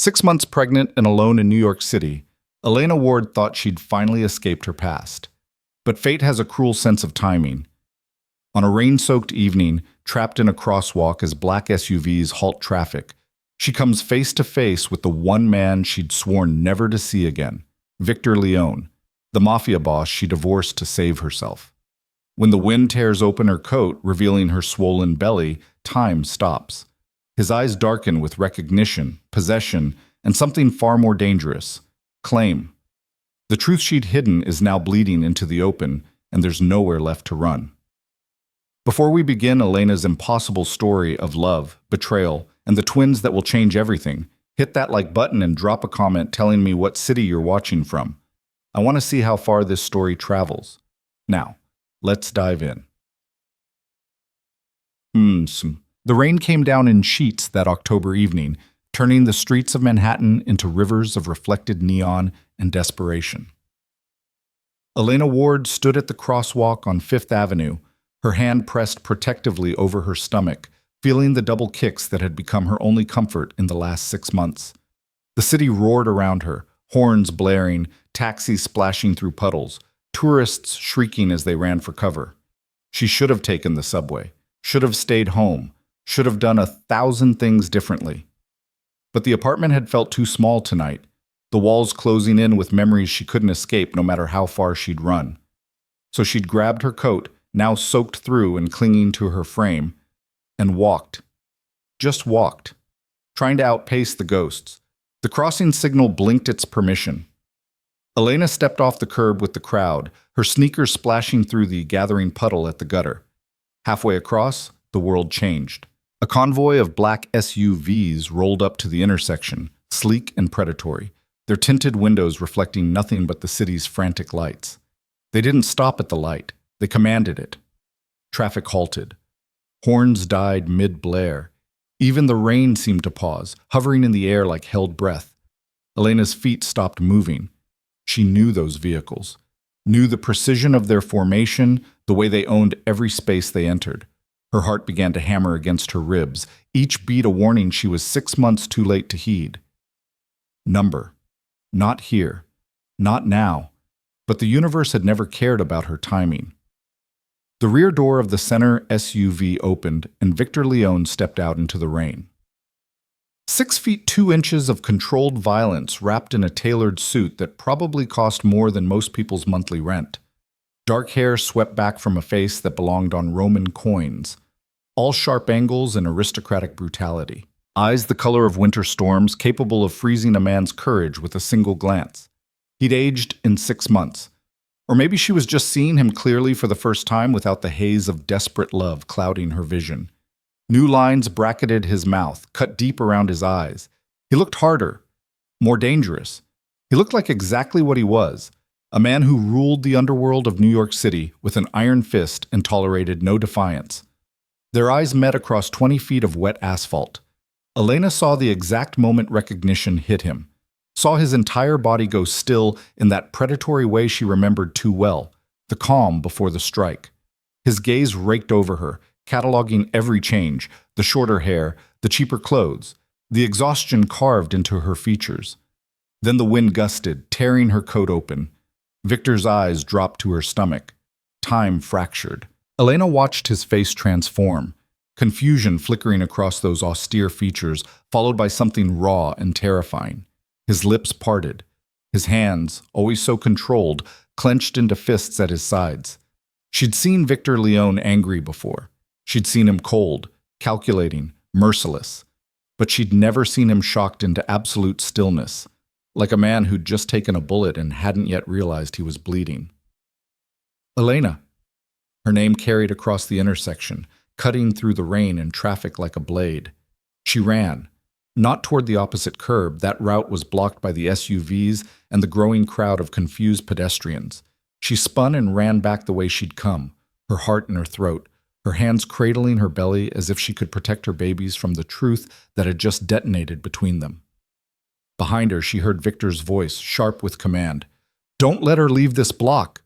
6 months pregnant and alone in New York City, Elena Ward thought she'd finally escaped her past. But fate has a cruel sense of timing. On a rain-soaked evening, trapped in a crosswalk as black SUVs halt traffic, she comes face to face with the one man she'd sworn never to see again, Victor Leone, the Mafia boss she divorced to save herself. When the wind tears open her coat, revealing her swollen belly, time stops. His eyes darken with recognition, possession, and something far more dangerous: claim. The truth she'd hidden is now bleeding into the open, and there's nowhere left to run. Before we begin Elena's impossible story of love, betrayal, and the twins that will change everything, hit that like button and drop a comment telling me what city you're watching from. I want to see how far this story travels. Now, let's dive in. The rain came down in sheets that October evening, turning the streets of Manhattan into rivers of reflected neon and desperation. Elena Ward stood at the crosswalk on Fifth Avenue, her hand pressed protectively over her stomach, feeling the double kicks that had become her only comfort in the last 6 months. The city roared around her, horns blaring, taxis splashing through puddles, tourists shrieking as they ran for cover. She should have taken the subway, should have stayed home, should have done 1,000 things differently. But the apartment had felt too small tonight, the walls closing in with memories she couldn't escape no matter how far she'd run. So she'd grabbed her coat, now soaked through and clinging to her frame, and walked. Just walked, trying to outpace the ghosts. The crossing signal blinked its permission. Elena stepped off the curb with the crowd, her sneakers splashing through the gathering puddle at the gutter. Halfway across, the world changed. A convoy of black SUVs rolled up to the intersection, sleek and predatory, their tinted windows reflecting nothing but the city's frantic lights. They didn't stop at the light, they commanded it. Traffic halted. Horns died mid-blare. Even the rain seemed to pause, hovering in the air like held breath. Elena's feet stopped moving. She knew those vehicles, knew the precision of their formation, the way they owned every space they entered. Her heart began to hammer against her ribs, each beat a warning she was 6 months too late to heed. Number. Not here. Not now. But the universe had never cared about her timing. The rear door of the center SUV opened, and Victor Leone stepped out into the rain. 6 feet 2 inches of controlled violence wrapped in a tailored suit that probably cost more than most people's monthly rent. Dark hair swept back from a face that belonged on Roman coins. All sharp angles and aristocratic brutality. Eyes the color of winter storms, capable of freezing a man's courage with a single glance. He'd aged in 6 months. Or maybe she was just seeing him clearly for the first time without the haze of desperate love clouding her vision. New lines bracketed his mouth, cut deep around his eyes. He looked harder, more dangerous. He looked like exactly what he was. A man who ruled the underworld of New York City with an iron fist and tolerated no defiance. Their eyes met across 20 feet of wet asphalt. Elena saw the exact moment recognition hit him, saw his entire body go still in that predatory way she remembered too well, the calm before the strike. His gaze raked over her, cataloging every change, the shorter hair, the cheaper clothes, the exhaustion carved into her features. Then the wind gusted, tearing her coat open. Victor's eyes dropped to her stomach. Time fractured. Elena watched his face transform, confusion flickering across those austere features, followed by something raw and terrifying. His lips parted. His hands, always so controlled, clenched into fists at his sides. She'd seen Victor Leone angry before. She'd seen him cold, calculating, merciless. But she'd never seen him shocked into absolute stillness, like a man who'd just taken a bullet and hadn't yet realized he was bleeding. Elena. Her name carried across the intersection, cutting through the rain and traffic like a blade. She ran, not toward the opposite curb. That route was blocked by the SUVs and the growing crowd of confused pedestrians. She spun and ran back the way she'd come, her heart in her throat, her hands cradling her belly as if she could protect her babies from the truth that had just detonated between them. Behind her, she heard Victor's voice, sharp with command. "Don't let her leave this block."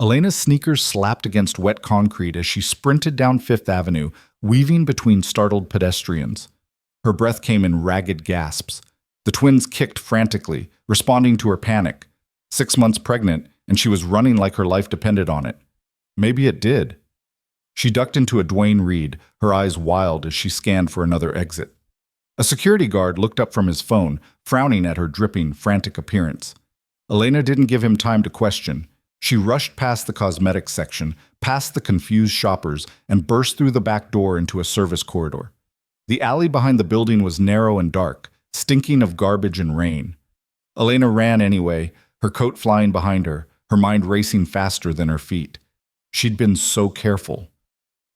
Elena's sneakers slapped against wet concrete as she sprinted down Fifth Avenue, weaving between startled pedestrians. Her breath came in ragged gasps. The twins kicked frantically, responding to her panic. 6 months pregnant, and she was running like her life depended on it. Maybe it did. She ducked into a Duane Reade, her eyes wild as she scanned for another exit. A security guard looked up from his phone, frowning at her dripping, frantic appearance. Elena didn't give him time to question. She rushed past the cosmetics section, past the confused shoppers, and burst through the back door into a service corridor. The alley behind the building was narrow and dark, stinking of garbage and rain. Elena ran anyway, her coat flying behind her, her mind racing faster than her feet. She'd been so careful.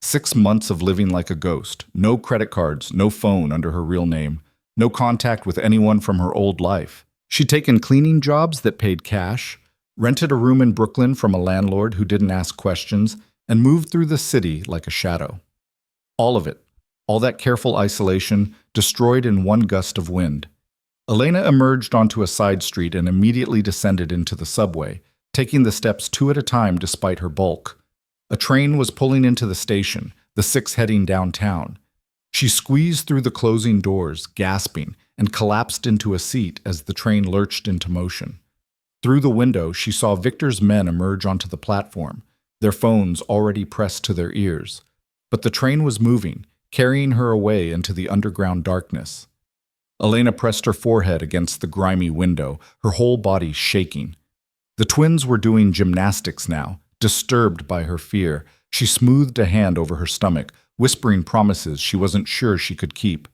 6 months of living like a ghost, no credit cards, no phone under her real name, no contact with anyone from her old life. She'd taken cleaning jobs that paid cash, rented a room in Brooklyn from a landlord who didn't ask questions, and moved through the city like a shadow. All of it, all that careful isolation, destroyed in one gust of wind. Elena emerged onto a side street and immediately descended into the subway, taking the steps 2 at a time despite her bulk. A train was pulling into the station, the 6 heading downtown. She squeezed through the closing doors, gasping, and collapsed into a seat as the train lurched into motion. Through the window, she saw Victor's men emerge onto the platform, their phones already pressed to their ears. But the train was moving, carrying her away into the underground darkness. Elena pressed her forehead against the grimy window, her whole body shaking. The twins were doing gymnastics now. Disturbed by her fear, she smoothed a hand over her stomach, whispering promises she wasn't sure she could keep.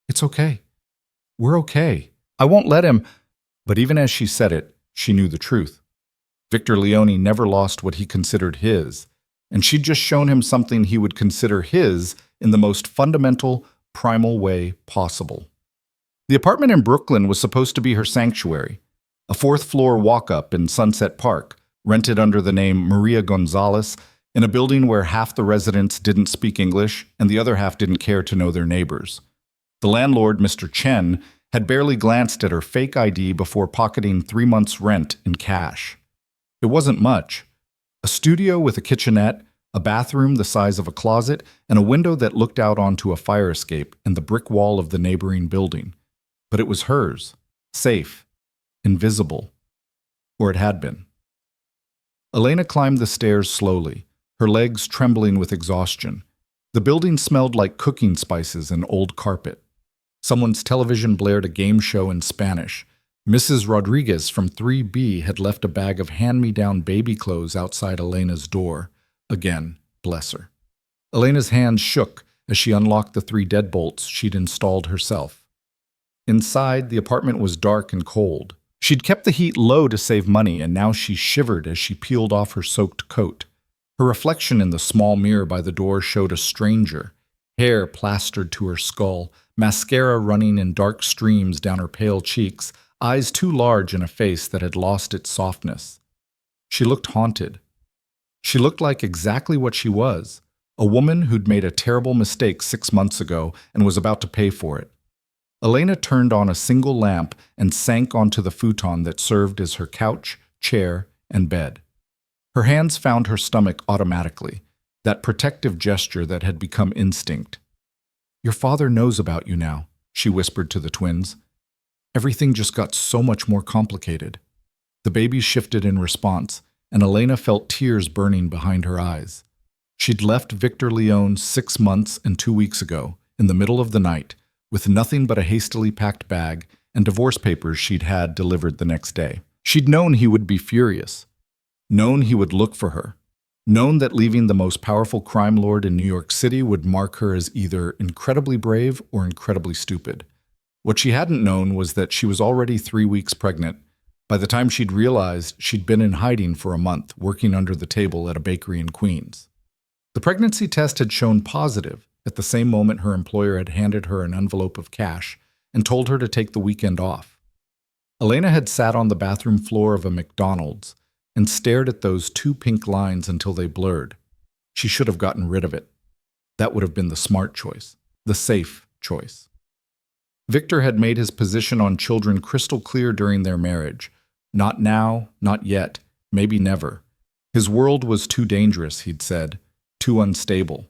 "It's okay. We're okay. I won't let him." But even as she said it, she knew the truth. Victor Leone never lost what he considered his, and she'd just shown him something he would consider his in the most fundamental, primal way possible. The apartment in Brooklyn was supposed to be her sanctuary, a 4th-floor walk-up in Sunset Park, rented under the name Maria Gonzalez, in a building where half the residents didn't speak English and the other half didn't care to know their neighbors. The landlord, Mr. Chen, had barely glanced at her fake ID before pocketing 3 months' rent in cash. It wasn't much. A studio with a kitchenette, a bathroom the size of a closet, and a window that looked out onto a fire escape and the brick wall of the neighboring building. But it was hers, safe, invisible. Or it had been. Elena climbed the stairs slowly, her legs trembling with exhaustion. The building smelled like cooking spices and old carpet. Someone's television blared a game show in Spanish. Mrs. Rodriguez from 3B had left a bag of hand-me-down baby clothes outside Elena's door. Again, bless her. Elena's hands shook as she unlocked the 3 deadbolts she'd installed herself. Inside, the apartment was dark and cold. She'd kept the heat low to save money, and now she shivered as she peeled off her soaked coat. Her reflection in the small mirror by the door showed a stranger, hair plastered to her skull, mascara running in dark streams down her pale cheeks, eyes too large in a face that had lost its softness. She looked haunted. She looked like exactly what she was, a woman who'd made a terrible mistake 6 months ago and was about to pay for it. Elena turned on a single lamp and sank onto the futon that served as her couch, chair, and bed. Her hands found her stomach automatically, that protective gesture that had become instinct. "Your father knows about you now," she whispered to the twins. Everything just got so much more complicated. The babies shifted in response, and Elena felt tears burning behind her eyes. She'd left Victor Leone 6 months and 2 weeks ago, in the middle of the night, with nothing but a hastily packed bag and divorce papers she'd had delivered the next day. She'd known he would be furious, known he would look for her, known that leaving the most powerful crime lord in New York City would mark her as either incredibly brave or incredibly stupid. What she hadn't known was that she was already 3 weeks pregnant. By the time she'd realized, she'd been in hiding for a month, working under the table at a bakery in Queens. The pregnancy test had shown positive. At the same moment, her employer had handed her an envelope of cash and told her to take the weekend off. Elena had sat on the bathroom floor of a McDonald's and stared at those 2 pink lines until they blurred. She should have gotten rid of it. That would have been the smart choice, the safe choice. Victor had made his position on children crystal clear during their marriage. Not now, not yet, maybe never. His world was too dangerous, he'd said, too unstable.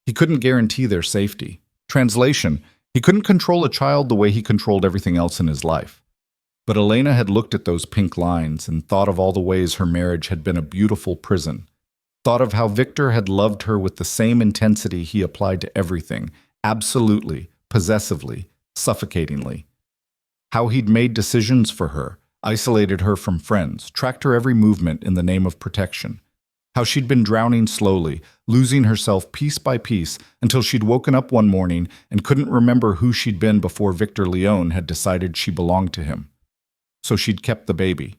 He couldn't guarantee their safety. Translation, He couldn't control a child the way he controlled everything else in his life. But Elena had looked at those pink lines and thought of all the ways her marriage had been a beautiful prison. Thought of how Victor had loved her with the same intensity he applied to everything, absolutely, possessively, suffocatingly. How he'd made decisions for her, isolated her from friends, tracked her every movement in the name of protection. How she'd been drowning slowly, losing herself piece by piece until she'd woken up one morning and couldn't remember who she'd been before Victor Leone had decided she belonged to him. So she'd kept the baby.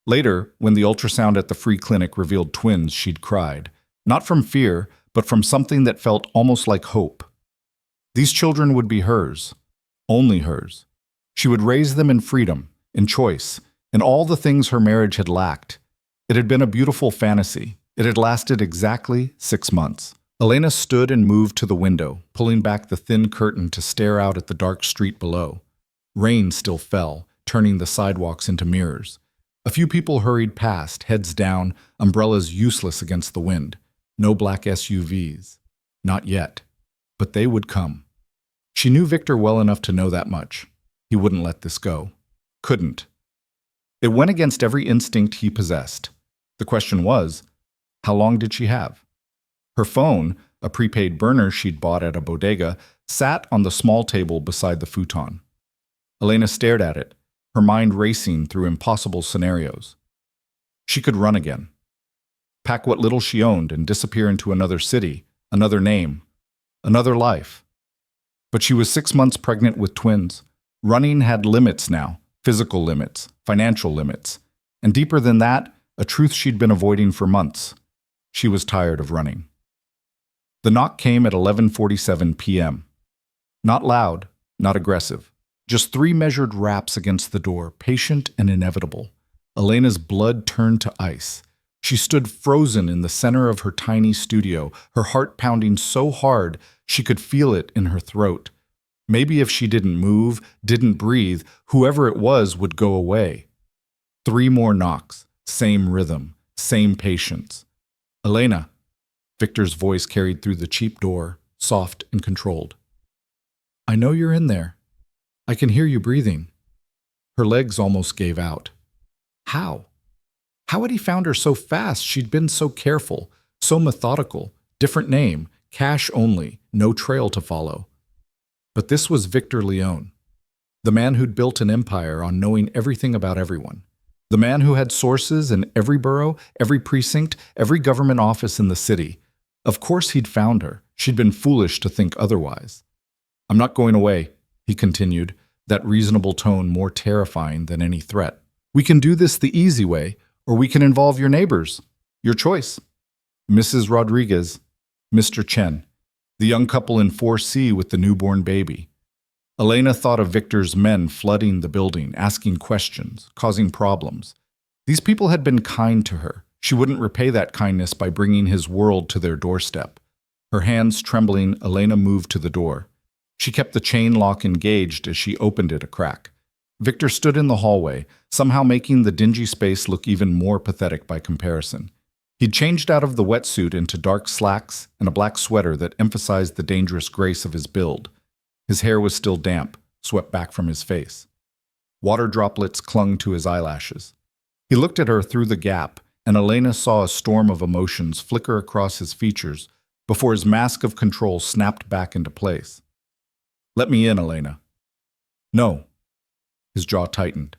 Later, when the ultrasound at the free clinic revealed twins, she'd cried, not from fear, but from something that felt almost like hope. These children would be hers, only hers. She would raise them in freedom, in choice, in all the things her marriage had lacked. It had been a beautiful fantasy. It had lasted exactly 6 months. Elena stood and moved to the window, pulling back the thin curtain to stare out at the dark street below. Rain still fell, turning the sidewalks into mirrors. A few people hurried past, heads down, umbrellas useless against the wind. No black SUVs. Not yet. But they would come. She knew Victor well enough to know that much. He wouldn't let this go. Couldn't. It went against every instinct he possessed. The question was, how long did she have? Her phone, a prepaid burner she'd bought at a bodega, sat on the small table beside the futon. Elena stared at it, her mind racing through impossible scenarios. She could run again. Pack what little she owned and disappear into another city, another name, another life. But she was 6 months pregnant with twins. Running had limits now, physical limits, financial limits, and deeper than that, a truth she'd been avoiding for months. She was tired of running. The knock came at 11:47 p.m. Not loud, not aggressive. Just 3 measured raps against the door, patient and inevitable. Elena's blood turned to ice. She stood frozen in the center of her tiny studio, her heart pounding so hard she could feel it in her throat. Maybe if she didn't move, didn't breathe, whoever it was would go away. 3 more knocks, same rhythm, same patience. Elena. Victor's voice carried through the cheap door, soft and controlled. I know you're in there. I can hear you breathing. Her legs almost gave out. How? How had he found her so fast? She'd been so careful, so methodical. Different name, cash only, no trail to follow. But this was Victor Leone, the man who'd built an empire on knowing everything about everyone. The man who had sources in every borough, every precinct, every government office in the city. Of course he'd found her. She'd been foolish to think otherwise. I'm not going away, he continued, that reasonable tone more terrifying than any threat. We can do this the easy way, or we can involve your neighbors. Your choice. Mrs. Rodriguez, Mr. Chen, the young couple in 4C with the newborn baby. Elena thought of Victor's men flooding the building, asking questions, causing problems. These people had been kind to her. She wouldn't repay that kindness by bringing his world to their doorstep. Her hands trembling, Elena moved to the door. She kept the chain lock engaged as she opened it a crack. Victor stood in the hallway, somehow making the dingy space look even more pathetic by comparison. He'd changed out of the wetsuit into dark slacks and a black sweater that emphasized the dangerous grace of his build. His hair was still damp, swept back from his face. Water droplets clung to his eyelashes. He looked at her through the gap, and Elena saw a storm of emotions flicker across his features before his mask of control snapped back into place. Let me in, Elena. No. His jaw tightened.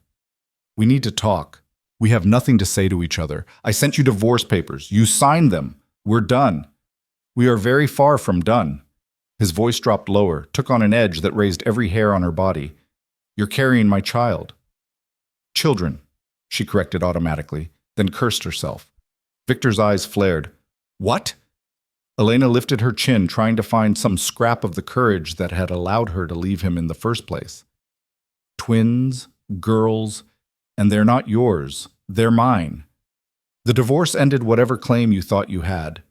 We need to talk. We have nothing to say to each other. I sent you divorce papers. You signed them. We're done. We are very far from done. His voice dropped lower, took on an edge that raised every hair on her body. You're carrying my child. Children, she corrected automatically, then cursed herself. Victor's eyes flared. What? Elena lifted her chin, trying to find some scrap of the courage that had allowed her to leave him in the first place. Twins, girls, and they're not yours. They're mine. The divorce ended whatever claim you thought you had.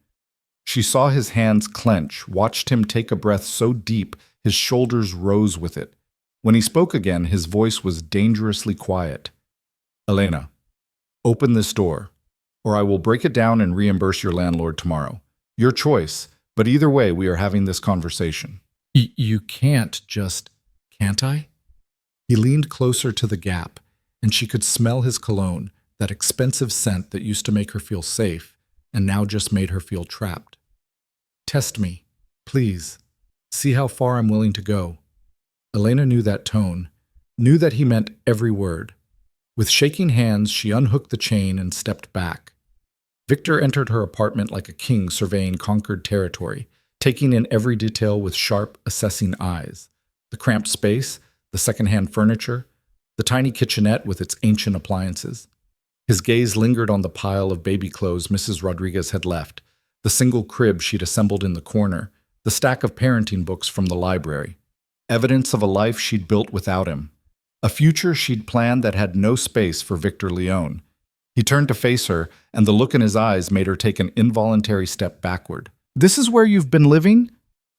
She saw his hands clench, watched him take a breath so deep his shoulders rose with it. When he spoke again, his voice was dangerously quiet. Elena, open this door, or I will break it down and reimburse your landlord tomorrow. Your choice, but either way we are having this conversation. You can't just, can't I? He leaned closer to the gap, and she could smell his cologne, that expensive scent that used to make her feel safe, and now just made her feel trapped. Test me, please. See how far I'm willing to go. Elena knew that tone, knew that he meant every word. With shaking hands, she unhooked the chain and stepped back. Victor entered her apartment like a king surveying conquered territory, taking in every detail with sharp, assessing eyes. The cramped space, the secondhand furniture, the tiny kitchenette with its ancient appliances. His gaze lingered on the pile of baby clothes Mrs. Rodriguez had left, the single crib she'd assembled in the corner, the stack of parenting books from the library. Evidence of a life she'd built without him. A future she'd planned that had no space for Victor Leone. He turned to face her, and the look in his eyes made her take an involuntary step backward. "This is where you've been living?"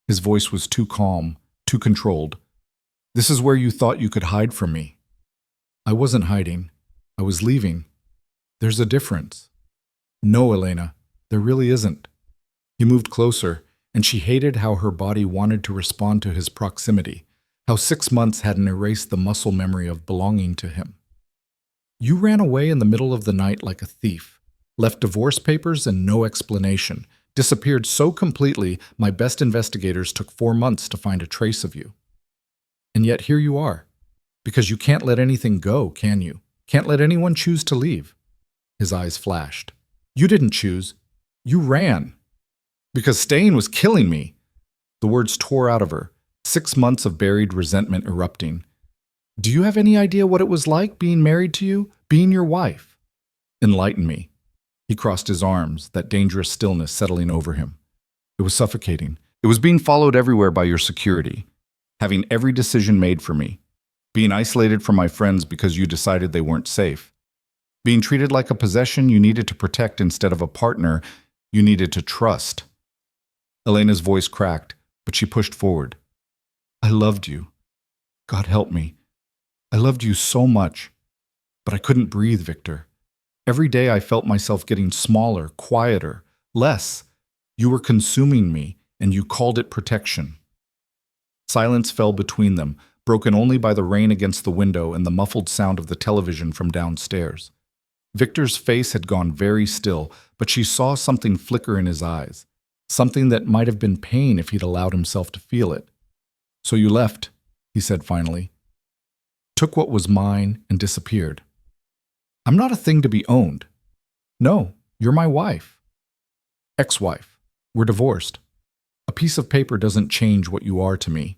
His voice was too calm, too controlled. "This is where you thought you could hide from me." "I wasn't hiding. I was leaving. There's a difference." "No, Elena, there really isn't." He moved closer, and she hated how her body wanted to respond to his proximity, how 6 months hadn't erased the muscle memory of belonging to him. "You ran away in the middle of the night like a thief, left divorce papers and no explanation, disappeared so completely my best investigators took 4 months to find a trace of you. And yet here you are, because you can't let anything go, can you? Can't let anyone choose to leave." His eyes flashed. "You didn't choose. You ran. Because staying was killing me." The words tore out of her, 6 months of buried resentment erupting. "Do you have any idea what it was like being married to you, being your wife?" "Enlighten me." He crossed his arms, that dangerous stillness settling over him. "It was suffocating. It was being followed everywhere by your security, having every decision made for me, being isolated from my friends because you decided they weren't safe, being treated like a possession you needed to protect instead of a partner you needed to trust." Elena's voice cracked, but she pushed forward. "I loved you. God help me. I loved you so much. But I couldn't breathe, Victor. Every day I felt myself getting smaller, quieter, less. You were consuming me, and you called it protection." Silence fell between them, broken only by the rain against the window and the muffled sound of the television from downstairs. Victor's face had gone very still, but she saw something flicker in his eyes, something that might have been pain if he'd allowed himself to feel it. "So you left," he said finally. "Took what was mine and disappeared. I'm not a thing to be owned. No, you're my wife. Ex-wife. We're divorced. A piece of paper doesn't change what you are to me."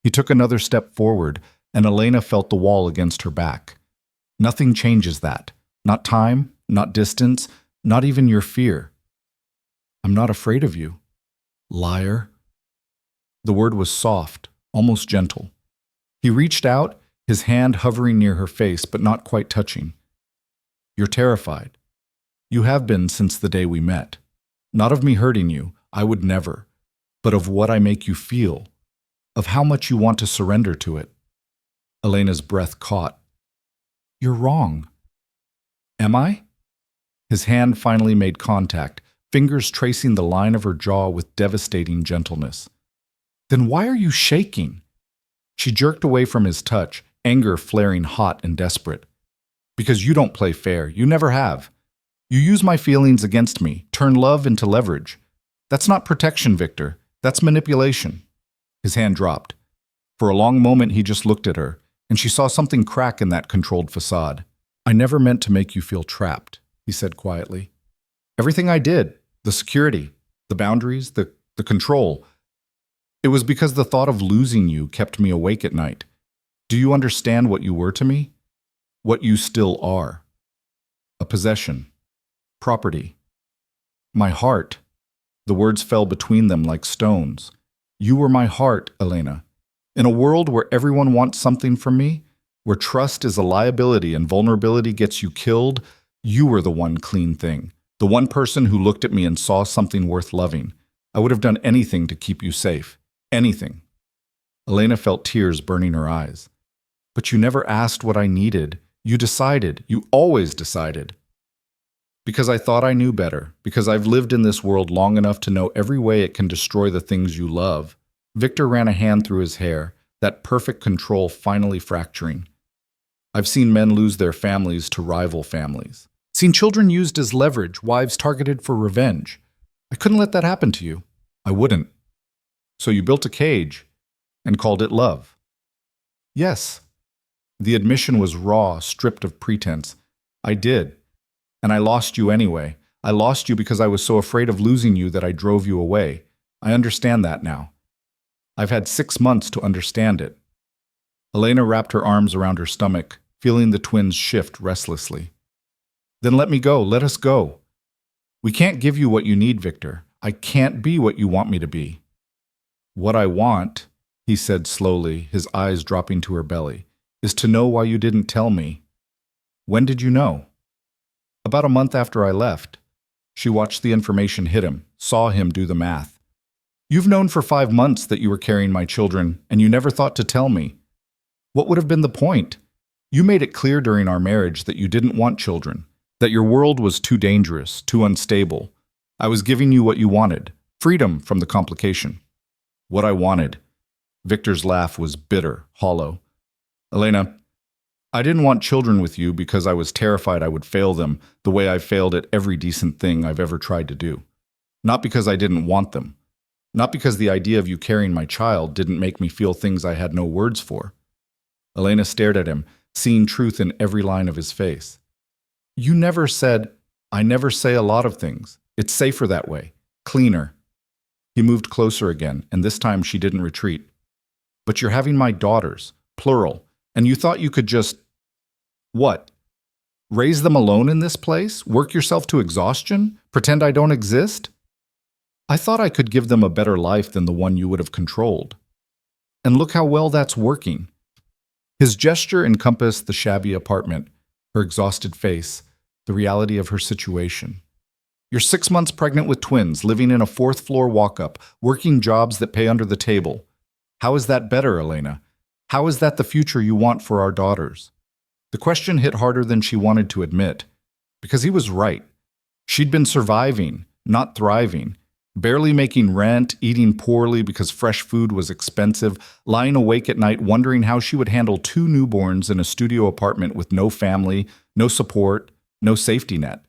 He took another step forward, and Elena felt the wall against her back. "Nothing changes that. Not time, not distance, not even your fear." "I'm not afraid of you. Liar." The word was soft, almost gentle. He reached out, his hand hovering near her face but not quite touching. "You're terrified. You have been since the day we met. Not of me hurting you, I would never, but of what I make you feel, of how much you want to surrender to it." Elena's breath caught. "You're wrong." "Am I?" His hand finally made contact, fingers tracing the line of her jaw with devastating gentleness. "Then why are you shaking?" She jerked away from his touch, anger flaring hot and desperate. "Because you don't play fair. You never have. You use my feelings against me, turn love into leverage. That's not protection, Victor. That's manipulation." His hand dropped. For a long moment he just looked at her, and she saw something crack in that controlled facade. "I never meant to make you feel trapped," he said quietly. "Everything I did, the security, the boundaries, the control, it was because the thought of losing you kept me awake at night. Do you understand what you were to me? What you still are? A possession. Property. My heart." The words fell between them like stones. "You were my heart, Elena. In a world where everyone wants something from me, where trust is a liability and vulnerability gets you killed, you were the one clean thing. The one person who looked at me and saw something worth loving. I would have done anything to keep you safe. Anything." Elena felt tears burning her eyes. "But you never asked what I needed. You decided. You always decided." "Because I thought I knew better. Because I've lived in this world long enough to know every way it can destroy the things you love." Victor ran a hand through his hair, that perfect control finally fracturing. I've seen men lose their families to rival families. Seen children used as leverage, wives targeted for revenge. I couldn't let that happen to you. I wouldn't. So you built a cage and called it love. Yes. The admission was raw, stripped of pretense. I did. And I lost you anyway. I lost you because I was so afraid of losing you that I drove you away. I understand that now. I've had 6 months to understand it. Elena wrapped her arms around her stomach, feeling the twins shift restlessly. Then let me go. Let us go. We can't give you what you need, Victor. I can't be what you want me to be. What I want, he said slowly, his eyes dropping to her belly, is to know why you didn't tell me. When did you know? About a month after I left. She watched the information hit him, saw him do the math. You've known for 5 months that you were carrying my children, and you never thought to tell me. What would have been the point? You made it clear during our marriage that you didn't want children, that your world was too dangerous, too unstable. I was giving you what you wanted, freedom from the complication. What I wanted. Victor's laugh was bitter, hollow. Elena, I didn't want children with you because I was terrified I would fail them the way I've failed at every decent thing I've ever tried to do. Not because I didn't want them. Not because the idea of you carrying my child didn't make me feel things I had no words for. Elena stared at him, seeing truth in every line of his face. You never said, I never say a lot of things. It's safer that way. Cleaner. He moved closer again, and this time she didn't retreat. But you're having my daughters, plural, and you thought you could just… What? Raise them alone in this place? Work yourself to exhaustion? Pretend I don't exist? I thought I could give them a better life than the one you would have controlled. And look how well that's working. His gesture encompassed the shabby apartment, her exhausted face, the reality of her situation. You're 6 months pregnant with twins, living in a 4th-floor walk-up, working jobs that pay under the table. How is that better, Elena? How is that the future you want for our daughters? The question hit harder than she wanted to admit, because he was right. She'd been surviving, not thriving, barely making rent, eating poorly because fresh food was expensive, lying awake at night wondering how she would handle 2 newborns in a studio apartment with no family, no support, no safety net.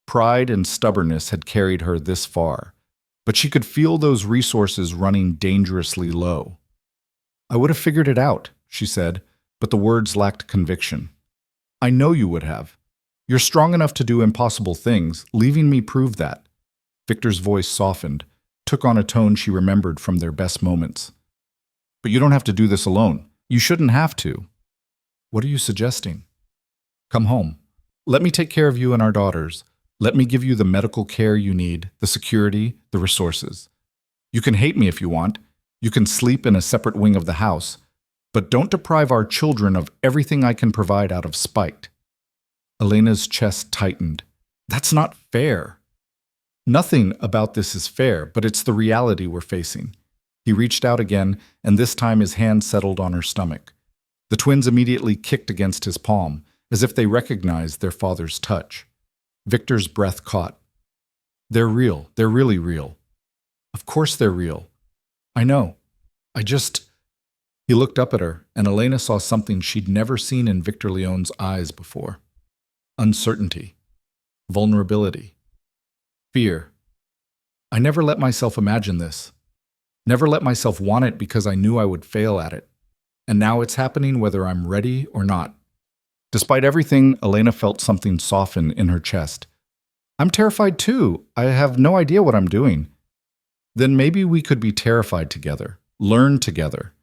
Pride and stubbornness had carried her this far, but she could feel those resources running dangerously low. I would have figured it out, she said, but the words lacked conviction. I know you would have. You're strong enough to do impossible things. Leaving me proved that. Victor's voice softened, took on a tone she remembered from their best moments. But you don't have to do this alone. You shouldn't have to. What are you suggesting? Come home. Let me take care of you and our daughters. Let me give you the medical care you need, the security, the resources. You can hate me if you want. You can sleep in a separate wing of the house. But don't deprive our children of everything I can provide out of spite. Elena's chest tightened. That's not fair. Nothing about this is fair, but it's the reality we're facing. He reached out again, and this time his hand settled on her stomach. The twins immediately kicked against his palm, as if they recognized their father's touch. Victor's breath caught. They're real. They're really real. Of course they're real. I know. He looked up at her, and Elena saw something she'd never seen in Victor Leone's eyes before. Uncertainty. Vulnerability. Fear. I never let myself imagine this. Never let myself want it because I knew I would fail at it. And now it's happening whether I'm ready or not. Despite everything, Elena felt something soften in her chest. I'm terrified too. I have no idea what I'm doing. Then maybe we could be terrified together, learn together.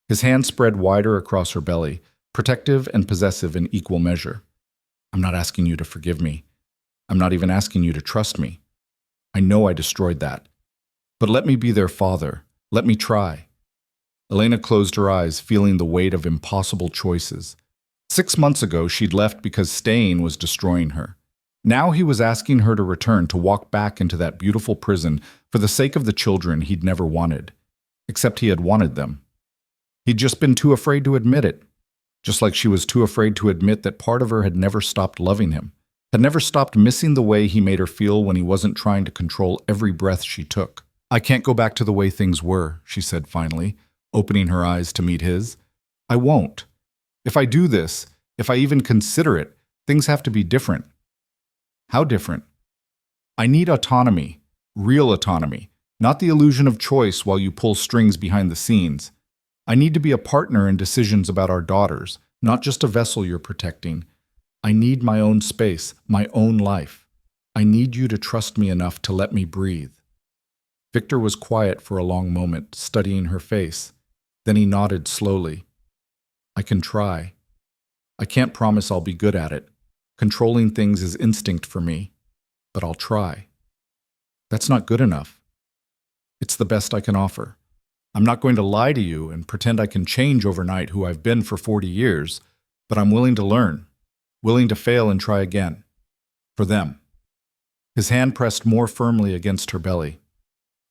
His hand spread wider across her belly, protective and possessive in equal measure. I'm not asking you to forgive me. I'm not even asking you to trust me. I know I destroyed that. But let me be their father. Let me try. Elena closed her eyes, feeling the weight of impossible choices. 6 months ago, she'd left because staying was destroying her. Now he was asking her to return, to walk back into that beautiful prison for the sake of the children he'd never wanted. Except he had wanted them. He'd just been too afraid to admit it. Just like she was too afraid to admit that part of her had never stopped loving him, had never stopped missing the way he made her feel when he wasn't trying to control every breath she took. I can't go back to the way things were, she said finally, opening her eyes to meet his. I won't. If I do this, if I even consider it, things have to be different. How different? I need autonomy, real autonomy, not the illusion of choice while you pull strings behind the scenes. I need to be a partner in decisions about our daughters, not just a vessel you're protecting. I need my own space, my own life. I need you to trust me enough to let me breathe. Victor was quiet for a long moment, studying her face. Then he nodded slowly. I can try. I can't promise I'll be good at it. Controlling things is instinct for me, but I'll try. That's not good enough. It's the best I can offer. I'm not going to lie to you and pretend I can change overnight who I've been for 40 years, but I'm willing to learn, willing to fail and try again. For them. His hand pressed more firmly against her belly.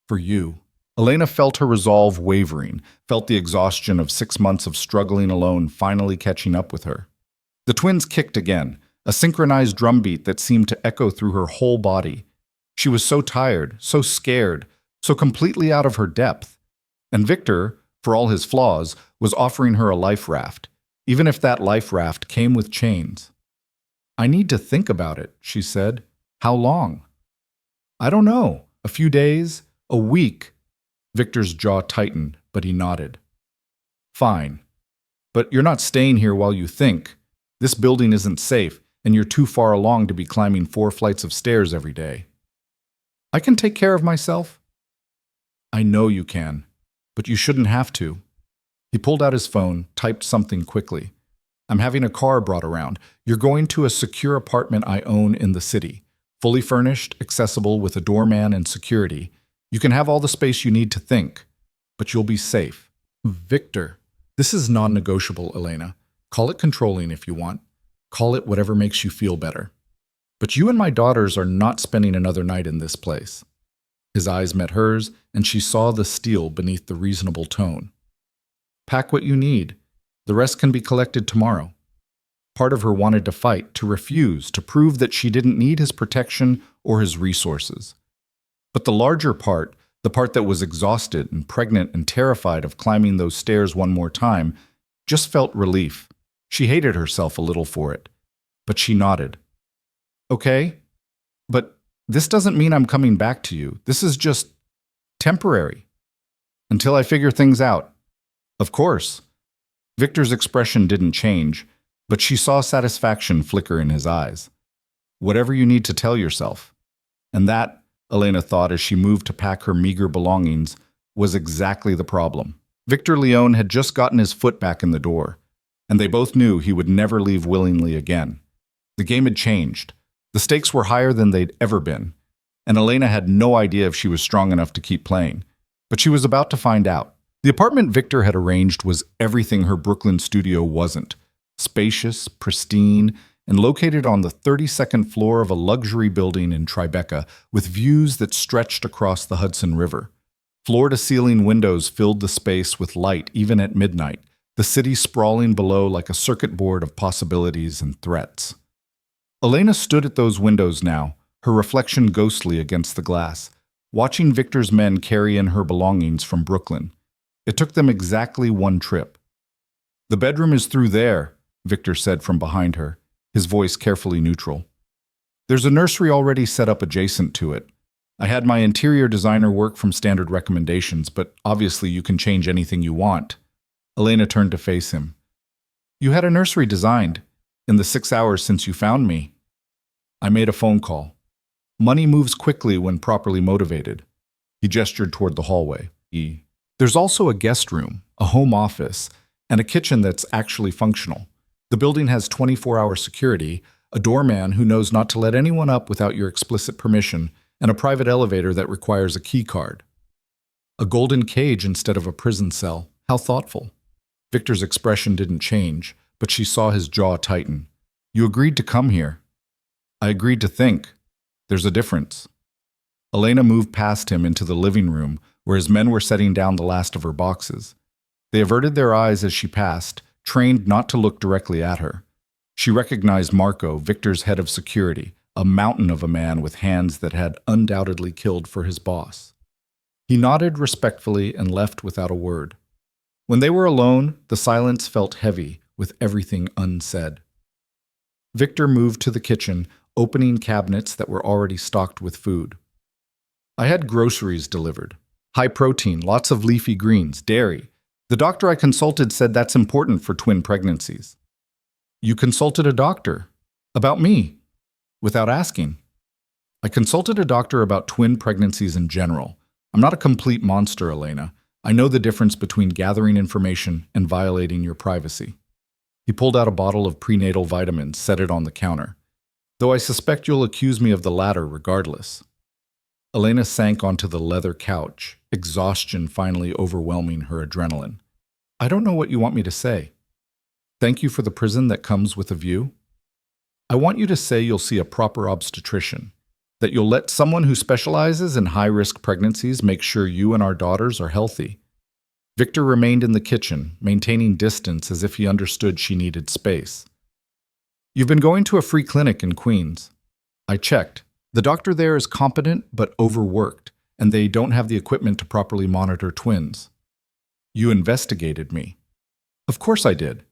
For you. Elena felt her resolve wavering, felt the exhaustion of 6 months of struggling alone finally catching up with her. The twins kicked again, a synchronized drumbeat that seemed to echo through her whole body. She was so tired, so scared, so completely out of her depth. And Victor, for all his flaws, was offering her a life raft, even if that life raft came with chains. I need to think about it, she said. How long? I don't know. A few days? A week? Victor's jaw tightened, but he nodded. Fine. But you're not staying here while you think. This building isn't safe, and you're too far along to be climbing 4 flights of stairs every day. I can take care of myself. I know you can, but you shouldn't have to. He pulled out his phone, typed something quickly. I'm having a car brought around. You're going to a secure apartment I own in the city. Fully furnished, accessible with a doorman and security. You can have all the space you need to think, but you'll be safe. Victor, this is non-negotiable, Elena. Call it controlling if you want. Call it whatever makes you feel better. But you and my daughters are not spending another night in this place. His eyes met hers, and she saw the steel beneath the reasonable tone. Pack what you need. The rest can be collected tomorrow. Part of her wanted to fight, to refuse, to prove that she didn't need his protection or his resources. But the larger part, the part that was exhausted and pregnant and terrified of climbing those stairs one more time, just felt relief. She hated herself a little for it. But she nodded. Okay, but this doesn't mean I'm coming back to you. This is just temporary. Until I figure things out. Of course. Victor's expression didn't change, but she saw satisfaction flicker in his eyes. Whatever you need to tell yourself. And that, Elena thought as she moved to pack her meager belongings, was exactly the problem. Victor Leone had just gotten his foot back in the door, and they both knew he would never leave willingly again. The game had changed. The stakes were higher than they'd ever been, and Elena had no idea if she was strong enough to keep playing. But she was about to find out. The apartment Victor had arranged was everything her Brooklyn studio wasn't. Spacious, pristine, and located on the 32nd floor of a luxury building in Tribeca with views that stretched across the Hudson River. Floor-to-ceiling windows filled the space with light even at midnight, the city sprawling below like a circuit board of possibilities and threats. Elena stood at those windows now, her reflection ghostly against the glass, watching Victor's men carry in her belongings from Brooklyn. It took them exactly 1 trip. The bedroom is through there, Victor said from behind her, his voice carefully neutral. There's a nursery already set up adjacent to it. I had my interior designer work from standard recommendations, but obviously you can change anything you want. Elena turned to face him. You had a nursery designed, in the 6 hours since you found me. I made a phone call. Money moves quickly when properly motivated. He gestured toward the hallway. There's also a guest room, a home office, and a kitchen that's actually functional. The building has 24-hour security, a doorman who knows not to let anyone up without your explicit permission, and a private elevator that requires a key card. A golden cage instead of a prison cell. How thoughtful. Victor's expression didn't change, but she saw his jaw tighten. You agreed to come here. I agreed to think. There's a difference. Elena moved past him into the living room, where his men were setting down the last of her boxes. They averted their eyes as she passed, trained not to look directly at her. She recognized Marco, Victor's head of security, a mountain of a man with hands that had undoubtedly killed for his boss. He nodded respectfully and left without a word. When they were alone, the silence felt heavy, with everything unsaid. Victor moved to the kitchen, opening cabinets that were already stocked with food. I had groceries delivered. High protein, lots of leafy greens, dairy. The doctor I consulted said that's important for twin pregnancies. You consulted a doctor? About me? Without asking. I consulted a doctor about twin pregnancies in general. I'm not a complete monster, Elena. I know the difference between gathering information and violating your privacy. He pulled out a bottle of prenatal vitamins, set it on the counter. Though I suspect you'll accuse me of the latter regardless. Elena sank onto the leather couch, exhaustion finally overwhelming her adrenaline. I don't know what you want me to say. Thank you for the prison that comes with a view? I want you to say you'll see a proper obstetrician, that you'll let someone who specializes in high-risk pregnancies make sure you and our daughters are healthy. Victor remained in the kitchen, maintaining distance as if he understood she needed space. You've been going to a free clinic in Queens. I checked. The doctor there is competent but overworked, and they don't have the equipment to properly monitor twins. You investigated me. Of course I did.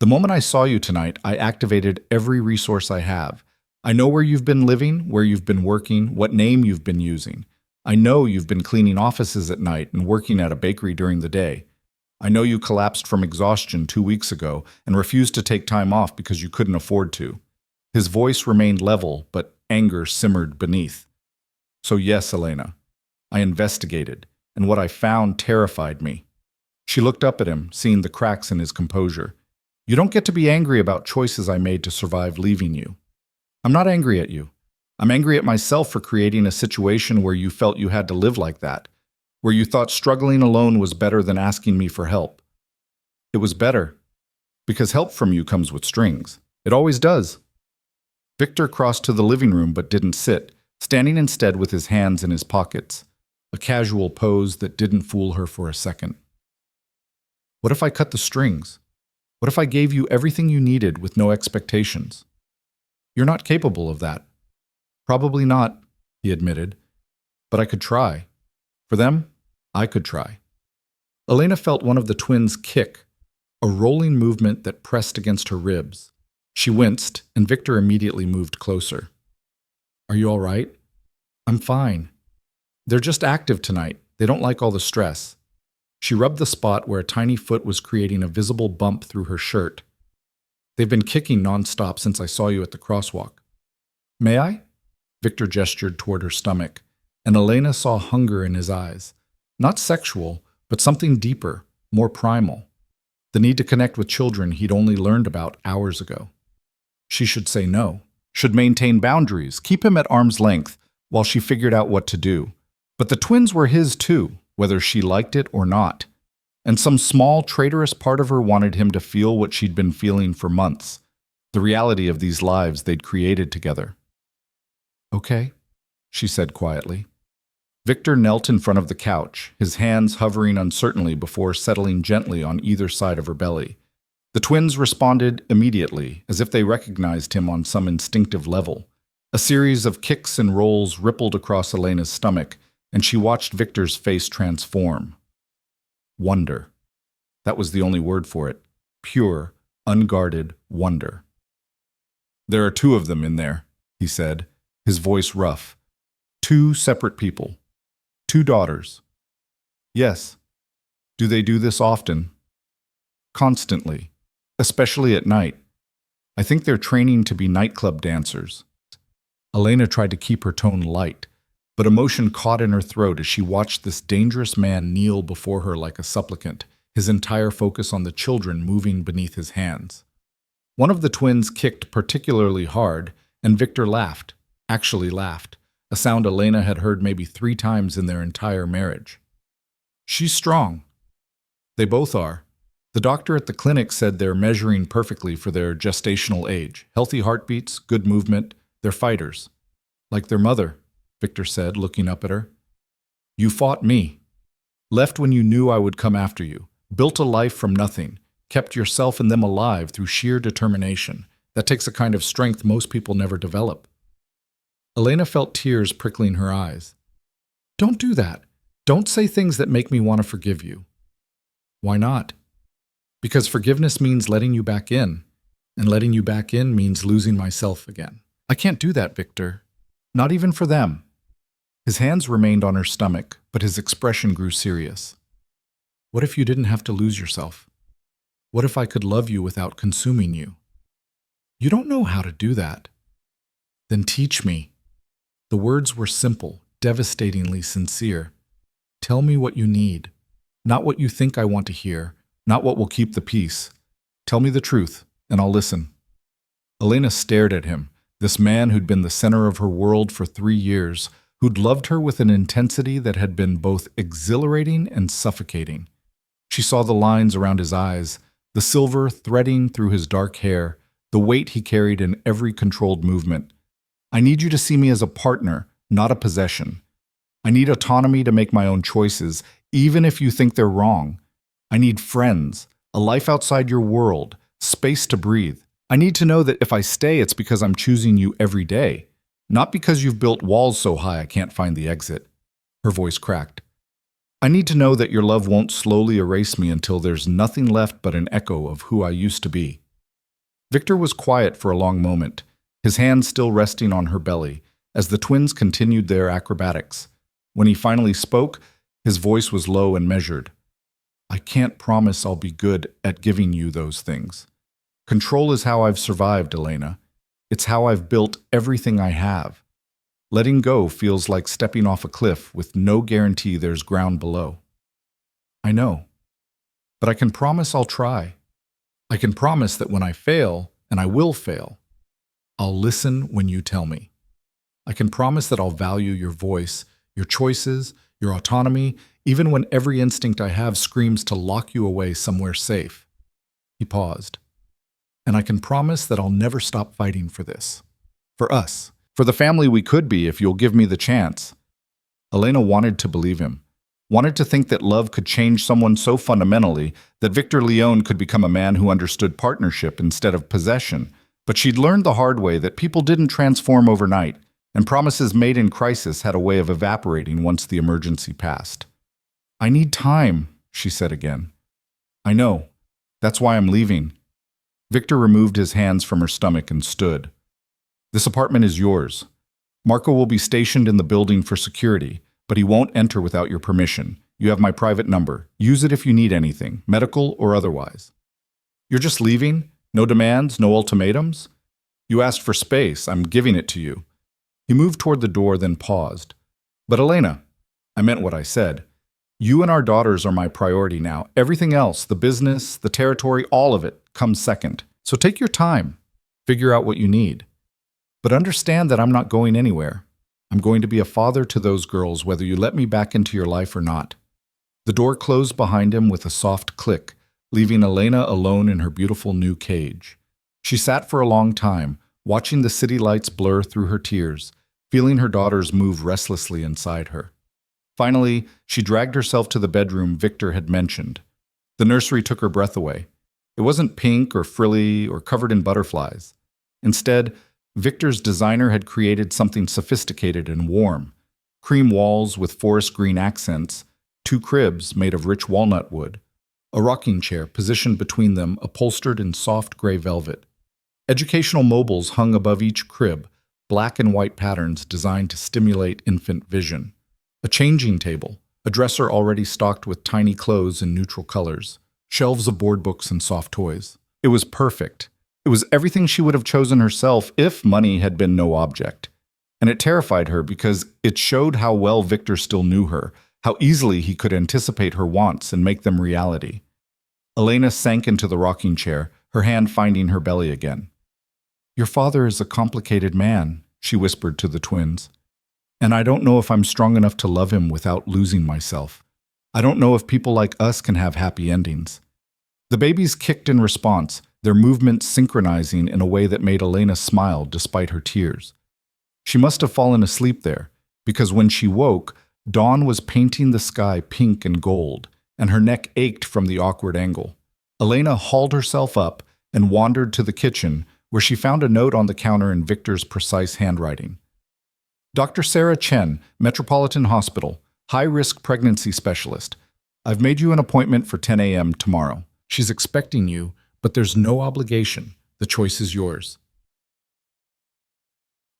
The moment I saw you tonight, I activated every resource I have. I know where you've been living, where you've been working, what name you've been using. I know you've been cleaning offices at night and working at a bakery during the day. I know you collapsed from exhaustion 2 weeks ago and refused to take time off because you couldn't afford to. His voice remained level, but anger simmered beneath. So yes, Elena, I investigated, and what I found terrified me. She looked up at him, seeing the cracks in his composure. You don't get to be angry about choices I made to survive leaving you. I'm not angry at you. I'm angry at myself for creating a situation where you felt you had to live like that, where you thought struggling alone was better than asking me for help. It was better, because help from you comes with strings. It always does. Victor crossed to the living room but didn't sit, standing instead with his hands in his pockets, a casual pose that didn't fool her for a second. What if I cut the strings? What if I gave you everything you needed with no expectations? You're not capable of that. Probably not, he admitted, but I could try. For them, I could try. Elena felt one of the twins kick, a rolling movement that pressed against her ribs. She winced, and Victor immediately moved closer. Are you all right? I'm fine. They're just active tonight. They don't like all the stress. She rubbed the spot where a tiny foot was creating a visible bump through her shirt. They've been kicking nonstop since I saw you at the Crosswalk. May I? Victor gestured toward her stomach, and Elena saw hunger in his eyes. Not sexual, but something deeper, more primal. The need to connect with children he'd only learned about hours ago. She should say no, should maintain boundaries, keep him at arm's length while she figured out what to do. But the twins were his too, whether she liked it or not. And some small, traitorous part of her wanted him to feel what she'd been feeling for months, the reality of these lives they'd created together. Okay, she said quietly. Victor knelt in front of the couch, his hands hovering uncertainly before settling gently on either side of her belly. The twins responded immediately, as if they recognized him on some instinctive level. A series of kicks and rolls rippled across Elena's stomach, and she watched Victor's face transform. Wonder. That was the only word for it. Pure, unguarded wonder. There are 2 of them in there, he said, his voice rough. 2 separate people. 2 daughters. Yes. Do they do this often? Constantly. Especially at night. I think they're training to be nightclub dancers. Elena tried to keep her tone light, but emotion caught in her throat as she watched this dangerous man kneel before her like a supplicant, his entire focus on the children moving beneath his hands. One of the twins kicked particularly hard, and Victor laughed, actually laughed, a sound Elena had heard maybe 3 times in their entire marriage. She's strong. They both are. The doctor at the clinic said they're measuring perfectly for their gestational age. Healthy heartbeats, good movement. They're fighters. Like their mother, Victor said, looking up at her. You fought me. Left when you knew I would come after you. Built a life from nothing. Kept yourself and them alive through sheer determination. That takes a kind of strength most people never develop. Elena felt tears prickling her eyes. Don't do that. Don't say things that make me want to forgive you. Why not? Because forgiveness means letting you back in, and letting you back in means losing myself again. I can't do that, Victor. Not even for them. His hands remained on her stomach, but his expression grew serious. What if you didn't have to lose yourself? What if I could love you without consuming you? You don't know how to do that. Then teach me. The words were simple, devastatingly sincere. Tell me what you need, not what you think I want to hear, not what will keep the peace. Tell me the truth, and I'll listen. Elena stared at him, this man who'd been the center of her world for 3 years, who'd loved her with an intensity that had been both exhilarating and suffocating. She saw the lines around his eyes, the silver threading through his dark hair, the weight he carried in every controlled movement. I need you to see me as a partner, not a possession. I need autonomy to make my own choices, even if you think they're wrong. I need friends, a life outside your world, space to breathe. I need to know that if I stay, it's because I'm choosing you every day, not because you've built walls so high I can't find the exit. Her voice cracked. I need to know that your love won't slowly erase me until there's nothing left but an echo of who I used to be. Victor was quiet for a long moment, his hands still resting on her belly, as the twins continued their acrobatics. When he finally spoke, his voice was low and measured. I can't promise I'll be good at giving you those things. Control is how I've survived, Elena. It's how I've built everything I have. Letting go feels like stepping off a cliff with no guarantee there's ground below. I know. But I can promise I'll try. I can promise that when I fail, and I will fail, I'll listen when you tell me. I can promise that I'll value your voice, your choices, your autonomy, even when every instinct I have screams to lock you away somewhere safe. He paused. And I can promise that I'll never stop fighting for this. For us. For the family we could be if you'll give me the chance. Elena wanted to believe him. Wanted to think that love could change someone so fundamentally that Victor Leone could become a man who understood partnership instead of possession. But she'd learned the hard way that people didn't transform overnight, and promises made in crisis had a way of evaporating once the emergency passed. I need time, she said again. I know. That's why I'm leaving. Victor removed his hands from her stomach and stood. This apartment is yours. Marco will be stationed in the building for security, but he won't enter without your permission. You have my private number. Use it if you need anything, medical or otherwise. You're just leaving? No demands, no ultimatums? You asked for space. I'm giving it to you. He moved toward the door, then paused. But Elena, I meant what I said. You and our daughters are my priority now. Everything else, the business, the territory, all of it, comes second. So take your time. Figure out what you need. But understand that I'm not going anywhere. I'm going to be a father to those girls, whether you let me back into your life or not. The door closed behind him with a soft click, leaving Elena alone in her beautiful new cage. She sat for a long time, watching the city lights blur through her tears, feeling her daughters move restlessly inside her. Finally, she dragged herself to the bedroom Victor had mentioned. The nursery took her breath away. It wasn't pink or frilly or covered in butterflies. Instead, Victor's designer had created something sophisticated and warm. Cream walls with forest green accents, 2 cribs made of rich walnut wood, a rocking chair positioned between them upholstered in soft gray velvet. Educational mobiles hung above each crib, black and white patterns designed to stimulate infant vision. A changing table, a dresser already stocked with tiny clothes in neutral colors, shelves of board books and soft toys. It was perfect. It was everything she would have chosen herself if money had been no object. And it terrified her because it showed how well Victor still knew her, how easily he could anticipate her wants and make them reality. Elena sank into the rocking chair, her hand finding her belly again. Your father is a complicated man, she whispered to the twins. And I don't know if I'm strong enough to love him without losing myself. I don't know if people like us can have happy endings. The babies kicked in response, their movements synchronizing in a way that made Elena smile despite her tears. She must have fallen asleep there, because when she woke, dawn was painting the sky pink and gold, and her neck ached from the awkward angle. Elena hauled herself up and wandered to the kitchen, where she found a note on the counter in Victor's precise handwriting. Dr. Sarah Chen, Metropolitan Hospital, high-risk pregnancy specialist. I've made you an appointment for 10 a.m. tomorrow. She's expecting you, but there's no obligation. The choice is yours.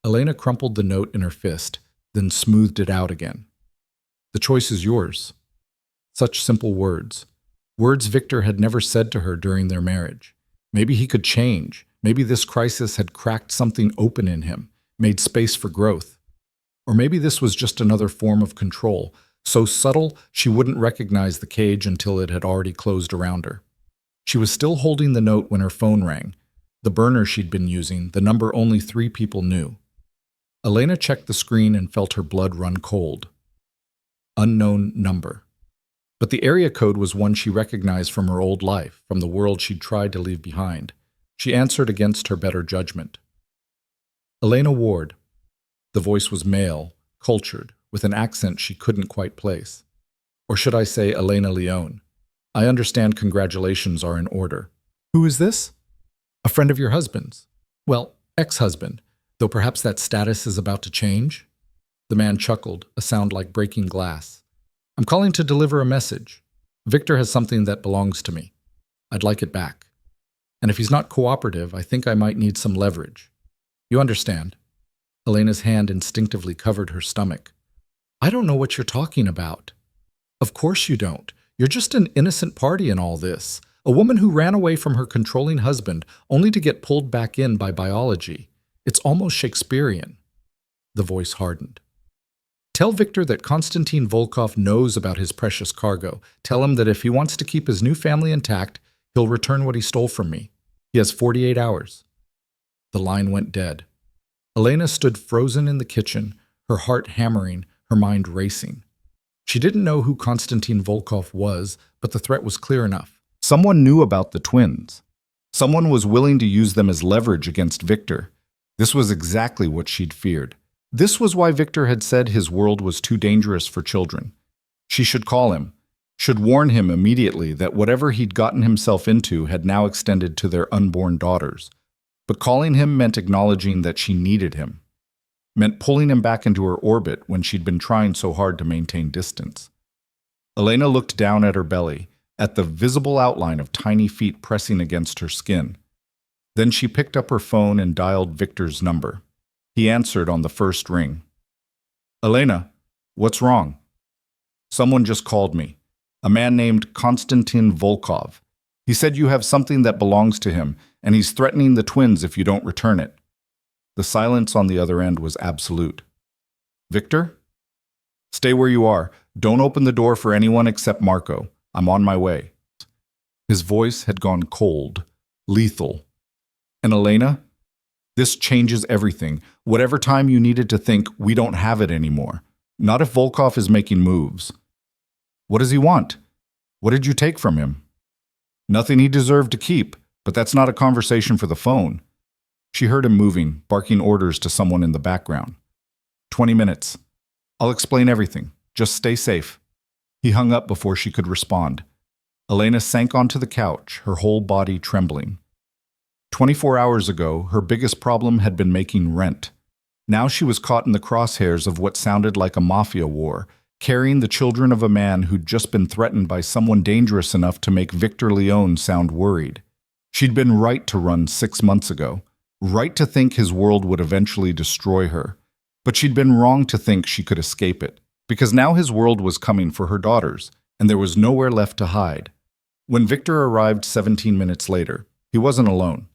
Elena crumpled the note in her fist, then smoothed it out again. The choice is yours. Such simple words. Words Victor had never said to her during their marriage. Maybe he could change. Maybe this crisis had cracked something open in him, made space for growth. Or maybe this was just another form of control, so subtle she wouldn't recognize the cage until it had already closed around her. She was still holding the note when her phone rang, the burner she'd been using, the number only 3 people knew. Elena checked the screen and felt her blood run cold. Unknown number. But the area code was one she recognized from her old life, from the world she'd tried to leave behind. She answered against her better judgment. Elena Ward. The voice was male, cultured, with an accent she couldn't quite place. Or should I say Elena Leone? I understand congratulations are in order. Who is this? A friend of your husband's. Well, ex-husband, though perhaps that status is about to change? The man chuckled, a sound like breaking glass. I'm calling to deliver a message. Victor has something that belongs to me. I'd like it back. And if he's not cooperative, I think I might need some leverage. You understand? Elena's hand instinctively covered her stomach. I don't know what you're talking about. Of course you don't. You're just an innocent party in all this. A woman who ran away from her controlling husband only to get pulled back in by biology. It's almost Shakespearean. The voice hardened. Tell Victor that Konstantin Volkov knows about his precious cargo. Tell him that if he wants to keep his new family intact, he'll return what he stole from me. He has 48 hours. The line went dead. Elena stood frozen in the kitchen, her heart hammering, her mind racing. She didn't know who Konstantin Volkov was, but the threat was clear enough. Someone knew about the twins. Someone was willing to use them as leverage against Victor. This was exactly what she'd feared. This was why Victor had said his world was too dangerous for children. She should call him, should warn him immediately that whatever he'd gotten himself into had now extended to their unborn daughters. But calling him meant acknowledging that she needed him, meant pulling him back into her orbit when she'd been trying so hard to maintain distance. Elena looked down at her belly, at the visible outline of tiny feet pressing against her skin. Then she picked up her phone and dialed Victor's number. He answered on the first ring. Elena, what's wrong? Someone just called me. A man named Konstantin Volkov. He said you have something that belongs to him, and he's threatening the twins if you don't return it. The silence on the other end was absolute. Victor? Stay where you are. Don't open the door for anyone except Marco. I'm on my way. His voice had gone cold, lethal. And Elena? This changes everything. Whatever time you needed to think, we don't have it anymore. Not if Volkov is making moves. What does he want? What did you take from him? Nothing he deserved to keep, but that's not a conversation for the phone. She heard him moving, barking orders to someone in the background. 20 minutes. I'll explain everything. Just stay safe. He hung up before she could respond. Elena sank onto the couch, her whole body trembling. 24 hours ago, her biggest problem had been making rent. Now she was caught in the crosshairs of what sounded like a mafia war, carrying the children of a man who'd just been threatened by someone dangerous enough to make Victor Leone sound worried. She'd been right to run 6 months ago, right to think his world would eventually destroy her. But she'd been wrong to think she could escape it, because now his world was coming for her daughters, and there was nowhere left to hide. When Victor arrived 17 minutes later, he wasn't alone.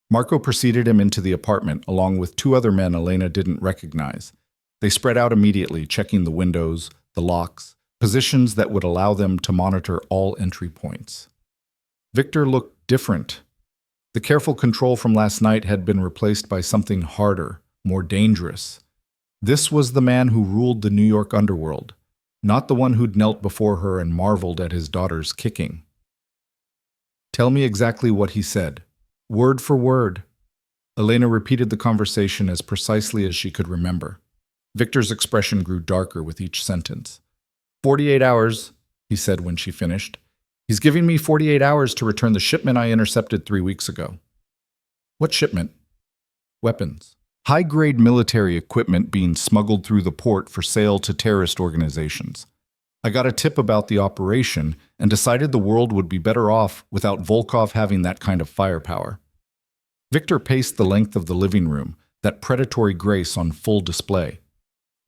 Marco preceded him into the apartment along with 2 other men Elena didn't recognize. They spread out immediately, checking the windows, the locks, positions that would allow them to monitor all entry points. Victor looked different. The careful control from last night had been replaced by something harder, more dangerous. This was the man who ruled the New York underworld, not the one who'd knelt before her and marveled at his daughter's kicking. Tell me exactly what he said. Word for word. Elena repeated the conversation as precisely as she could remember. Victor's expression grew darker with each sentence. 48 hours, he said when she finished. He's giving me 48 hours to return the shipment I intercepted 3 weeks ago. What shipment? Weapons. High-grade military equipment being smuggled through the port for sale to terrorist organizations. I got a tip about the operation and decided the world would be better off without Volkov having that kind of firepower. Victor paced the length of the living room, that predatory grace on full display.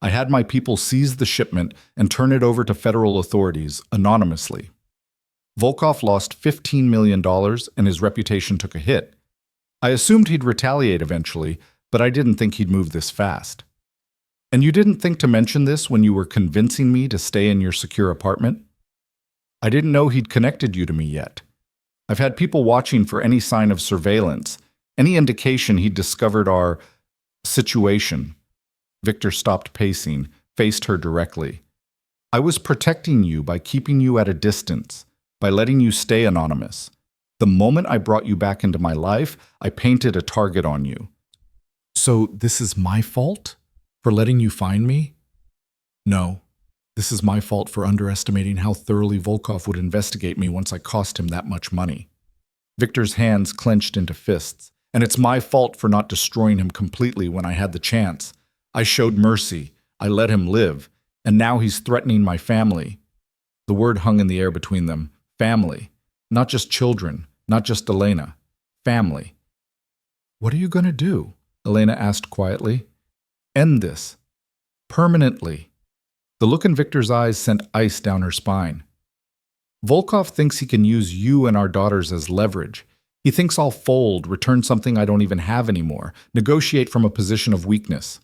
I had my people seize the shipment and turn it over to federal authorities anonymously. Volkov lost $15 million and his reputation took a hit. I assumed he'd retaliate eventually, but I didn't think he'd move this fast. And you didn't think to mention this when you were convincing me to stay in your secure apartment? I didn't know he'd connected you to me yet. I've had people watching for any sign of surveillance, any indication he'd discovered our situation. Victor stopped pacing, faced her directly. I was protecting you by keeping you at a distance, by letting you stay anonymous. The moment I brought you back into my life, I painted a target on you. So this is my fault? For letting you find me? No. This is my fault for underestimating how thoroughly Volkov would investigate me once I cost him that much money. Victor's hands clenched into fists, and it's my fault for not destroying him completely when I had the chance. I showed mercy, I let him live, and now he's threatening my family. The word hung in the air between them. Family. Not just children, not just Elena. Family. What are you going to do? Elena asked quietly. End this. Permanently. The look in Victor's eyes sent ice down her spine. Volkov thinks he can use you and our daughters as leverage. He thinks I'll fold, return something I don't even have anymore, negotiate from a position of weakness.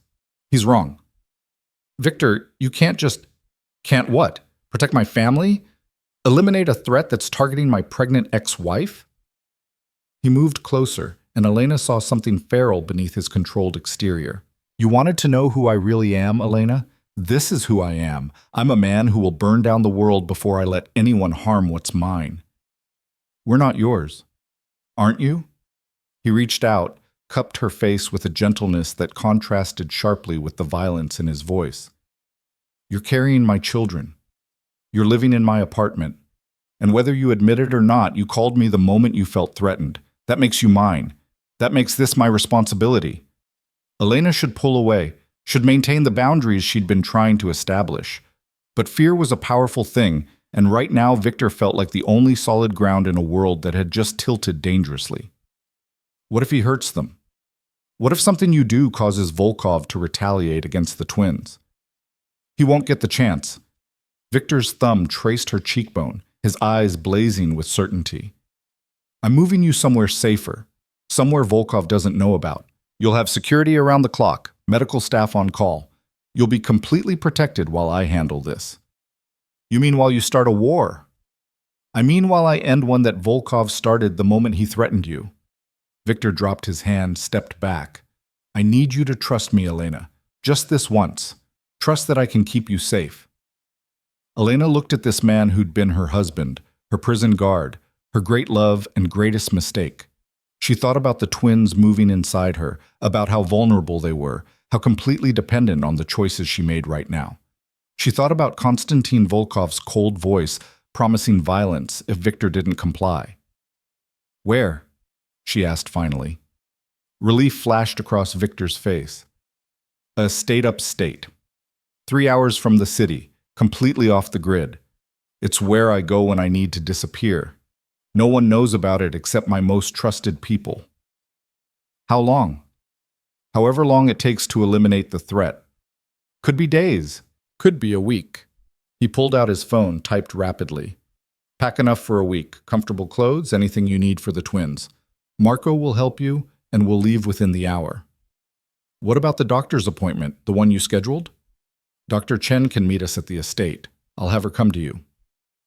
He's wrong. Victor, you can't just... Can't what? Protect my family? Eliminate a threat that's targeting my pregnant ex-wife? He moved closer, and Elena saw something feral beneath his controlled exterior. You wanted to know who I really am, Elena? This is who I am. I'm a man who will burn down the world before I let anyone harm what's mine. We're not yours. Aren't you? He reached out, cupped her face with a gentleness that contrasted sharply with the violence in his voice. You're carrying my children. You're living in my apartment. And whether you admit it or not, you called me the moment you felt threatened. That makes you mine. That makes this my responsibility. Elena should pull away, should maintain the boundaries she'd been trying to establish. But fear was a powerful thing, and right now Victor felt like the only solid ground in a world that had just tilted dangerously. What if he hurts them? What if something you do causes Volkov to retaliate against the twins? He won't get the chance. Victor's thumb traced her cheekbone, his eyes blazing with certainty. I'm moving you somewhere safer, somewhere Volkov doesn't know about. You'll have security around the clock, medical staff on call. You'll be completely protected while I handle this. You mean while you start a war? I mean while I end one that Volkov started the moment he threatened you. Victor dropped his hand, stepped back. I need you to trust me, Elena. Just this once. Trust that I can keep you safe. Elena looked at this man who'd been her husband, her prison guard, her great love and greatest mistake. She thought about the twins moving inside her, about how vulnerable they were, how completely dependent on the choices she made right now. She thought about Konstantin Volkov's cold voice promising violence if Victor didn't comply. Where? She asked finally. Relief flashed across Victor's face. A estate upstate. 3 hours from the city, completely off the grid. It's where I go when I need to disappear. No one knows about it except my most trusted people. How long? However long it takes to eliminate the threat. Could be days. Could be a week. He pulled out his phone, typed rapidly. Pack enough for a week. Comfortable clothes, anything you need for the twins. Marco will help you, and we'll leave within the hour. What about the doctor's appointment, the one you scheduled? Dr. Chen can meet us at the estate. I'll have her come to you.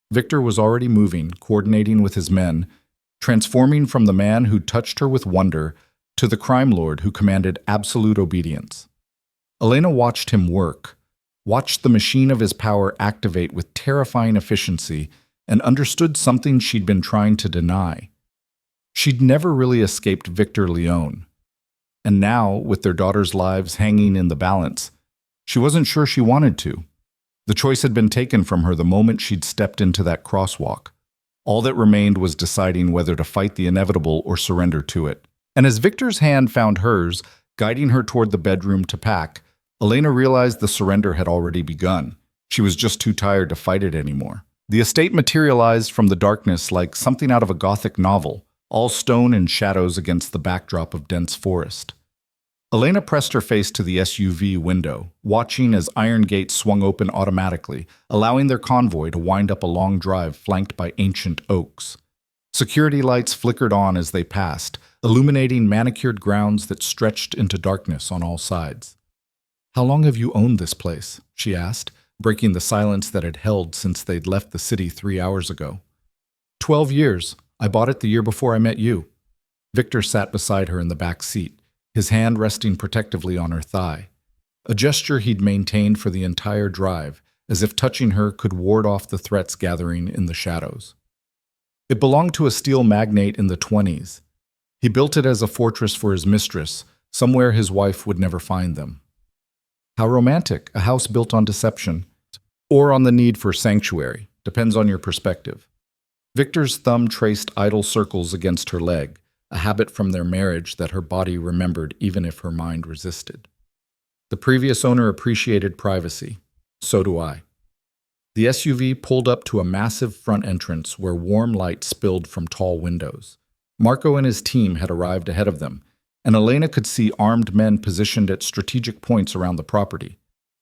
Victor was already moving, coordinating with his men, transforming from the man who touched her with wonder to the crime lord who commanded absolute obedience. Elena watched him work, watched the machine of his power activate with terrifying efficiency, and understood something she'd been trying to deny. She'd never really escaped Victor Leone. And now, with their daughters' lives hanging in the balance, she wasn't sure she wanted to. The choice had been taken from her the moment she'd stepped into that crosswalk. All that remained was deciding whether to fight the inevitable or surrender to it. And as Victor's hand found hers, guiding her toward the bedroom to pack, Elena realized the surrender had already begun. She was just too tired to fight it anymore. The estate materialized from the darkness like something out of a Gothic novel, all stone and shadows against the backdrop of dense forest. Elena pressed her face to the SUV window, watching as iron gates swung open automatically, allowing their convoy to wind up a long drive flanked by ancient oaks. Security lights flickered on as they passed, illuminating manicured grounds that stretched into darkness on all sides. "How long have you owned this place?" she asked, breaking the silence that had held since they'd left the city 3 hours ago. 12 years. I bought it the year before I met you." Victor sat beside her in the back seat, his hand resting protectively on her thigh, a gesture he'd maintained for the entire drive, as if touching her could ward off the threats gathering in the shadows. It belonged to a steel magnate in the 20s. He built it as a fortress for his mistress, somewhere his wife would never find them. How romantic, a house built on deception, or on the need for sanctuary, depends on your perspective. Victor's thumb traced idle circles against her leg, a habit from their marriage that her body remembered even if her mind resisted. The previous owner appreciated privacy. So do I. The SUV pulled up to a massive front entrance where warm light spilled from tall windows. Marco and his team had arrived ahead of them, and Elena could see armed men positioned at strategic points around the property.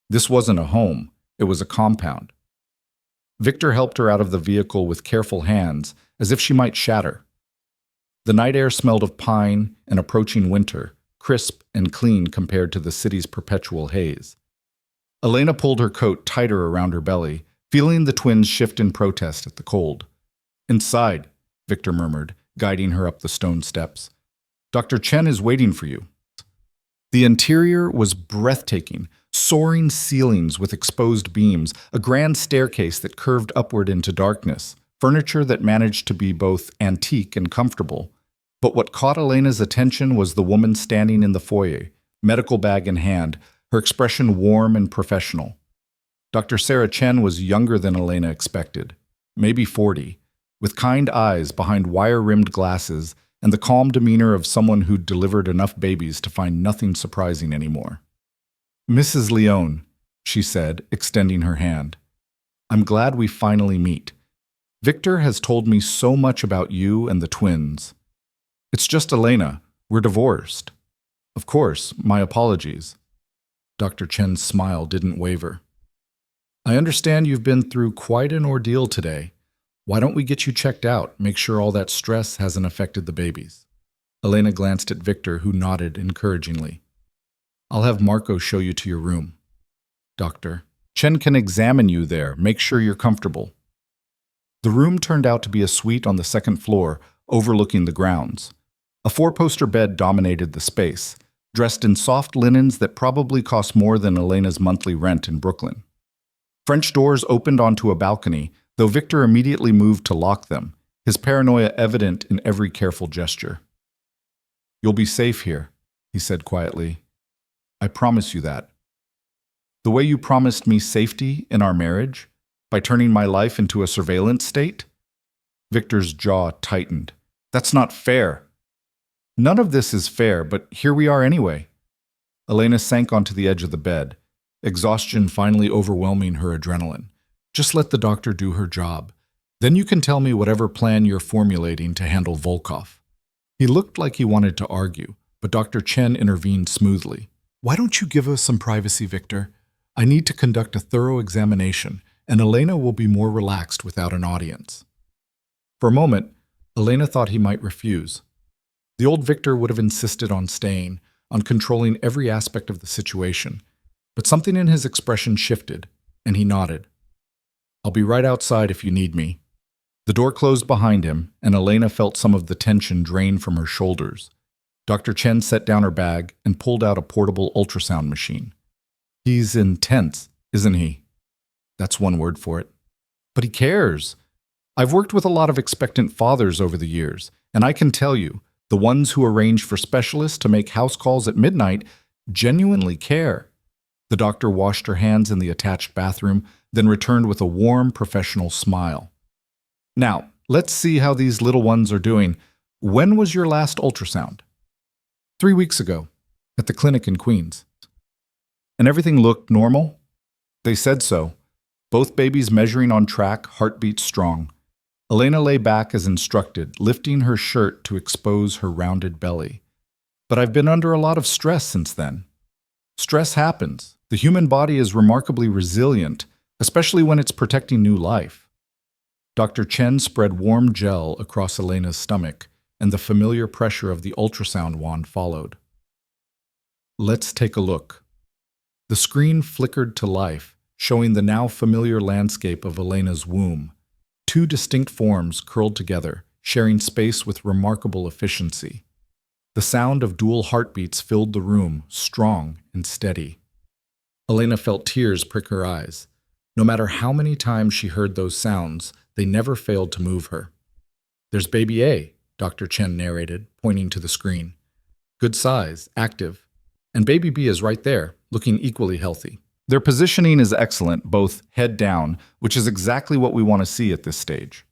This wasn't a home, it was a compound. Victor helped her out of the vehicle with careful hands, as if she might shatter. The night air smelled of pine and approaching winter, crisp and clean compared to the city's perpetual haze. Elena pulled her coat tighter around her belly, feeling the twins shift in protest at the cold. "Inside," Victor murmured, guiding her up the stone steps. "Dr. Chen is waiting for you." The interior was breathtaking, soaring ceilings with exposed beams, a grand staircase that curved upward into darkness, furniture that managed to be both antique and comfortable. But what caught Elena's attention was the woman standing in the foyer, medical bag in hand, her expression warm and professional. Dr. Sarah Chen was younger than Elena expected, maybe 40, with kind eyes behind wire-rimmed glasses and the calm demeanor of someone who'd delivered enough babies to find nothing surprising anymore. "Mrs. Leone," she said, extending her hand. "I'm glad we finally meet. Victor has told me so much about you and the twins. It's just Elena. We're divorced. Of course, my apologies." Dr. Chen's smile didn't waver. "I understand you've been through quite an ordeal today. Why don't we get you checked out, make sure all that stress hasn't affected the babies?" Elena glanced at Victor, who nodded encouragingly. "I'll have Marco show you to your room." "Doctor, Chen can examine you there. Make sure you're comfortable." The room turned out to be a suite on the second floor, overlooking the grounds. A 4-poster bed dominated the space, dressed in soft linens that probably cost more than Elena's monthly rent in Brooklyn. French doors opened onto a balcony, though Victor immediately moved to lock them, his paranoia evident in every careful gesture. "You'll be safe here," he said quietly. "I promise you that. The way you promised me safety in our marriage, by turning my life into a surveillance state?" Victor's jaw tightened. "That's not fair." "None of this is fair, but here we are anyway." Elena sank onto the edge of the bed, exhaustion finally overwhelming her adrenaline. "Just let the doctor do her job. Then you can tell me whatever plan you're formulating to handle Volkov." He looked like he wanted to argue, but Dr. Chen intervened smoothly. "Why don't you give us some privacy, Victor? I need to conduct a thorough examination, and Elena will be more relaxed without an audience." For a moment, Elena thought he might refuse. The old Victor would have insisted on staying, on controlling every aspect of the situation, but something in his expression shifted, and he nodded. "I'll be right outside if you need me." The door closed behind him, and Elena felt some of the tension drain from her shoulders. Dr. Chen set down her bag and pulled out a portable ultrasound machine. "He's intense, isn't he?" "That's one word for it." "But he cares. I've worked with a lot of expectant fathers over the years, and I can tell you, the ones who arrange for specialists to make house calls at midnight genuinely care." The doctor washed her hands in the attached bathroom, then returned with a warm, professional smile. "Now, let's see how these little ones are doing. When was your last ultrasound?" 3 weeks ago, at the clinic in Queens." "And everything looked normal?" "They said so. Both babies measuring on track, heartbeats strong. Elena lay back as instructed, lifting her shirt to expose her rounded belly. But I've been under a lot of stress since then. Stress happens. The human body is remarkably resilient, especially when it's protecting new life. Dr. Chen spread warm gel across Elena's stomach, and the familiar pressure of the ultrasound wand followed. Let's take a look. The screen flickered to life, showing the now familiar landscape of Elena's womb. Two distinct forms curled together, sharing space with remarkable efficiency. The sound of dual heartbeats filled the room, strong and steady. Elena felt tears prick her eyes. No matter how many times she heard those sounds, they never failed to move her. "There's baby A," Dr. Chen narrated, pointing to the screen. "Good size, active. And baby B is right there, looking equally healthy." Their positioning is excellent, both head down, which is exactly what we want to see at this stage.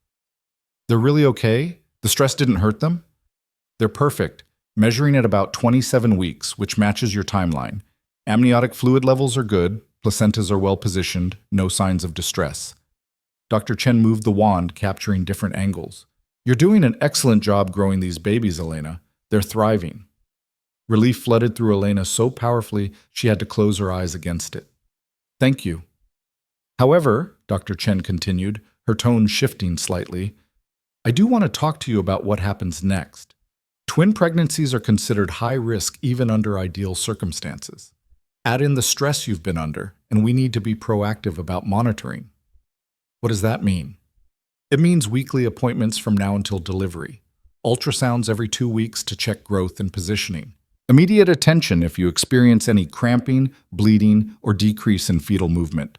"They're really okay? The stress didn't hurt them?" "They're perfect, measuring at about 27 weeks, which matches your timeline. Amniotic fluid levels are good, placentas are well positioned, no signs of distress." Dr. Chen moved the wand, capturing different angles. "You're doing an excellent job growing these babies, Elena. They're thriving." Relief flooded through Elena so powerfully she had to close her eyes against it. "Thank you." "However," Dr. Chen continued, her tone shifting slightly, "I do want to talk to you about what happens next. Twin pregnancies are considered high risk even under ideal circumstances. Add in the stress you've been under, and we need to be proactive about monitoring." "What does that mean?" "It means weekly appointments from now until delivery. Ultrasounds every 2 weeks to check growth and positioning. Immediate attention if you experience any cramping, bleeding, or decrease in fetal movement."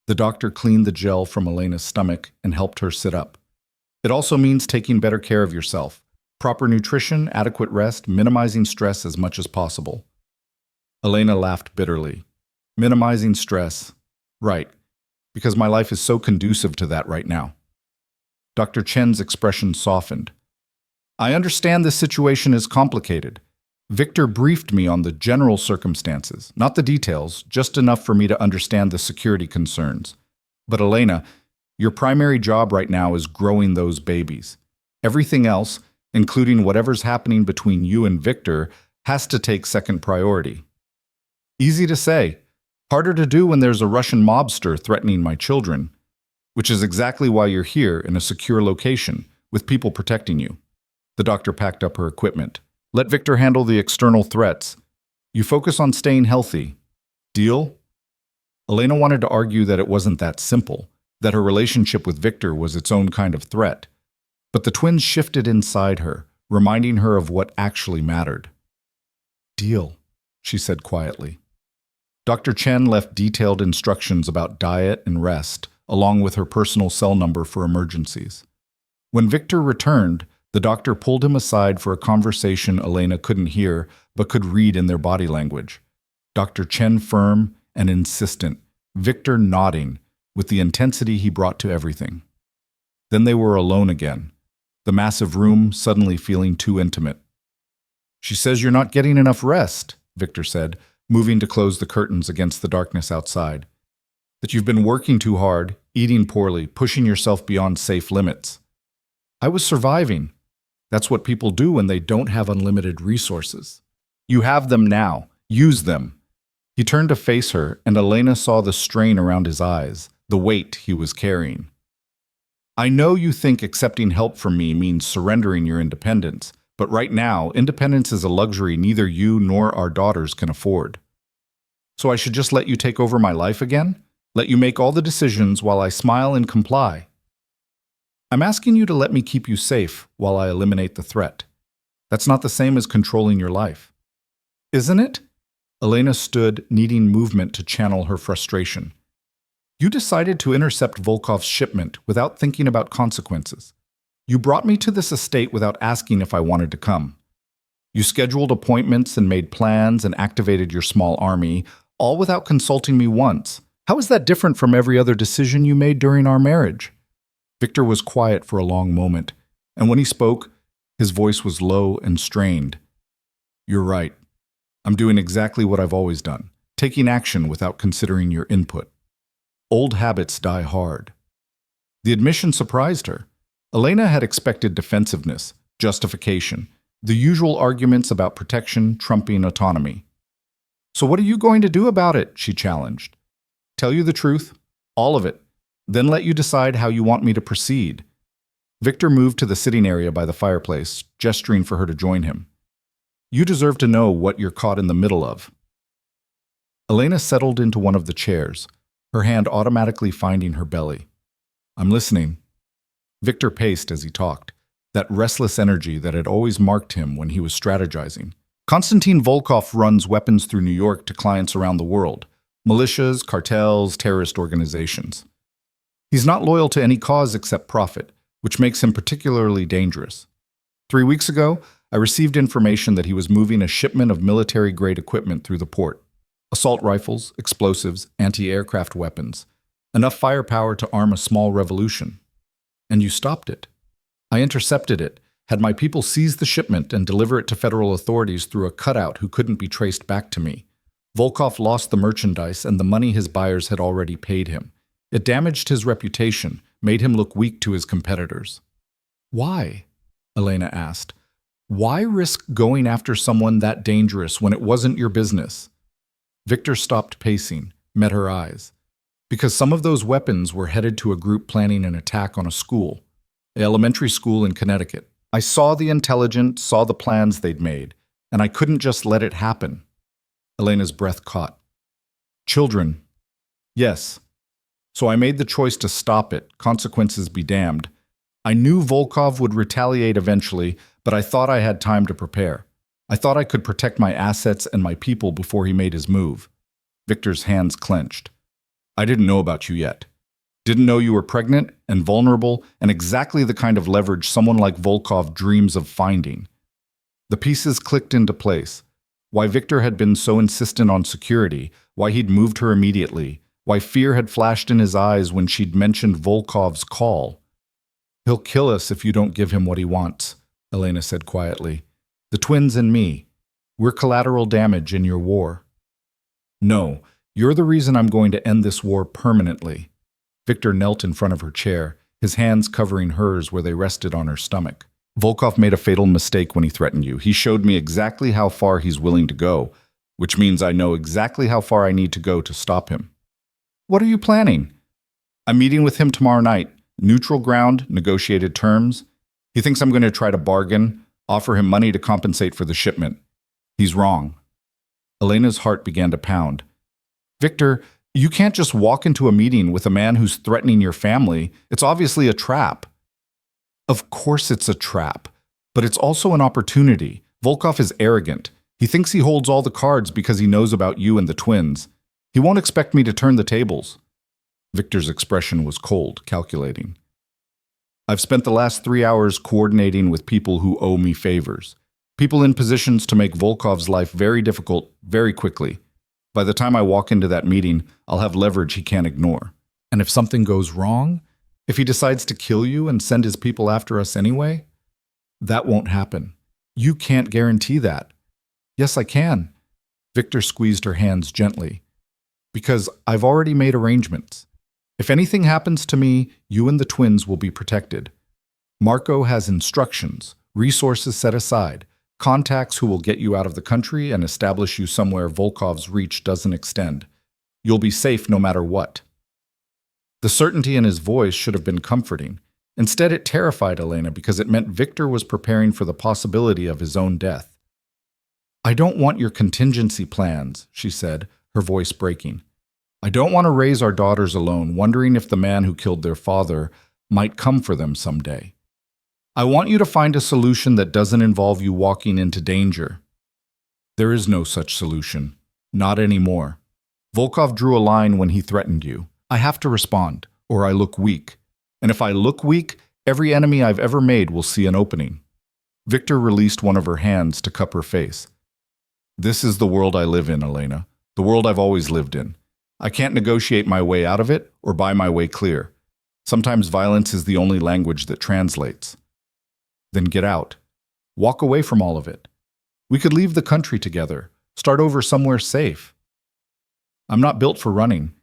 The doctor cleaned the gel from Elena's stomach and helped her sit up. "It also means taking better care of yourself. Proper nutrition, adequate rest, minimizing stress as much as possible." Elena laughed bitterly. "Minimizing stress. Right. Because my life is so conducive to that right now." Dr. Chen's expression softened. "I understand this situation is complicated. Victor briefed me on the general circumstances, not the details, just enough for me to understand the security concerns. But Elena, your primary job right now is growing those babies. Everything else, including whatever's happening between you and Victor, has to take second priority." "Easy to say. Harder to do when there's a Russian mobster threatening my children, which is exactly why you're here in a secure location, with people protecting you." The doctor packed up her equipment. "Let Victor handle the external threats. You focus on staying healthy. Deal?" Elena wanted to argue that it wasn't that simple, that her relationship with Victor was its own kind of threat. But the twins shifted inside her, reminding her of what actually mattered. "Deal," she said quietly. Dr. Chen left detailed instructions about diet and rest, along with her personal cell number for emergencies. When Victor returned, the doctor pulled him aside for a conversation Elena couldn't hear but could read in their body language. Dr. Chen firm and insistent, Victor nodding with the intensity he brought to everything. Then they were alone again, the massive room suddenly feeling too intimate. "She says you're not getting enough rest," Victor said, moving to close the curtains against the darkness outside. "That you've been working too hard, eating poorly, pushing yourself beyond safe limits." "I was surviving. That's what people do when they don't have unlimited resources. You have them now. Use them." He turned to face her, and Elena saw the strain around his eyes, the weight he was carrying. "I know you think accepting help from me means surrendering your independence, but right now, independence is a luxury neither you nor our daughters can afford. So I should just let you take over my life again? Let you make all the decisions while I smile and comply? I'm asking you to let me keep you safe while I eliminate the threat. That's not the same as controlling your life." "Isn't it?" Elena stood, needing movement to channel her frustration. "You decided to intercept Volkov's shipment without thinking about consequences. You brought me to this estate without asking if I wanted to come. You scheduled appointments and made plans and activated your small army, all without consulting me once. How is that different from every other decision you made during our marriage?" Victor was quiet for a long moment, and when he spoke, his voice was low and strained. "You're right. I'm doing exactly what I've always done, taking action without considering your input." Old habits die hard. The admission surprised her. Elena had expected defensiveness, justification, the usual arguments about protection trumping autonomy. So what are you going to do about it? She challenged. Tell you the truth, all of it, then let you decide how you want me to proceed. Victor moved to the sitting area by the fireplace, gesturing for her to join him. You deserve to know what you're caught in the middle of. Elena settled into one of the chairs, her hand automatically finding her belly. I'm listening. Victor paced as he talked, that restless energy that had always marked him when he was strategizing. Konstantin Volkov runs weapons through New York to clients around the world, militias, cartels, terrorist organizations. He's not loyal to any cause except profit, which makes him particularly dangerous. 3 weeks ago, I received information that he was moving a shipment of military-grade equipment through the port. Assault rifles, explosives, anti-aircraft weapons. Enough firepower to arm a small revolution. And you stopped it. I intercepted it, had my people seize the shipment and deliver it to federal authorities through a cutout who couldn't be traced back to me. Volkov lost the merchandise and the money his buyers had already paid him. It damaged his reputation, made him look weak to his competitors. Why? Elena asked. Why risk going after someone that dangerous when it wasn't your business? Victor stopped pacing, met her eyes. Because some of those weapons were headed to a group planning an attack on a school, an elementary school in Connecticut. I saw the intelligence, saw the plans they'd made, and I couldn't just let it happen. Elena's breath caught. Children. Yes. So I made the choice to stop it, consequences be damned. I knew Volkov would retaliate eventually, but I thought I had time to prepare. I thought I could protect my assets and my people before he made his move. Victor's hands clenched. I didn't know about you yet. Didn't know you were pregnant and vulnerable and exactly the kind of leverage someone like Volkov dreams of finding. The pieces clicked into place. Why Victor had been so insistent on security, why he'd moved her immediately, why fear had flashed in his eyes when she'd mentioned Volkov's call. He'll kill us if you don't give him what he wants, Elena said quietly. The twins and me. We're collateral damage in your war. No, you're the reason I'm going to end this war permanently. Victor knelt in front of her chair, his hands covering hers where they rested on her stomach. Volkov made a fatal mistake when he threatened you. He showed me exactly how far he's willing to go, which means I know exactly how far I need to go to stop him. What are you planning? I'm meeting with him tomorrow night. Neutral ground, negotiated terms. He thinks I'm going to try to bargain, offer him money to compensate for the shipment. He's wrong. Elena's heart began to pound. Victor, you can't just walk into a meeting with a man who's threatening your family. It's obviously a trap. Of course it's a trap, but it's also an opportunity. Volkov is arrogant. He thinks he holds all the cards because he knows about you and the twins. He won't expect me to turn the tables. Victor's expression was cold, calculating. I've spent the last 3 hours coordinating with people who owe me favors. People in positions to make Volkov's life very difficult very quickly. By the time I walk into that meeting, I'll have leverage he can't ignore. And if something goes wrong, if he decides to kill you and send his people after us anyway, that won't happen. You can't guarantee that. Yes, I can. Victor squeezed her hands gently. Because I've already made arrangements. If anything happens to me, you and the twins will be protected. Marco has instructions, resources set aside, contacts who will get you out of the country and establish you somewhere Volkov's reach doesn't extend. You'll be safe no matter what. The certainty in his voice should have been comforting. Instead, it terrified Elena because it meant Victor was preparing for the possibility of his own death. I don't want your contingency plans, she said, her voice breaking. I don't want to raise our daughters alone, wondering if the man who killed their father might come for them someday. I want you to find a solution that doesn't involve you walking into danger. There is no such solution. Not anymore. Volkov drew a line when he threatened you. I have to respond, or I look weak. And if I look weak, every enemy I've ever made will see an opening. Victor released one of her hands to cup her face. This is the world I live in, Elena. The world I've always lived in. I can't negotiate my way out of it or buy my way clear. Sometimes violence is the only language that translates. Then get out. Walk away from all of it. We could leave the country together, start over somewhere safe. I'm not built for running,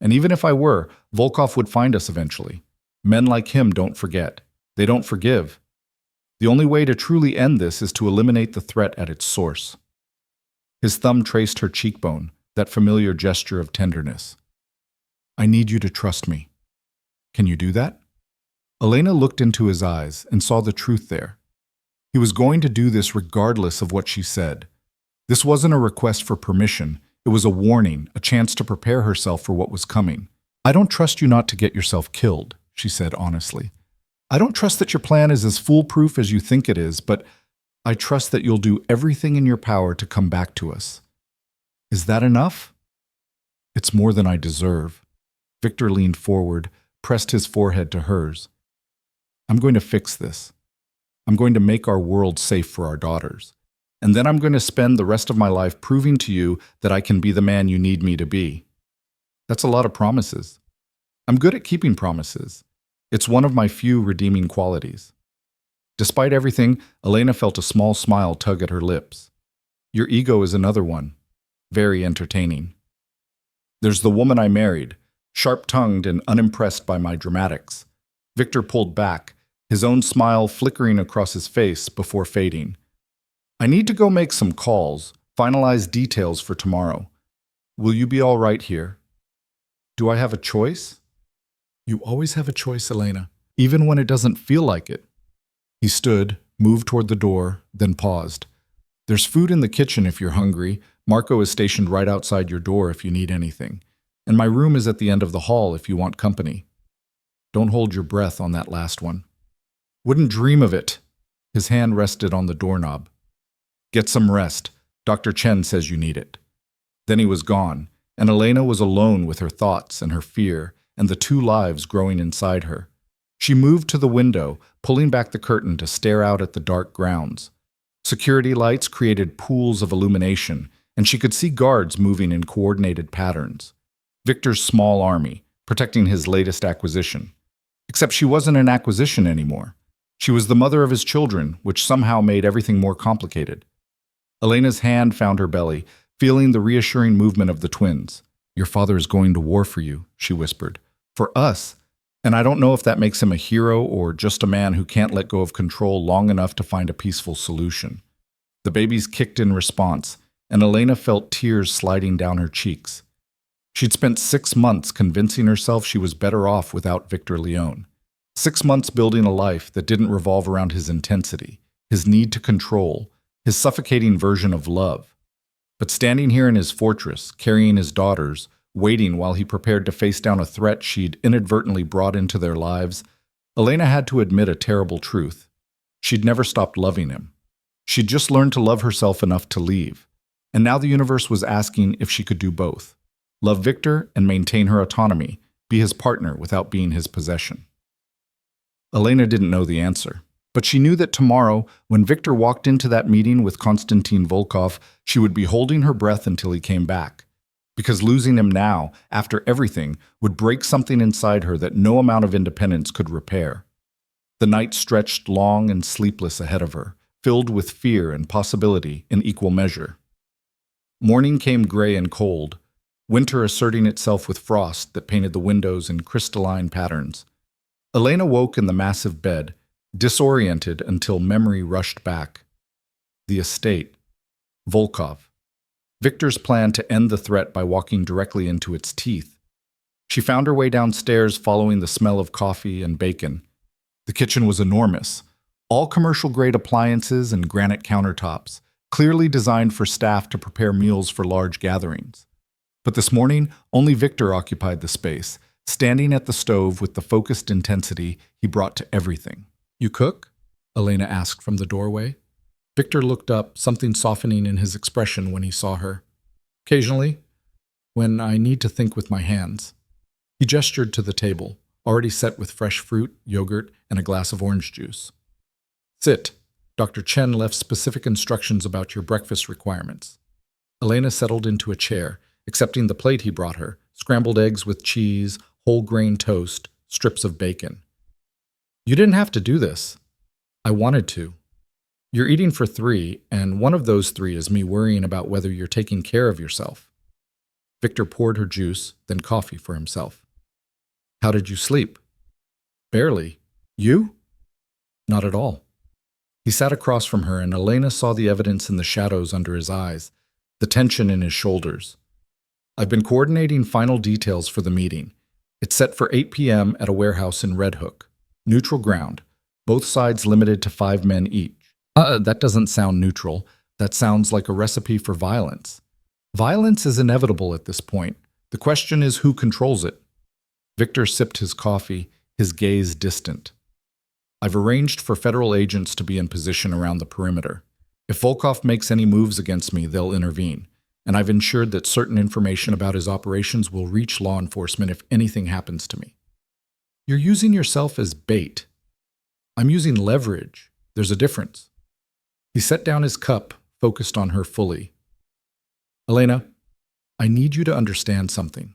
And even if I were, Volkov would find us eventually. Men like him don't forget. They don't forgive. The only way to truly end this is to eliminate the threat at its source. His thumb traced her cheekbone, that familiar gesture of tenderness. I need you to trust me. Can you do that? Elena looked into his eyes and saw the truth there. He was going to do this regardless of what she said. This wasn't a request for permission. It was a warning, a chance to prepare herself for what was coming. I don't trust you not to get yourself killed, she said honestly. I don't trust that your plan is as foolproof as you think it is, but I trust that you'll do everything in your power to come back to us. Is that enough? It's more than I deserve. Victor leaned forward, pressed his forehead to hers. I'm going to fix this. I'm going to make our world safe for our daughters. And then I'm going to spend the rest of my life proving to you that I can be the man you need me to be. That's a lot of promises. I'm good at keeping promises. It's one of my few redeeming qualities. Despite everything, Elena felt a small smile tug at her lips. Your ego is another one. Very entertaining. There's the woman I married, sharp-tongued and unimpressed by my dramatics. Victor pulled back, his own smile flickering across his face before fading. I need to go make some calls, finalize details for tomorrow. Will you be all right here? Do I have a choice? You always have a choice, Elena, even when it doesn't feel like it. He stood, moved toward the door, then paused. There's food in the kitchen if you're hungry. Marco is stationed right outside your door if you need anything. And my room is at the end of the hall if you want company. Don't hold your breath on that last one. Wouldn't dream of it. His hand rested on the doorknob. Get some rest. Dr. Chen says you need it. Then he was gone, and Elena was alone with her thoughts and her fear and the two lives growing inside her. She moved to the window, pulling back the curtain to stare out at the dark grounds. Security lights created pools of illumination, and she could see guards moving in coordinated patterns. Victor's small army, protecting his latest acquisition. Except she wasn't an acquisition anymore. She was the mother of his children, which somehow made everything more complicated. Elena's hand found her belly, feeling the reassuring movement of the twins. Your father is going to war for you, she whispered. For us. And I don't know if that makes him a hero or just a man who can't let go of control long enough to find a peaceful solution. The babies kicked in response, and Elena felt tears sliding down her cheeks. She'd spent 6 months convincing herself she was better off without Victor Leone. 6 months building a life that didn't revolve around his intensity, his need to control, his suffocating version of love. But standing here in his fortress, carrying his daughters, waiting while he prepared to face down a threat she'd inadvertently brought into their lives, Elena had to admit a terrible truth. She'd never stopped loving him. She'd just learned to love herself enough to leave. And now the universe was asking if she could do both. Love Victor and maintain her autonomy, be his partner without being his possession. Elena didn't know the answer, but she knew that tomorrow, when Victor walked into that meeting with Konstantin Volkov, she would be holding her breath until he came back. Because losing him now, after everything, would break something inside her that no amount of independence could repair. The night stretched long and sleepless ahead of her, filled with fear and possibility in equal measure. Morning came gray and cold, winter asserting itself with frost that painted the windows in crystalline patterns. Elena woke in the massive bed, disoriented until memory rushed back. The estate. Volkov. Victor's plan to end the threat by walking directly into its teeth. She found her way downstairs following the smell of coffee and bacon. The kitchen was enormous. All commercial-grade appliances and granite countertops, clearly designed for staff to prepare meals for large gatherings. But this morning, only Victor occupied the space, standing at the stove with the focused intensity he brought to everything. You cook? Elena asked from the doorway. Victor looked up, something softening in his expression when he saw her. Occasionally, when I need to think with my hands. He gestured to the table, already set with fresh fruit, yogurt, and a glass of orange juice. Sit. Dr. Chen left specific instructions about your breakfast requirements. Elena settled into a chair, accepting the plate he brought her, scrambled eggs with cheese, whole grain toast, strips of bacon. You didn't have to do this. I wanted to. You're eating for 3, and one of those 3 is me worrying about whether you're taking care of yourself. Victor poured her juice, then coffee for himself. How did you sleep? Barely. You? Not at all. He sat across from her, and Elena saw the evidence in the shadows under his eyes, the tension in his shoulders. I've been coordinating final details for the meeting. It's set for 8 p.m. at a warehouse in Red Hook. Neutral ground. Both sides limited to 5 men each. That doesn't sound neutral. That sounds like a recipe for violence. Violence is inevitable at this point. The question is who controls it. Victor sipped his coffee, his gaze distant. I've arranged for federal agents to be in position around the perimeter. If Volkov makes any moves against me, they'll intervene. And I've ensured that certain information about his operations will reach law enforcement if anything happens to me. You're using yourself as bait. I'm using leverage. There's a difference. He set down his cup, focused on her fully. Elena, I need you to understand something.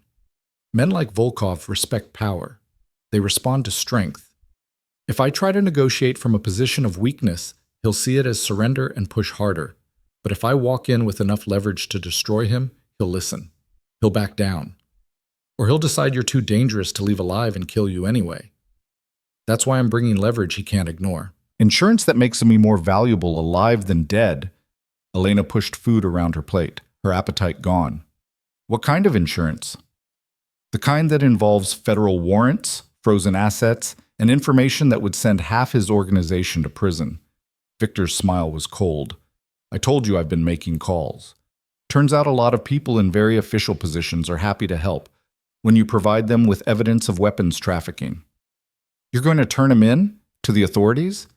Men like Volkov respect power. They respond to strength. If I try to negotiate from a position of weakness, he'll see it as surrender and push harder. But if I walk in with enough leverage to destroy him, he'll listen. He'll back down. Or he'll decide you're too dangerous to leave alive and kill you anyway. That's why I'm bringing leverage he can't ignore. Insurance that makes me more valuable alive than dead. Elena pushed food around her plate, her appetite gone. What kind of insurance? The kind that involves federal warrants, frozen assets, and information that would send half his organization to prison. Victor's smile was cold. I told you I've been making calls. Turns out a lot of people in very official positions are happy to help when you provide them with evidence of weapons trafficking. You're going to turn him in to the authorities?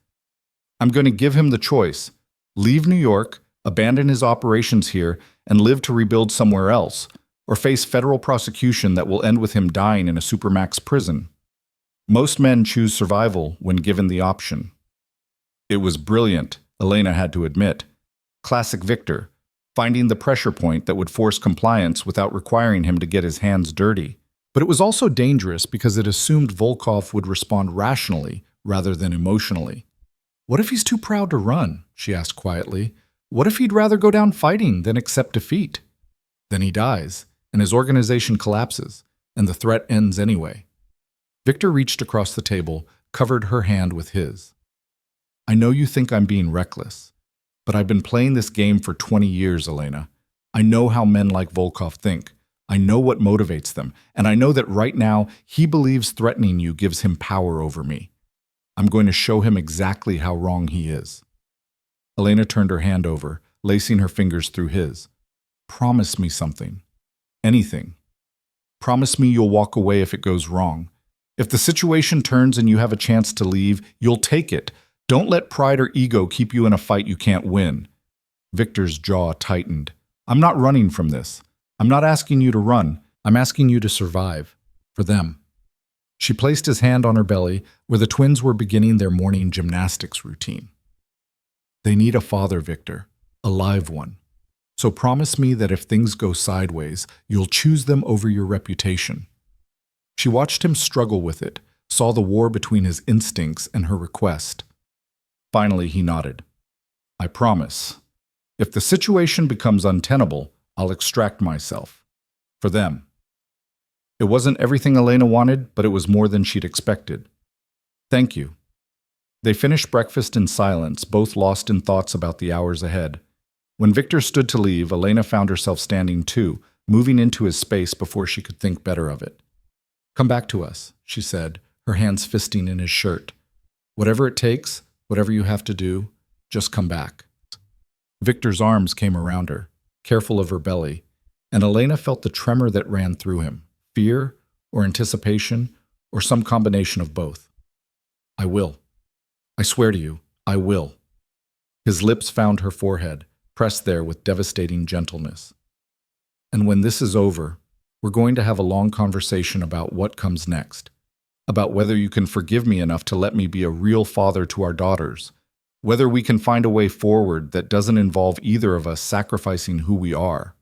I'm going to give him the choice. Leave New York, abandon his operations here, and live to rebuild somewhere else, or face federal prosecution that will end with him dying in a supermax prison. Most men choose survival when given the option. It was brilliant, Elena had to admit. Classic Victor, finding the pressure point that would force compliance without requiring him to get his hands dirty. But it was also dangerous because it assumed Volkov would respond rationally rather than emotionally. What if he's too proud to run? She asked quietly. What if he'd rather go down fighting than accept defeat? Then he dies, and his organization collapses, and the threat ends anyway. Victor reached across the table, covered her hand with his. I know you think I'm being reckless, but I've been playing this game for 20 years, Elena. I know how men like Volkov think. I know what motivates them, and I know that right now he believes threatening you gives him power over me. I'm going to show him exactly how wrong he is. Elena turned her hand over, lacing her fingers through his. Promise me something. Anything. Promise me you'll walk away if it goes wrong. If the situation turns and you have a chance to leave, you'll take it. Don't let pride or ego keep you in a fight you can't win. Victor's jaw tightened. I'm not running from this. I'm not asking you to run. I'm asking you to survive. For them. She placed his hand on her belly, where the twins were beginning their morning gymnastics routine. They need a father, Victor. A live one. So promise me that if things go sideways, you'll choose them over your reputation. She watched him struggle with it, saw the war between his instincts and her request. Finally, he nodded. I promise. If the situation becomes untenable, I'll extract myself. For them. It wasn't everything Elena wanted, but it was more than she'd expected. Thank you. They finished breakfast in silence, both lost in thoughts about the hours ahead. When Victor stood to leave, Elena found herself standing too, moving into his space before she could think better of it. Come back to us, she said, her hands fisting in his shirt. Whatever it takes, whatever you have to do, just come back. Victor's arms came around her, careful of her belly, and Elena felt the tremor that ran through him, fear or anticipation or some combination of both. I will. I swear to you, I will. His lips found her forehead, pressed there with devastating gentleness. And when this is over, we're going to have a long conversation about what comes next, about whether you can forgive me enough to let me be a real father to our daughters, whether we can find a way forward that doesn't involve either of us sacrificing who we are.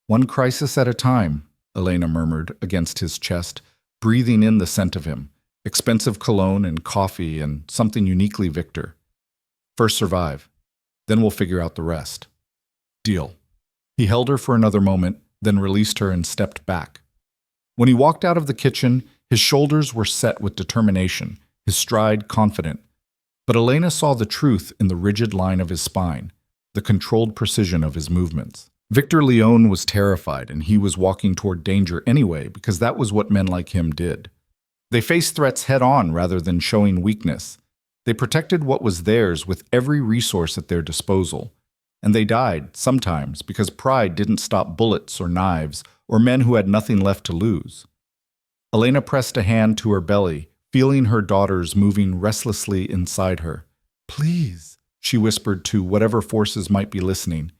One crisis at a time, Elena murmured against his chest, breathing in the scent of him, expensive cologne and coffee and something uniquely Victor. First survive, then we'll figure out the rest. Deal. He held her for another moment, then released her and stepped back. When he walked out of the kitchen, his shoulders were set with determination, his stride confident. But Elena saw the truth in the rigid line of his spine, the controlled precision of his movements. Victor Leone was terrified, and he was walking toward danger anyway because that was what men like him did. They faced threats head-on rather than showing weakness. They protected what was theirs with every resource at their disposal. And they died, sometimes, because pride didn't stop bullets or knives or men who had nothing left to lose. Elena pressed a hand to her belly, feeling her daughters moving restlessly inside her. "Please," she whispered to whatever forces might be listening.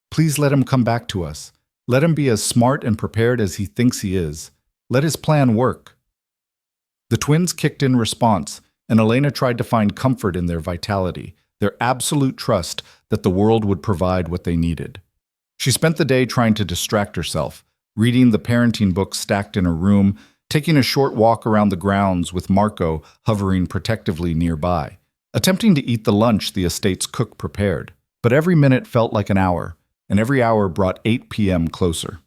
"Please let him come back to us. Let him be as smart and prepared as he thinks he is. Let his plan work." The twins kicked in response, and Elena tried to find comfort in their vitality, their absolute trust that the world would provide what they needed. She spent the day trying to distract herself, reading the parenting books stacked in her room, taking a short walk around the grounds with Marco hovering protectively nearby, attempting to eat the lunch the estate's cook prepared. But every minute felt like an hour, and every hour brought 8 p.m. closer.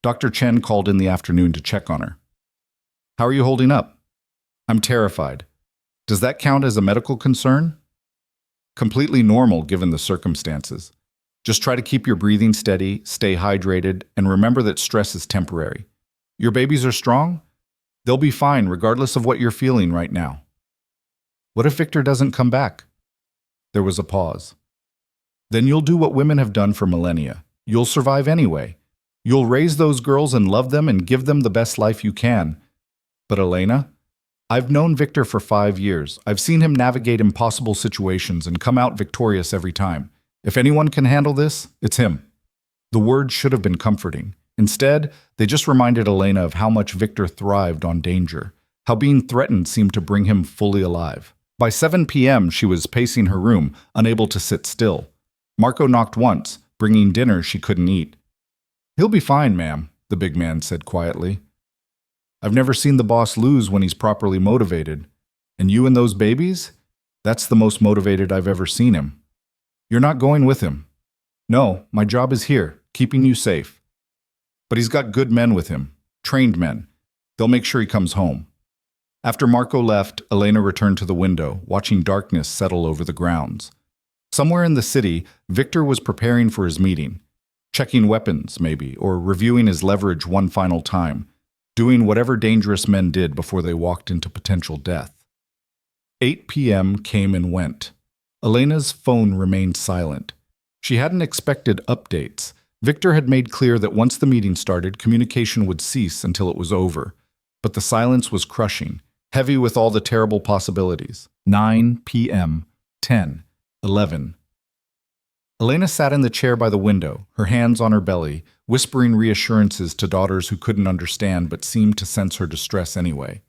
Dr. Chen called in the afternoon to check on her. "How are you holding up?" "I'm terrified." "Does that count as a medical concern?" "Completely normal given the circumstances. Just try to keep your breathing steady, stay hydrated, and remember that stress is temporary. Your babies are strong? They'll be fine regardless of what you're feeling right now." "What if Victor doesn't come back?" There was a pause. "Then you'll do what women have done for millennia. You'll survive anyway. You'll raise those girls and love them and give them the best life you can." "But Elena, I've known Victor for 5 years. I've seen him navigate impossible situations and come out victorious every time. If anyone can handle this, it's him." The words should have been comforting. Instead, they just reminded Elena of how much Victor thrived on danger, how being threatened seemed to bring him fully alive. By 7 p.m., she was pacing her room, unable to sit still. Marco knocked once, bringing dinner she couldn't eat. "He'll be fine, ma'am," the big man said quietly. "I've never seen the boss lose when he's properly motivated. And you and those babies? That's the most motivated I've ever seen him." "You're not going with him." "No, my job is here, keeping you safe." "But he's got good men with him, trained men. They'll make sure he comes home." After Marco left, Elena returned to the window, watching darkness settle over the grounds. Somewhere in the city, Victor was preparing for his meeting, checking weapons, maybe, or reviewing his leverage one final time, doing whatever dangerous men did before they walked into potential death. 8 p.m. came and went. Elena's phone remained silent. She hadn't expected updates. Victor had made clear that once the meeting started, communication would cease until it was over. But the silence was crushing, heavy with all the terrible possibilities. 9 p.m., 10, 11. Elena sat in the chair by the window, her hands on her belly, whispering reassurances to daughters who couldn't understand but seemed to sense her distress anyway.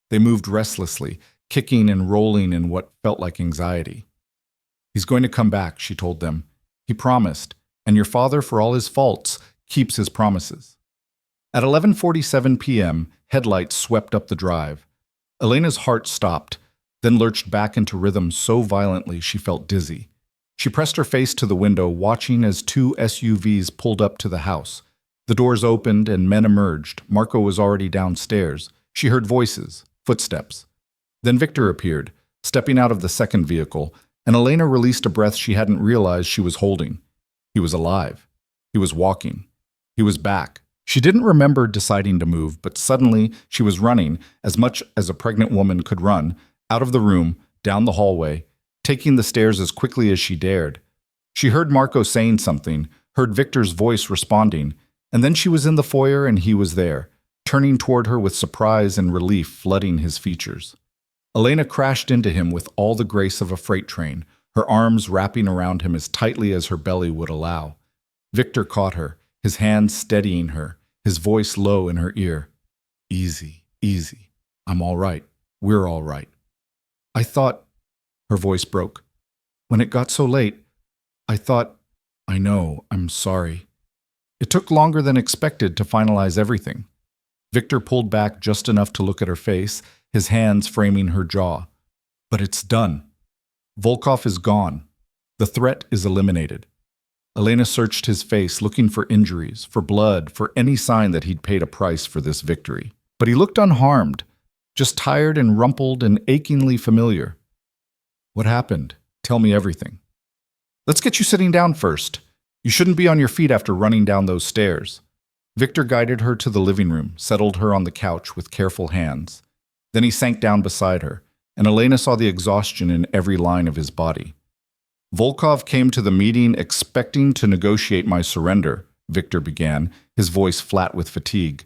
They moved restlessly, kicking and rolling in what felt like anxiety. "He's going to come back," she told them. "He promised, and your father, for all his faults, keeps his promises." At 11:47 p.m., headlights swept up the drive. Elena's heart stopped, then lurched back into rhythm so violently she felt dizzy. She pressed her face to the window, watching as 2 SUVs pulled up to the house. The doors opened and men emerged. Marco was already downstairs. She heard voices, footsteps. Then Victor appeared, stepping out of the second vehicle, and Elena released a breath she hadn't realized she was holding. He was alive. He was walking. He was back. She didn't remember deciding to move, but suddenly she was running, as much as a pregnant woman could run, out of the room, down the hallway, taking the stairs as quickly as she dared. She heard Marco saying something, heard Victor's voice responding, and then she was in the foyer and he was there, turning toward her with surprise and relief flooding his features. Elena crashed into him with all the grace of a freight train, her arms wrapping around him as tightly as her belly would allow. Victor caught her, his hands steadying her, his voice low in her ear. "Easy, easy. I'm all right. We're all right." "I thought," her voice broke. "When it got so late, I thought, I know, I'm sorry." It took longer than expected to finalize everything. Victor pulled back just enough to look at her face, his hands framing her jaw. "But it's done. Volkov is gone. The threat is eliminated." Elena searched his face, looking for injuries, for blood, for any sign that he'd paid a price for this victory. But he looked unharmed, just tired and rumpled and achingly familiar. What happened? Tell me everything. Let's get you sitting down first. You shouldn't be on your feet after running down those stairs. Victor guided her to the living room, settled her on the couch with careful hands. Then he sank down beside her, and Elena saw the exhaustion in every line of his body. Volkov came to the meeting expecting to negotiate my surrender, Victor began, his voice flat with fatigue.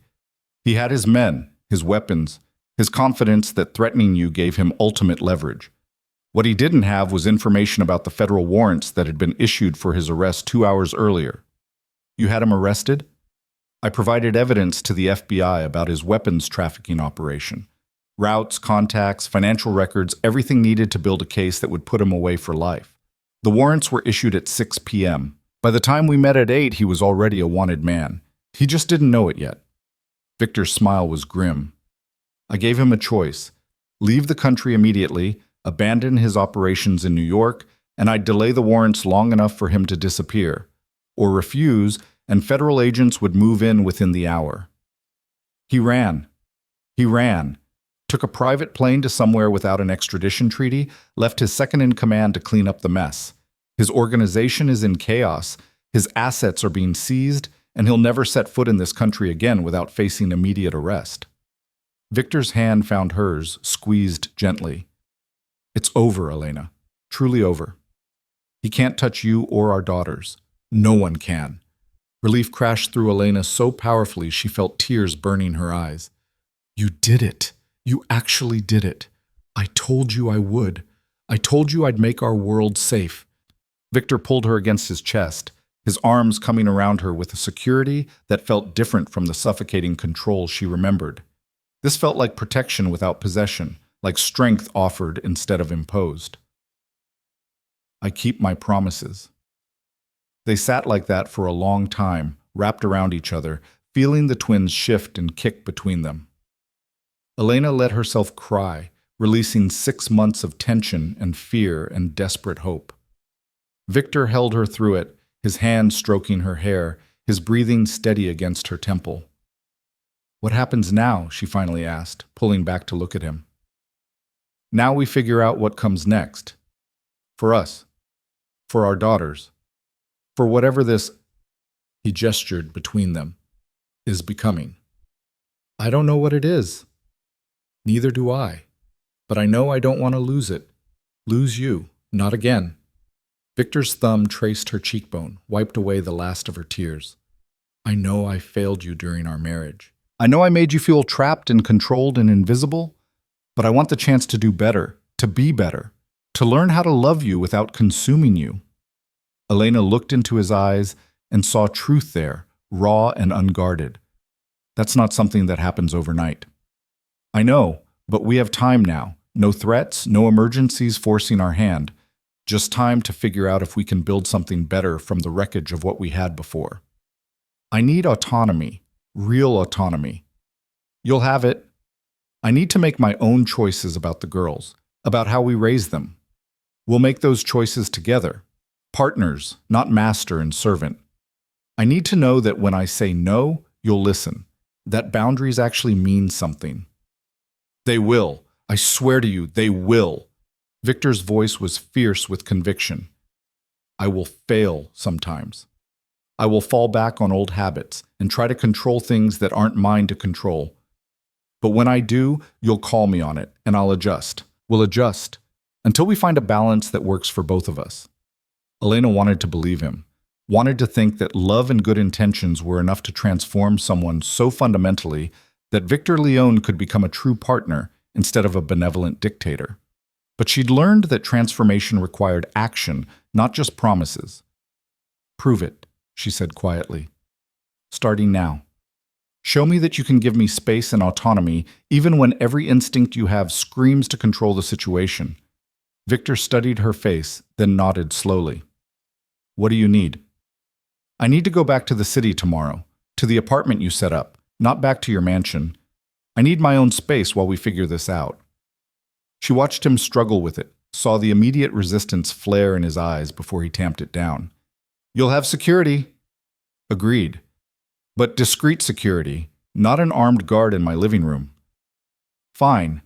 He had his men, his weapons, his confidence that threatening you gave him ultimate leverage. What he didn't have was information about the federal warrants that had been issued for his arrest 2 hours earlier. You had him arrested? I provided evidence to the FBI about his weapons trafficking operation. Routes, contacts, financial records, everything needed to build a case that would put him away for life. The warrants were issued at 6 p.m. By the time we met at 8, he was already a wanted man. He just didn't know it yet. Victor's smile was grim. I gave him a choice. Leave the country immediately, abandon his operations in New York, and I'd delay the warrants long enough for him to disappear. Or refuse, and federal agents would move in within the hour. He ran. Took a private plane to somewhere without an extradition treaty, left his second-in-command to clean up the mess. His organization is in chaos, his assets are being seized, and he'll never set foot in this country again without facing immediate arrest. Victor's hand found hers, squeezed gently. It's over, Elena. Truly over. He can't touch you or our daughters. No one can. Relief crashed through Elena so powerfully she felt tears burning her eyes. You did it. You actually did it. I told you I would. I told you I'd make our world safe. Victor pulled her against his chest, his arms coming around her with a security that felt different from the suffocating control she remembered. This felt like protection without possession, like strength offered instead of imposed. I keep my promises. They sat like that for a long time, wrapped around each other, feeling the twins shift and kick between them. Elena let herself cry, releasing 6 months of tension and fear and desperate hope. Victor held her through it, his hand stroking her hair, his breathing steady against her temple. What happens now? She finally asked, pulling back to look at him. Now we figure out what comes next. For us. For our daughters. For whatever this, he gestured between them, is becoming. I don't know what it is. Neither do I. But I know I don't want to lose it. Lose you. Not again. Victor's thumb traced her cheekbone, wiped away the last of her tears. I know I failed you during our marriage. I know I made you feel trapped and controlled and invisible, but I want the chance to do better, to be better, to learn how to love you without consuming you. Elena looked into his eyes and saw truth there, raw and unguarded. That's not something that happens overnight. I know, but we have time now. No threats, no emergencies forcing our hand. Just time to figure out if we can build something better from the wreckage of what we had before. I need autonomy, real autonomy. You'll have it. I need to make my own choices about the girls, about how we raise them. We'll make those choices together. Partners, not master and servant. I need to know that when I say no, you'll listen. That boundaries actually mean something. They will. I swear to you, they will. Victor's voice was fierce with conviction. I will fail sometimes. I will fall back on old habits and try to control things that aren't mine to control. But when I do, you'll call me on it, and I'll adjust. We'll adjust, until we find a balance that works for both of us. Elena wanted to believe him, wanted to think that love and good intentions were enough to transform someone so fundamentally that Victor Leone could become a true partner instead of a benevolent dictator. But she'd learned that transformation required action, not just promises. Prove it, she said quietly. Starting now. Show me that you can give me space and autonomy even when every instinct you have screams to control the situation. Victor studied her face, then nodded slowly. What do you need? I need to go back to the city tomorrow, to the apartment you set up. Not back to your mansion. I need my own space while we figure this out. She watched him struggle with it, saw the immediate resistance flare in his eyes before he tamped it down. You'll have security. Agreed. But discreet security, not an armed guard in my living room. Fine.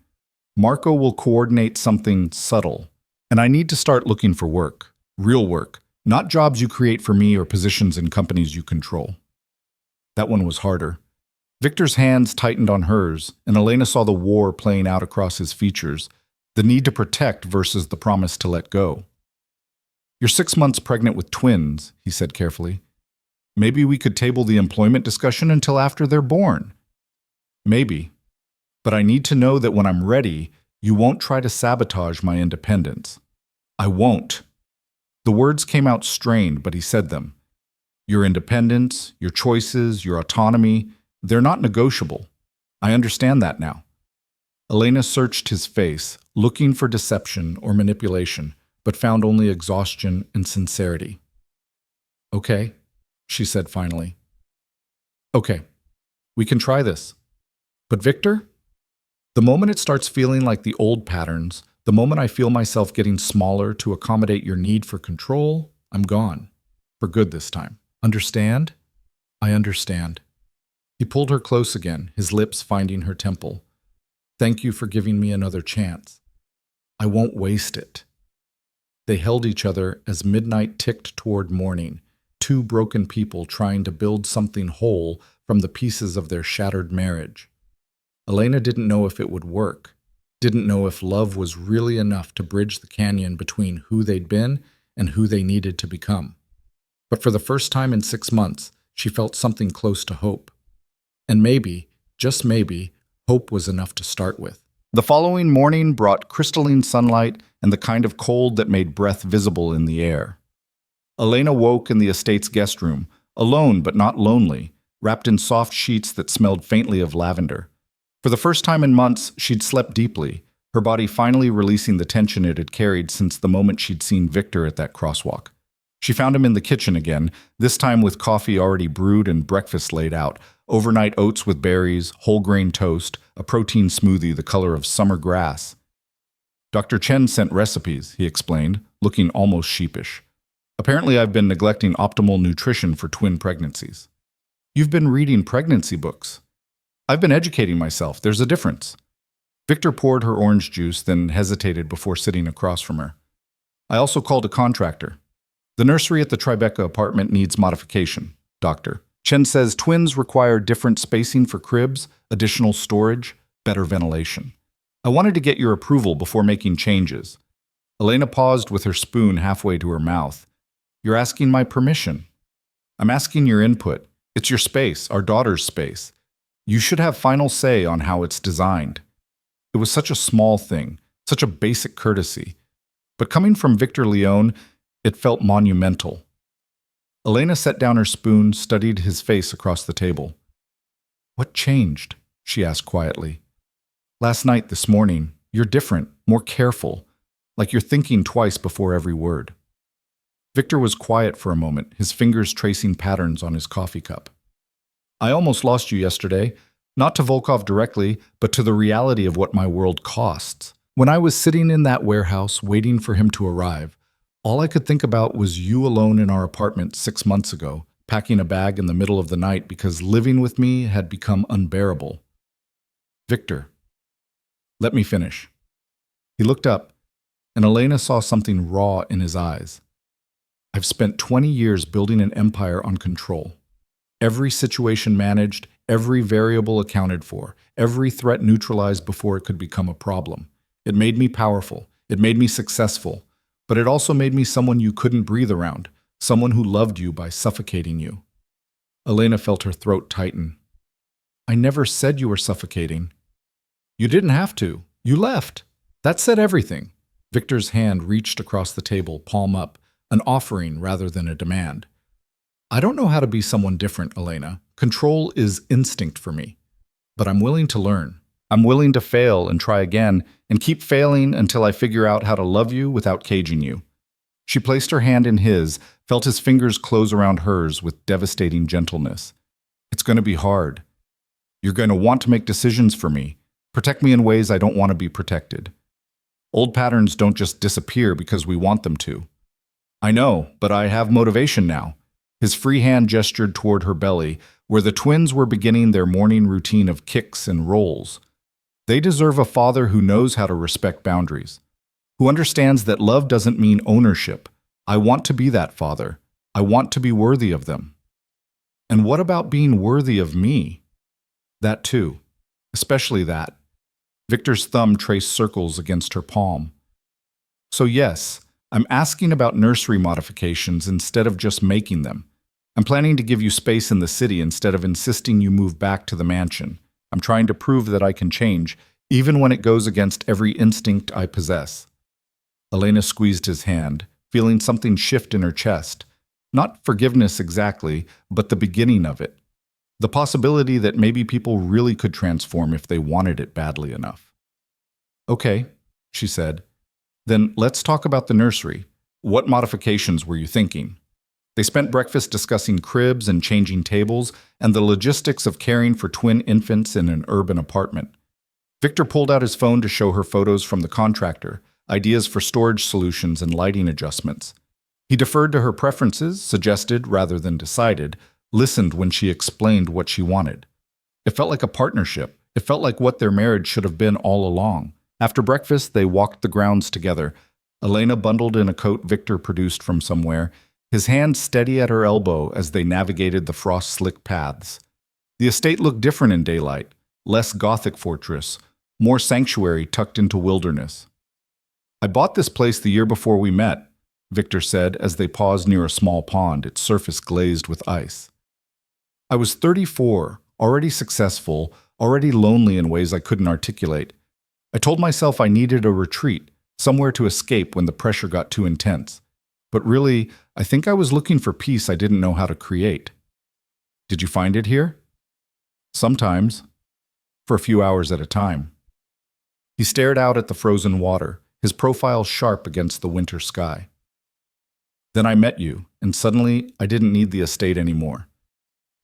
Marco will coordinate something subtle, and I need to start looking for work. Real work, not jobs you create for me or positions in companies you control. That one was harder. Victor's hands tightened on hers, and Elena saw the war playing out across his features, the need to protect versus the promise to let go. You're 6 months pregnant with twins, he said carefully. Maybe we could table the employment discussion until after they're born. Maybe. But I need to know that when I'm ready, you won't try to sabotage my independence. I won't. The words came out strained, but he said them. Your independence, your choices, your autonomy, they're not negotiable. I understand that now. Elena searched his face, looking for deception or manipulation, but found only exhaustion and sincerity. Okay, she said finally. Okay, we can try this. But Victor? The moment it starts feeling like the old patterns, the moment I feel myself getting smaller to accommodate your need for control, I'm gone. For good this time. Understand? I understand. He pulled her close again, his lips finding her temple. Thank you for giving me another chance. I won't waste it. They held each other as midnight ticked toward morning, two broken people trying to build something whole from the pieces of their shattered marriage. Elena didn't know if it would work, didn't know if love was really enough to bridge the canyon between who they'd been and who they needed to become. But for the first time in 6 months, she felt something close to hope. And maybe, just maybe, hope was enough to start with. The following morning brought crystalline sunlight and the kind of cold that made breath visible in the air. Elena woke in the estate's guest room, alone but not lonely, wrapped in soft sheets that smelled faintly of lavender. For the first time in months, she'd slept deeply, her body finally releasing the tension it had carried since the moment she'd seen Victor at that crosswalk. She found him in the kitchen again, this time with coffee already brewed and breakfast laid out, overnight oats with berries, whole grain toast, a protein smoothie the color of summer grass. Dr. Chen sent recipes, he explained, looking almost sheepish. Apparently I've been neglecting optimal nutrition for twin pregnancies. You've been reading pregnancy books. I've been educating myself. There's a difference. Victor poured her orange juice, then hesitated before sitting across from her. I also called a contractor. The nursery at the Tribeca apartment needs modification, Doctor. Chen says twins require different spacing for cribs, additional storage, better ventilation. I wanted to get your approval before making changes. Elena paused with her spoon halfway to her mouth. You're asking my permission. I'm asking your input. It's your space, our daughter's space. You should have final say on how it's designed. It was such a small thing, such a basic courtesy. But coming from Victor Leone, it felt monumental. Elena set down her spoon, studied his face across the table. What changed? She asked quietly. Last night, this morning, you're different, more careful, like you're thinking twice before every word. Victor was quiet for a moment, his fingers tracing patterns on his coffee cup. I almost lost you yesterday, not to Volkov directly, but to the reality of what my world costs. When I was sitting in that warehouse waiting for him to arrive, all I could think about was you alone in our apartment 6 months ago, packing a bag in the middle of the night because living with me had become unbearable. Victor, let me finish. He looked up, and Elena saw something raw in his eyes. I've spent 20 years building an empire on control. Every situation managed, every variable accounted for, every threat neutralized before it could become a problem. It made me powerful. It made me successful. But it also made me someone you couldn't breathe around, someone who loved you by suffocating you. Elena felt her throat tighten. I never said you were suffocating. You didn't have to. You left. That said everything. Victor's hand reached across the table, palm up, an offering rather than a demand. I don't know how to be someone different, Elena. Control is instinct for me. But I'm willing to learn. I'm willing to fail and try again, and keep failing until I figure out how to love you without caging you. She placed her hand in his, felt his fingers close around hers with devastating gentleness. It's going to be hard. You're going to want to make decisions for me, protect me in ways I don't want to be protected. Old patterns don't just disappear because we want them to. I know, but I have motivation now. His free hand gestured toward her belly, where the twins were beginning their morning routine of kicks and rolls. They deserve a father who knows how to respect boundaries, who understands that love doesn't mean ownership. I want to be that father. I want to be worthy of them. And what about being worthy of me? That too. Especially that. Victor's thumb traced circles against her palm. So yes, I'm asking about nursery modifications instead of just making them. I'm planning to give you space in the city instead of insisting you move back to the mansion. I'm trying to prove that I can change, even when it goes against every instinct I possess. Elena squeezed his hand, feeling something shift in her chest. Not forgiveness exactly, but the beginning of it. The possibility that maybe people really could transform if they wanted it badly enough. Okay, she said. Then let's talk about the nursery. What modifications were you thinking? They spent breakfast discussing cribs and changing tables and the logistics of caring for twin infants in an urban apartment. Victor pulled out his phone to show her photos from the contractor, ideas for storage solutions and lighting adjustments. He deferred to her preferences, suggested rather than decided, listened when she explained what she wanted. It felt like a partnership. It felt like what their marriage should have been all along. After breakfast, they walked the grounds together. Elena bundled in a coat Victor produced from somewhere, his hand steady at her elbow as they navigated the frost-slick paths. The estate looked different in daylight, less Gothic fortress, more sanctuary tucked into wilderness. I bought this place the year before we met, Victor said as they paused near a small pond, its surface glazed with ice. I was 34, already successful, already lonely in ways I couldn't articulate. I told myself I needed a retreat, somewhere to escape when the pressure got too intense. But really, I think I was looking for peace I didn't know how to create. Did you find it here? Sometimes. For a few hours at a time. He stared out at the frozen water, his profile sharp against the winter sky. Then I met you, and suddenly I didn't need the estate anymore.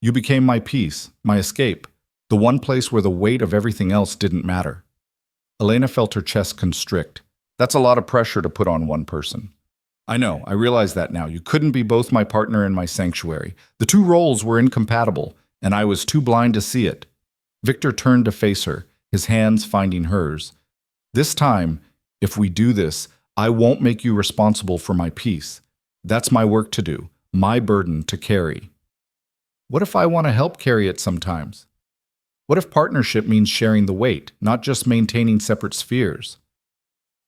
You became my peace, my escape, the one place where the weight of everything else didn't matter. Elena felt her chest constrict. That's a lot of pressure to put on one person. I know, I realize that now. You couldn't be both my partner and my sanctuary. The two roles were incompatible, and I was too blind to see it. Victor turned to face her, his hands finding hers. This time, if we do this, I won't make you responsible for my peace. That's my work to do, my burden to carry. What if I want to help carry it sometimes? What if partnership means sharing the weight, not just maintaining separate spheres?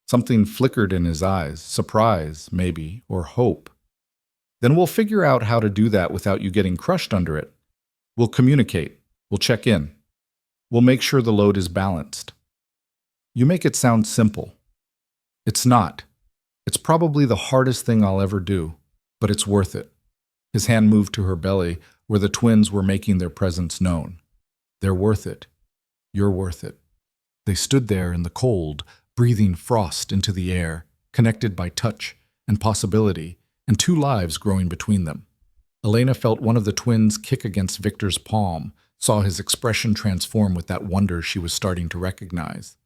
Something flickered in his eyes, surprise, maybe, or hope. Then we'll figure out how to do that without you getting crushed under it. We'll communicate. We'll check in. We'll make sure the load is balanced. You make it sound simple. It's not. It's probably the hardest thing I'll ever do, but it's worth it. His hand moved to her belly, where the twins were making their presence known. They're worth it. You're worth it. They stood there in the cold, breathing frost into the air, connected by touch and possibility, and two lives growing between them. Elena felt one of the twins kick against Victor's palm, saw his expression transform with that wonder she was starting to recognize.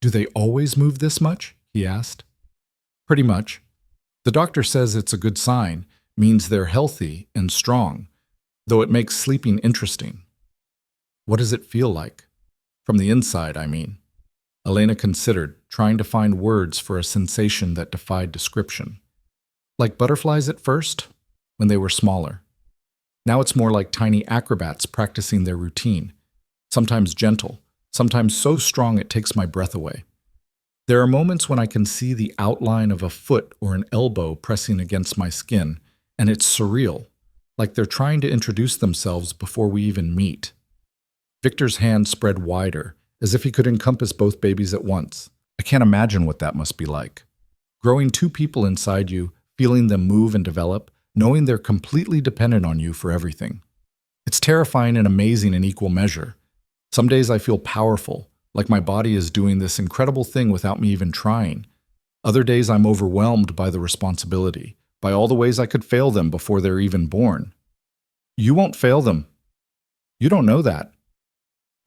Do they always move this much? He asked. Pretty much. The doctor says it's a good sign, means they're healthy and strong, though it makes sleeping interesting. What does it feel like? From the inside, I mean. Elena considered, trying to find words for a sensation that defied description. Like butterflies at first, when they were smaller. Now it's more like tiny acrobats practicing their routine, sometimes gentle, sometimes so strong it takes my breath away. There are moments when I can see the outline of a foot or an elbow pressing against my skin, and it's surreal, like they're trying to introduce themselves before we even meet. Victor's hand spread wider, as if he could encompass both babies at once. I can't imagine what that must be like. Growing two people inside you, feeling them move and develop, knowing they're completely dependent on you for everything. It's terrifying and amazing in equal measure. Some days I feel powerful, like my body is doing this incredible thing without me even trying. Other days I'm overwhelmed by the responsibility, by all the ways I could fail them before they're even born. You won't fail them. You don't know that.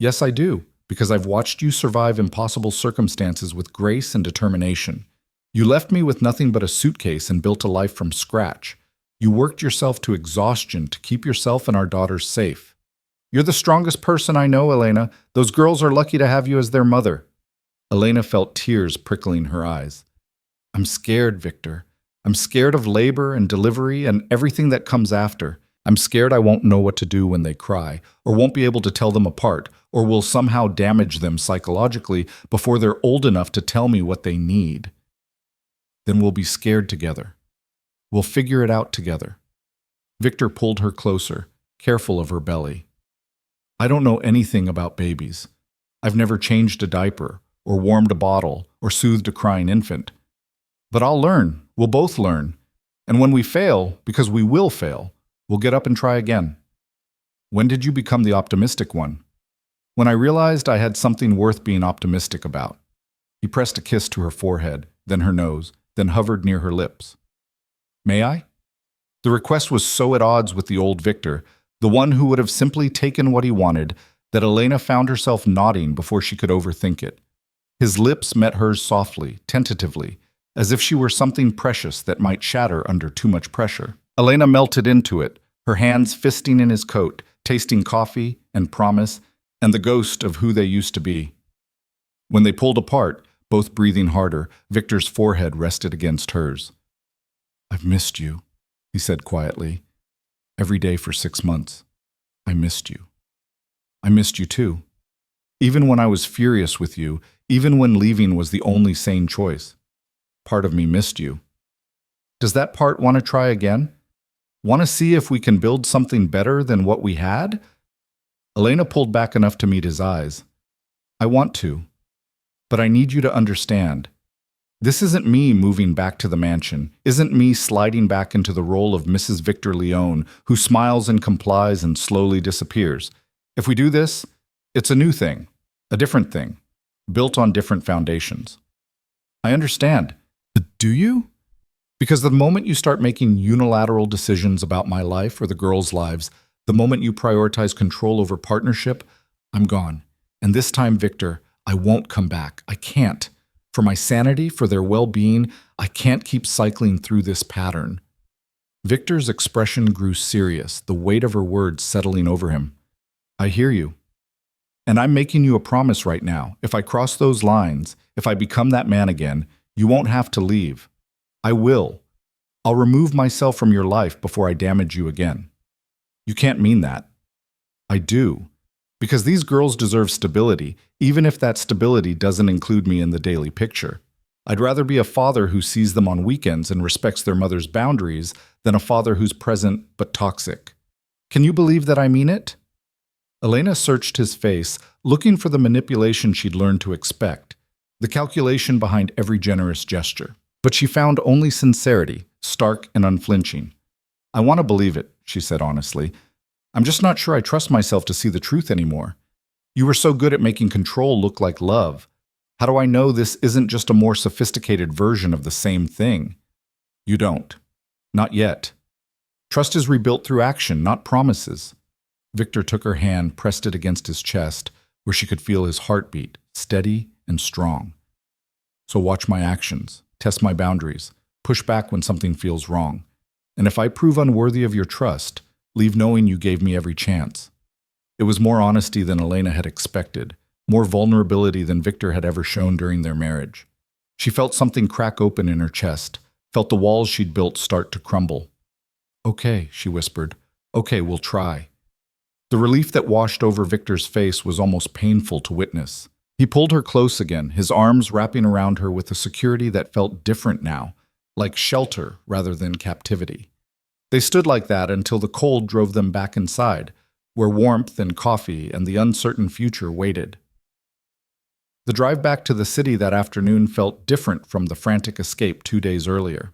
Yes, I do, because I've watched you survive impossible circumstances with grace and determination. You left me with nothing but a suitcase and built a life from scratch. You worked yourself to exhaustion to keep yourself and our daughters safe. You're the strongest person I know, Elena. Those girls are lucky to have you as their mother." Elena felt tears prickling her eyes. "I'm scared, Victor. I'm scared of labor and delivery and everything that comes after. I'm scared I won't know what to do when they cry, or won't be able to tell them apart, or will somehow damage them psychologically before they're old enough to tell me what they need. Then we'll be scared together. We'll figure it out together." Victor pulled her closer, careful of her belly. "I don't know anything about babies. I've never changed a diaper, or warmed a bottle, or soothed a crying infant. But I'll learn. We'll both learn. And when we fail, because we will fail, we'll get up and try again." "When did you become the optimistic one?" "When I realized I had something worth being optimistic about." He pressed a kiss to her forehead, then her nose, then hovered near her lips. "May I?" The request was so at odds with the old Victor, the one who would have simply taken what he wanted, that Elena found herself nodding before she could overthink it. His lips met hers softly, tentatively, as if she were something precious that might shatter under too much pressure. Elena melted into it, her hands fisting in his coat, tasting coffee and promise and the ghost of who they used to be. When they pulled apart, both breathing harder, Victor's forehead rested against hers. "I've missed you," he said quietly. "Every day for 6 months. I missed you. I missed you too. Even when I was furious with you, even when leaving was the only sane choice. Part of me missed you. Does that part want to try again? Want to see if we can build something better than what we had?" Elena pulled back enough to meet his eyes. "I want to. But I need you to understand. This isn't me moving back to the mansion, isn't me sliding back into the role of Mrs. Victor Leone, who smiles and complies and slowly disappears. If we do this, it's a new thing, a different thing, built on different foundations." "I understand. But do you? Because the moment you start making unilateral decisions about my life or the girls' lives, the moment you prioritize control over partnership, I'm gone. And this time, Victor, I won't come back. I can't. For my sanity, for their well-being, I can't keep cycling through this pattern." Victor's expression grew serious, the weight of her words settling over him. "I hear you. And I'm making you a promise right now. If I cross those lines, if I become that man again, you won't have to leave. I will. I'll remove myself from your life before I damage you again." "You can't mean that." "I do. Because these girls deserve stability, even if that stability doesn't include me in the daily picture. I'd rather be a father who sees them on weekends and respects their mother's boundaries than a father who's present but toxic. Can you believe that I mean it?" Elena searched his face, looking for the manipulation she'd learned to expect, the calculation behind every generous gesture. But she found only sincerity, stark and unflinching. "I want to believe it," she said honestly. "I'm just not sure I trust myself to see the truth anymore. You were so good at making control look like love. How do I know this isn't just a more sophisticated version of the same thing?" "You don't. Not yet. Trust is rebuilt through action, not promises." Victor took her hand, pressed it against his chest, where she could feel his heartbeat, steady and strong. "So watch my actions, test my boundaries, push back when something feels wrong. And if I prove unworthy of your trust, leave knowing you gave me every chance." It was more honesty than Elena had expected, more vulnerability than Victor had ever shown during their marriage. She felt something crack open in her chest, felt the walls she'd built start to crumble. "Okay," she whispered. "Okay, we'll try." The relief that washed over Victor's face was almost painful to witness. He pulled her close again, his arms wrapping around her with a security that felt different now, like shelter rather than captivity. They stood like that until the cold drove them back inside, where warmth and coffee and the uncertain future waited. The drive back to the city that afternoon felt different from the frantic escape 2 days earlier.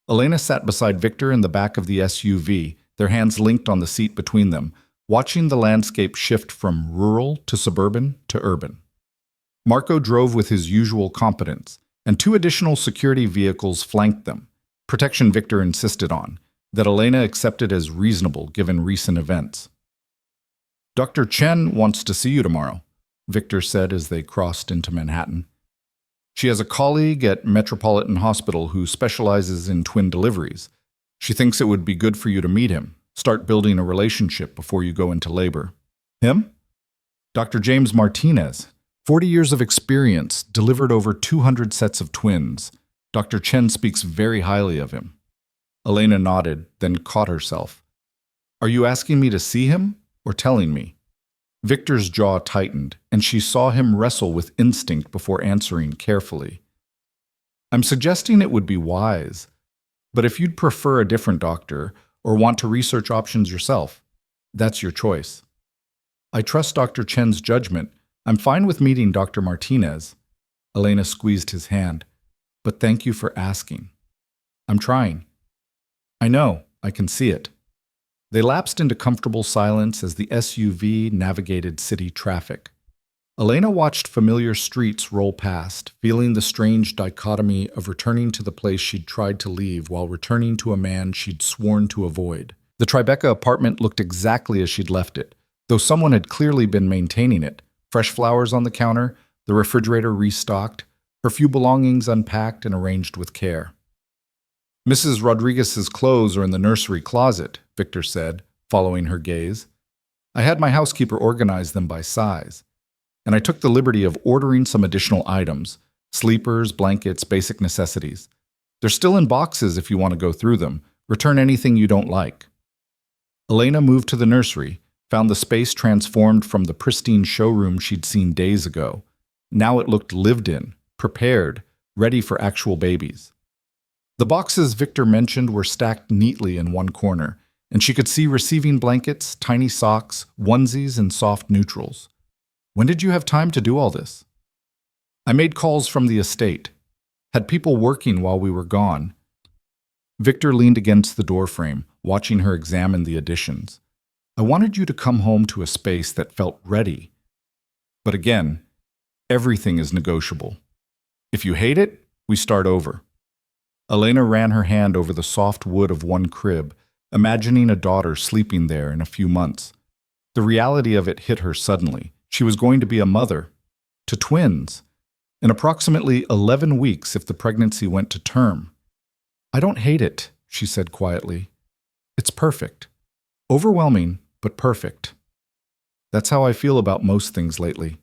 Elena sat beside Victor in the back of the SUV, their hands linked on the seat between them, watching the landscape shift from rural to suburban to urban. Marco drove with his usual competence, and 2 additional security vehicles flanked them, protection Victor insisted on, that Elena accepted as reasonable given recent events. "Dr. Chen wants to see you tomorrow," Victor said as they crossed into Manhattan. She has a colleague at Metropolitan Hospital who specializes in twin deliveries. She thinks it would be good for you to meet him, start building a relationship before you go into labor. Him? Dr. James Martinez, 40 years of experience, delivered over 200 sets of twins. Dr. Chen speaks very highly of him. Elena nodded, then caught herself. Are you asking me to see him or telling me? Victor's jaw tightened, and she saw him wrestle with instinct before answering carefully. I'm suggesting it would be wise, but if you'd prefer a different doctor or want to research options yourself, that's your choice. I trust Dr. Chen's judgment. I'm fine with meeting Dr. Martinez. Elena squeezed his hand. But thank you for asking. I'm trying. I know, I can see it. They lapsed into comfortable silence as the SUV navigated city traffic. Elena watched familiar streets roll past, feeling the strange dichotomy of returning to the place she'd tried to leave while returning to a man she'd sworn to avoid. The Tribeca apartment looked exactly as she'd left it, though someone had clearly been maintaining it. Fresh flowers on the counter, the refrigerator restocked, her few belongings unpacked and arranged with care. Mrs. Rodriguez's clothes are in the nursery closet, Victor said, following her gaze. I had my housekeeper organize them by size, and I took the liberty of ordering some additional items, sleepers, blankets, basic necessities. They're still in boxes if you want to go through them. Return anything you don't like. Elena moved to the nursery, found the space transformed from the pristine showroom she'd seen days ago. Now it looked lived in, prepared, ready for actual babies. The boxes Victor mentioned were stacked neatly in one corner, and she could see receiving blankets, tiny socks, onesies, and soft neutrals. When did you have time to do all this? I made calls from the estate. Had people working while we were gone. Victor leaned against the doorframe, watching her examine the additions. I wanted you to come home to a space that felt ready. But again, everything is negotiable. If you hate it, we start over. Elena ran her hand over the soft wood of one crib, imagining a daughter sleeping there in a few months. The reality of it hit her suddenly. She was going to be a mother to twins in approximately 11 weeks if the pregnancy went to term. I don't hate it, she said quietly. It's perfect. Overwhelming, but perfect. That's how I feel about most things lately.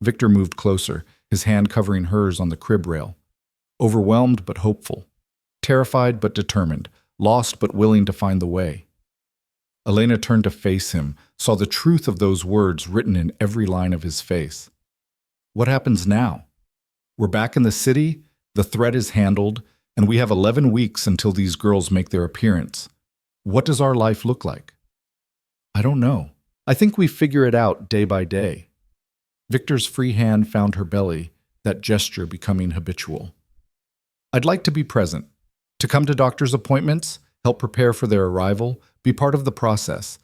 Victor moved closer, his hand covering hers on the crib rail. Overwhelmed but hopeful. Terrified but determined. Lost but willing to find the way. Elena turned to face him, saw the truth of those words written in every line of his face. What happens now? We're back in the city, the threat is handled, and we have 11 weeks until these girls make their appearance. What does our life look like? I don't know. I think we figure it out day by day. Victor's free hand found her belly, that gesture becoming habitual. I'd like to be present, to come to doctor's appointments, help prepare for their arrival, be part of the process.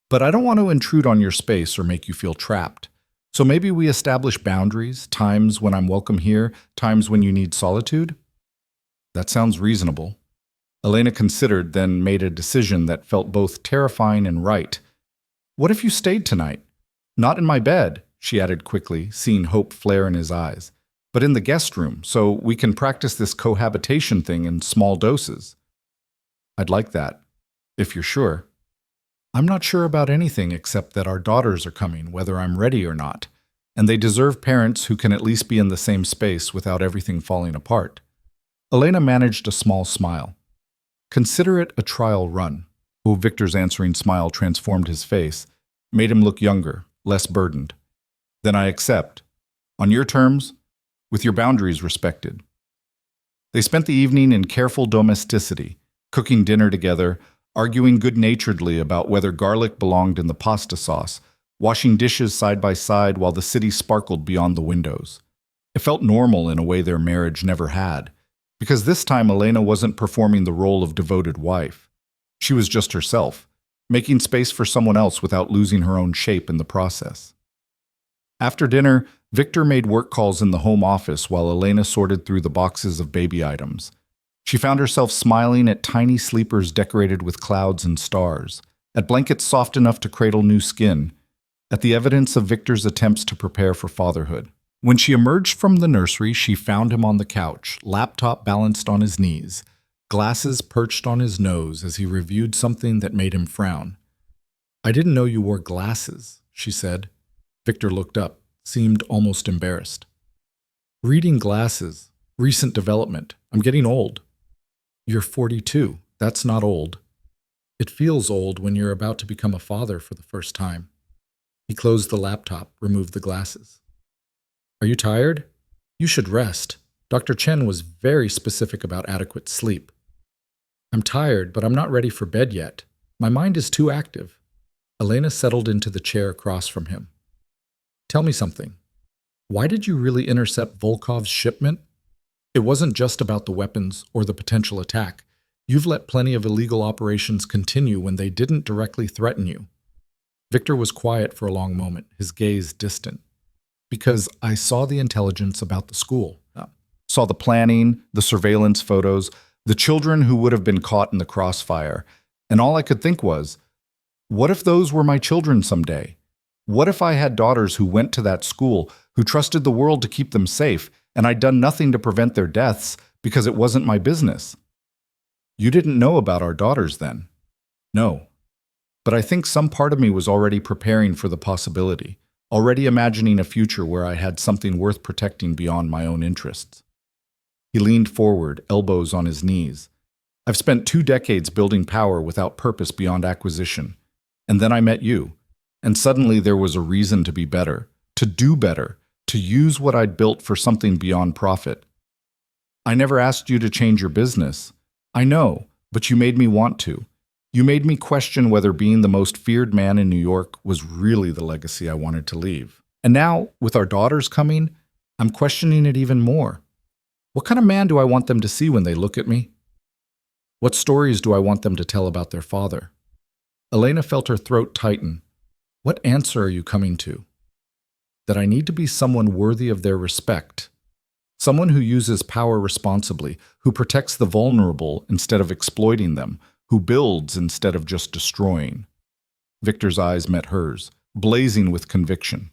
But I don't want to intrude on your space or make you feel trapped. So maybe we establish boundaries, times when I'm welcome here, times when you need solitude? That sounds reasonable. Elena considered, then made a decision that felt both terrifying and right. What if you stayed tonight? Not in my bed, she added quickly, seeing hope flare in his eyes, but in the guest room, so we can practice this cohabitation thing in small doses. I'd like that, if you're sure. I'm not sure about anything except that our daughters are coming, whether I'm ready or not, and they deserve parents who can at least be in the same space without everything falling apart. Elena managed a small smile. Consider it a trial run. Oh, Victor's answering smile transformed his face, made him look younger, less burdened. Then I accept. On your terms, with your boundaries respected. They spent the evening in careful domesticity, cooking dinner together, arguing good-naturedly about whether garlic belonged in the pasta sauce, washing dishes side by side while the city sparkled beyond the windows. It felt normal in a way their marriage never had, because this time Elena wasn't performing the role of devoted wife. She was just herself, making space for someone else without losing her own shape in the process. After dinner, Victor made work calls in the home office while Elena sorted through the boxes of baby items. She found herself smiling at tiny sleepers decorated with clouds and stars, at blankets soft enough to cradle new skin, at the evidence of Victor's attempts to prepare for fatherhood. When she emerged from the nursery, she found him on the couch, laptop balanced on his knees, glasses perched on his nose as he reviewed something that made him frown. "I didn't know you wore glasses," she said. Victor looked up, seemed almost embarrassed. "Reading glasses. Recent development. I'm getting old." "You're 42. That's not old." "It feels old when you're about to become a father for the first time." He closed the laptop, removed the glasses. "Are you tired? You should rest. Dr. Chen was very specific about adequate sleep." "I'm tired, but I'm not ready for bed yet. My mind is too active." Elena settled into the chair across from him. "Tell me something. Why did you really intercept Volkov's shipment? It wasn't just about the weapons or the potential attack. You've let plenty of illegal operations continue when they didn't directly threaten you." Victor was quiet for a long moment, his gaze distant. "Because I saw the intelligence about the school. Saw the planning, the surveillance photos, the children who would have been caught in the crossfire. And all I could think was, what if those were my children someday? What if I had daughters who went to that school, who trusted the world to keep them safe, and I'd done nothing to prevent their deaths because it wasn't my business?" "You didn't know about our daughters then?" "No. But I think some part of me was already preparing for the possibility, already imagining a future where I had something worth protecting beyond my own interests." He leaned forward, elbows on his knees. "I've spent 2 decades building power without purpose beyond acquisition. And then I met you. And suddenly there was a reason to be better, to do better, to use what I'd built for something beyond profit. I never asked you to change your business. I know, but you made me want to. You made me question whether being the most feared man in New York was really the legacy I wanted to leave. And now, with our daughters coming, I'm questioning it even more. What kind of man do I want them to see when they look at me? What stories do I want them to tell about their father?" Elena felt her throat tighten. "What answer are you coming to?" "That I need to be someone worthy of their respect. Someone who uses power responsibly, who protects the vulnerable instead of exploiting them, who builds instead of just destroying." Victor's eyes met hers, blazing with conviction.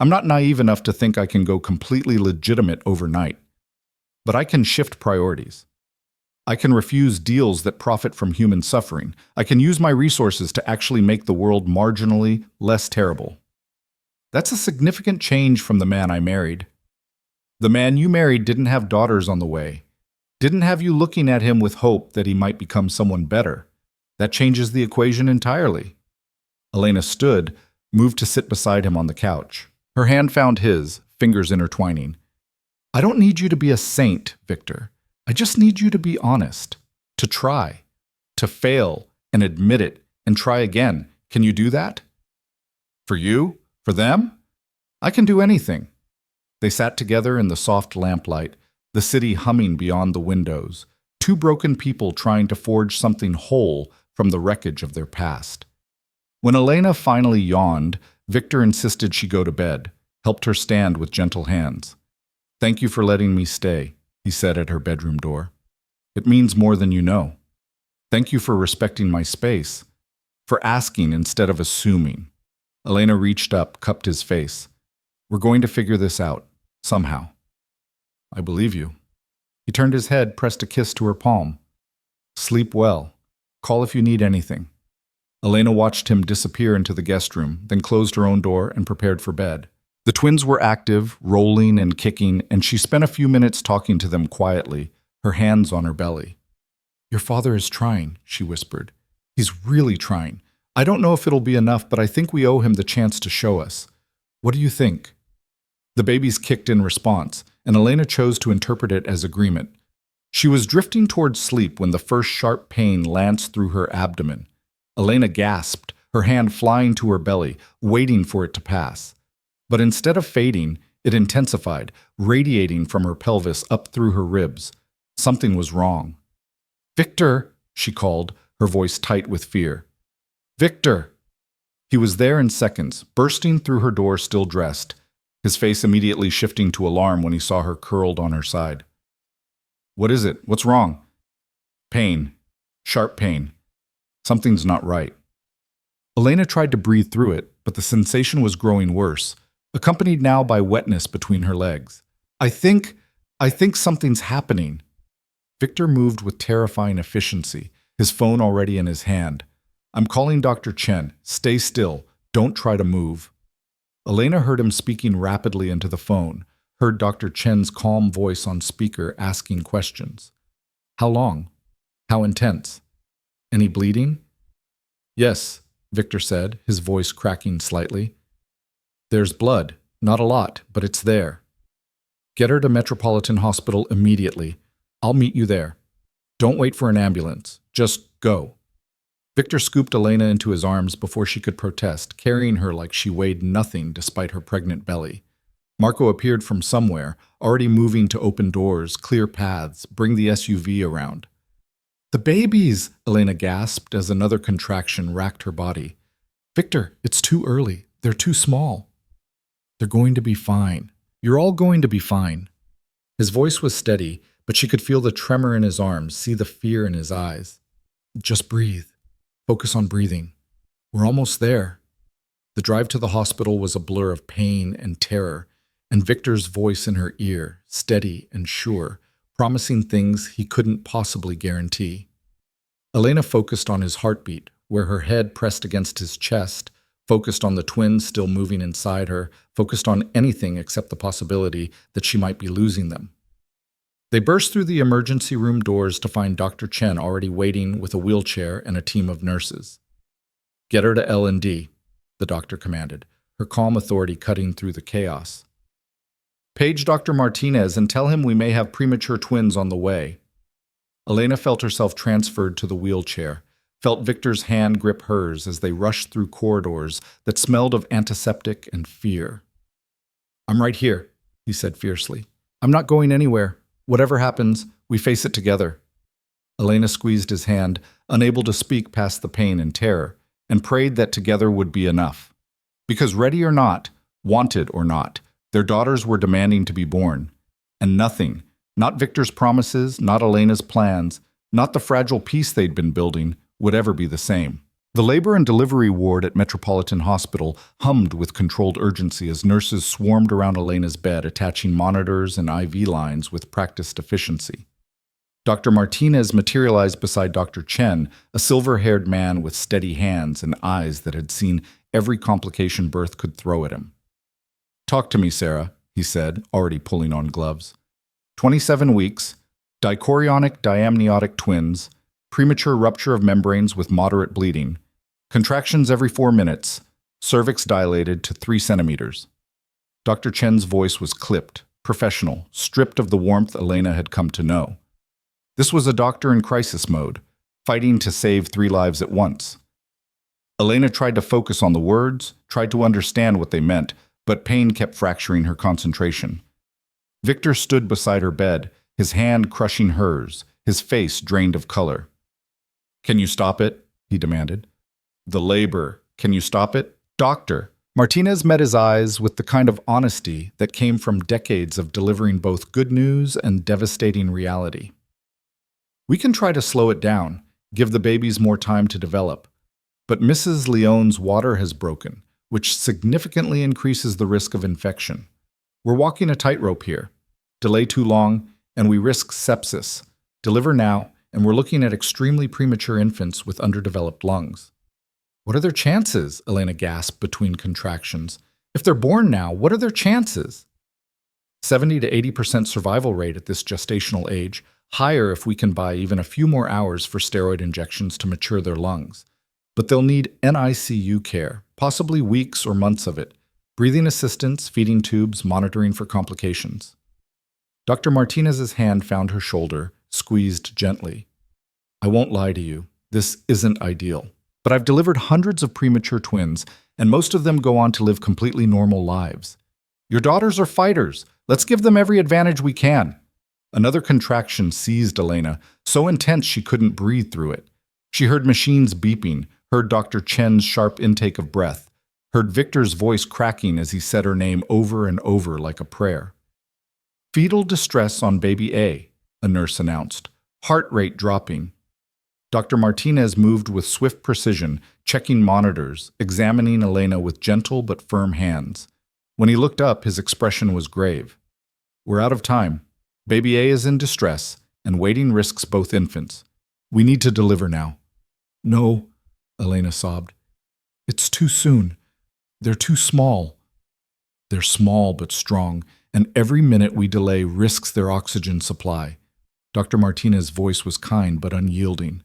"I'm not naive enough to think I can go completely legitimate overnight. But I can shift priorities. I can refuse deals that profit from human suffering. I can use my resources to actually make the world marginally less terrible." "That's a significant change from the man I married." "The man you married didn't have daughters on the way. Didn't have you looking at him with hope that he might become someone better. That changes the equation entirely." Elena stood, moved to sit beside him on the couch. Her hand found his, fingers intertwining. "I don't need you to be a saint, Victor. I just need you to be honest. To try. To fail and admit it and try again. Can you do that?" "For you? For them? I can do anything." They sat together in the soft lamplight, the city humming beyond the windows, 2 broken people trying to forge something whole from the wreckage of their past. When Elena finally yawned, Victor insisted she go to bed, helped her stand with gentle hands. "Thank you for letting me stay," he said at her bedroom door. "It means more than you know. Thank you for respecting my space, for asking instead of assuming." Elena reached up, cupped his face. "We're going to figure this out, somehow." "I believe you." He turned his head, pressed a kiss to her palm. "Sleep well. Call if you need anything." Elena watched him disappear into the guest room, then closed her own door and prepared for bed. The twins were active, rolling and kicking, and she spent a few minutes talking to them quietly, her hands on her belly. "Your father is trying," she whispered. "He's really trying. I don't know if it'll be enough, but I think we owe him the chance to show us. What do you think?" The babies kicked in response, and Elena chose to interpret it as agreement. She was drifting towards sleep when the first sharp pain lanced through her abdomen. Elena gasped, her hand flying to her belly, waiting for it to pass. But instead of fading, it intensified, radiating from her pelvis up through her ribs. Something was wrong. "Victor!" she called, her voice tight with fear. "Victor!" He was there in seconds, bursting through her door still dressed, his face immediately shifting to alarm when he saw her curled on her side. "What is it? What's wrong?" "Pain. Sharp pain. Something's not right." Elena tried to breathe through it, but the sensation was growing worse, accompanied now by wetness between her legs. I think something's happening. Victor moved with terrifying efficiency, his phone already in his hand. I'm calling Dr. Chen. Stay still. Don't try to move. Elena heard him speaking rapidly into the phone, heard Dr. Chen's calm voice on speaker asking questions. How long? How intense? Any bleeding? Yes, Victor said, his voice cracking slightly. There's blood. Not a lot, but it's there. Get her to Metropolitan Hospital immediately. I'll meet you there. Don't wait for an ambulance. Just go. Victor scooped Elena into his arms before she could protest, carrying her like she weighed nothing despite her pregnant belly. Marco appeared from somewhere, already moving to open doors, clear paths, bring the SUV around. The babies, Elena gasped as another contraction racked her body. Victor, it's too early. They're too small. They're going to be fine. You're all going to be fine. His voice was steady, but she could feel the tremor in his arms, see the fear in his eyes. Just breathe. Focus on breathing. We're almost there. The drive to the hospital was a blur of pain and terror, and Victor's voice in her ear, steady and sure, promising things he couldn't possibly guarantee. Elena focused on his heartbeat, where her head pressed against his chest, focused on the twins still moving inside her, focused on anything except the possibility that she might be losing them. They burst through the emergency room doors to find Dr. Chen already waiting with a wheelchair and a team of nurses. Get her to L&D, the doctor commanded, her calm authority cutting through the chaos. Page Dr. Martinez and tell him we may have premature twins on the way. Elena felt herself transferred to the wheelchair, felt Victor's hand grip hers as they rushed through corridors that smelled of antiseptic and fear. I'm right here, he said fiercely. I'm not going anywhere. Whatever happens, we face it together. Elena squeezed his hand, unable to speak past the pain and terror, and prayed that together would be enough. Because ready or not, wanted or not, their daughters were demanding to be born. And nothing, not Victor's promises, not Elena's plans, not the fragile peace they'd been building, would ever be the same. The labor and delivery ward at Metropolitan Hospital hummed with controlled urgency as nurses swarmed around Elena's bed, attaching monitors and IV lines with practiced efficiency. Dr. Martinez materialized beside Dr. Chen, a silver-haired man with steady hands and eyes that had seen every complication birth could throw at him. Talk to me, Sarah, he said, already pulling on gloves. 27 weeks, dichorionic diamniotic twins, premature rupture of membranes with moderate bleeding, contractions every 4 minutes, cervix dilated to 3 centimeters. Dr. Chen's voice was clipped, professional, stripped of the warmth Elena had come to know. This was a doctor in crisis mode, fighting to save 3 lives at once. Elena tried to focus on the words, tried to understand what they meant, but pain kept fracturing her concentration. Victor stood beside her bed, his hand crushing hers, his face drained of color. Can you stop it? He demanded. The labor. Can you stop it? Doctor. Martinez met his eyes with the kind of honesty that came from decades of delivering both good news and devastating reality. We can try to slow it down, give the babies more time to develop, but Mrs. Leon's water has broken, which significantly increases the risk of infection. We're walking a tightrope here. Delay too long, and we risk sepsis. Deliver now, and we're looking at extremely premature infants with underdeveloped lungs. What are their chances? Elena gasped between contractions. If they're born now, what are their chances? 70 to 80% survival rate at this gestational age, higher if we can buy even a few more hours for steroid injections to mature their lungs. But they'll need NICU care, possibly weeks or months of it, breathing assistance, feeding tubes, monitoring for complications. Dr. Martinez's hand found her shoulder, squeezed gently. I won't lie to you, this isn't ideal. But I've delivered hundreds of premature twins, and most of them go on to live completely normal lives. Your daughters are fighters. Let's give them every advantage we can. Another contraction seized Elena, so intense she couldn't breathe through it. She heard machines beeping, heard Dr. Chen's sharp intake of breath, heard Victor's voice cracking as he said her name over and over like a prayer. Fetal distress on baby A, a nurse announced, heart rate dropping. Dr. Martinez moved with swift precision, checking monitors, examining Elena with gentle but firm hands. When he looked up, his expression was grave. We're out of time. Baby A is in distress, and waiting risks both infants. We need to deliver now. No, Elena sobbed. It's too soon. They're too small. They're small but strong, and every minute we delay risks their oxygen supply. Dr. Martinez's voice was kind but unyielding.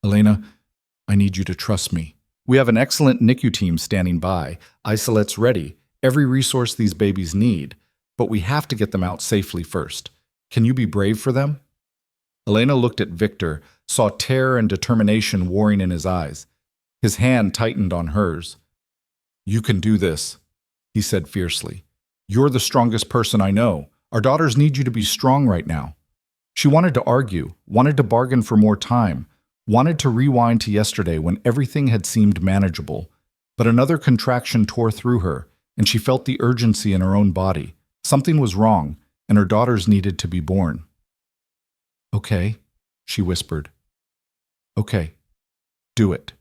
Elena, I need you to trust me. We have an excellent NICU team standing by, isolates ready, every resource these babies need, but we have to get them out safely first. Can you be brave for them? Elena looked at Victor, saw terror and determination warring in his eyes. His hand tightened on hers. You can do this, he said fiercely. You're the strongest person I know. Our daughters need you to be strong right now. She wanted to argue, wanted to bargain for more time, wanted to rewind to yesterday when everything had seemed manageable. But another contraction tore through her, and she felt the urgency in her own body. Something was wrong, and her daughters needed to be born. Okay, she whispered. Okay, do it.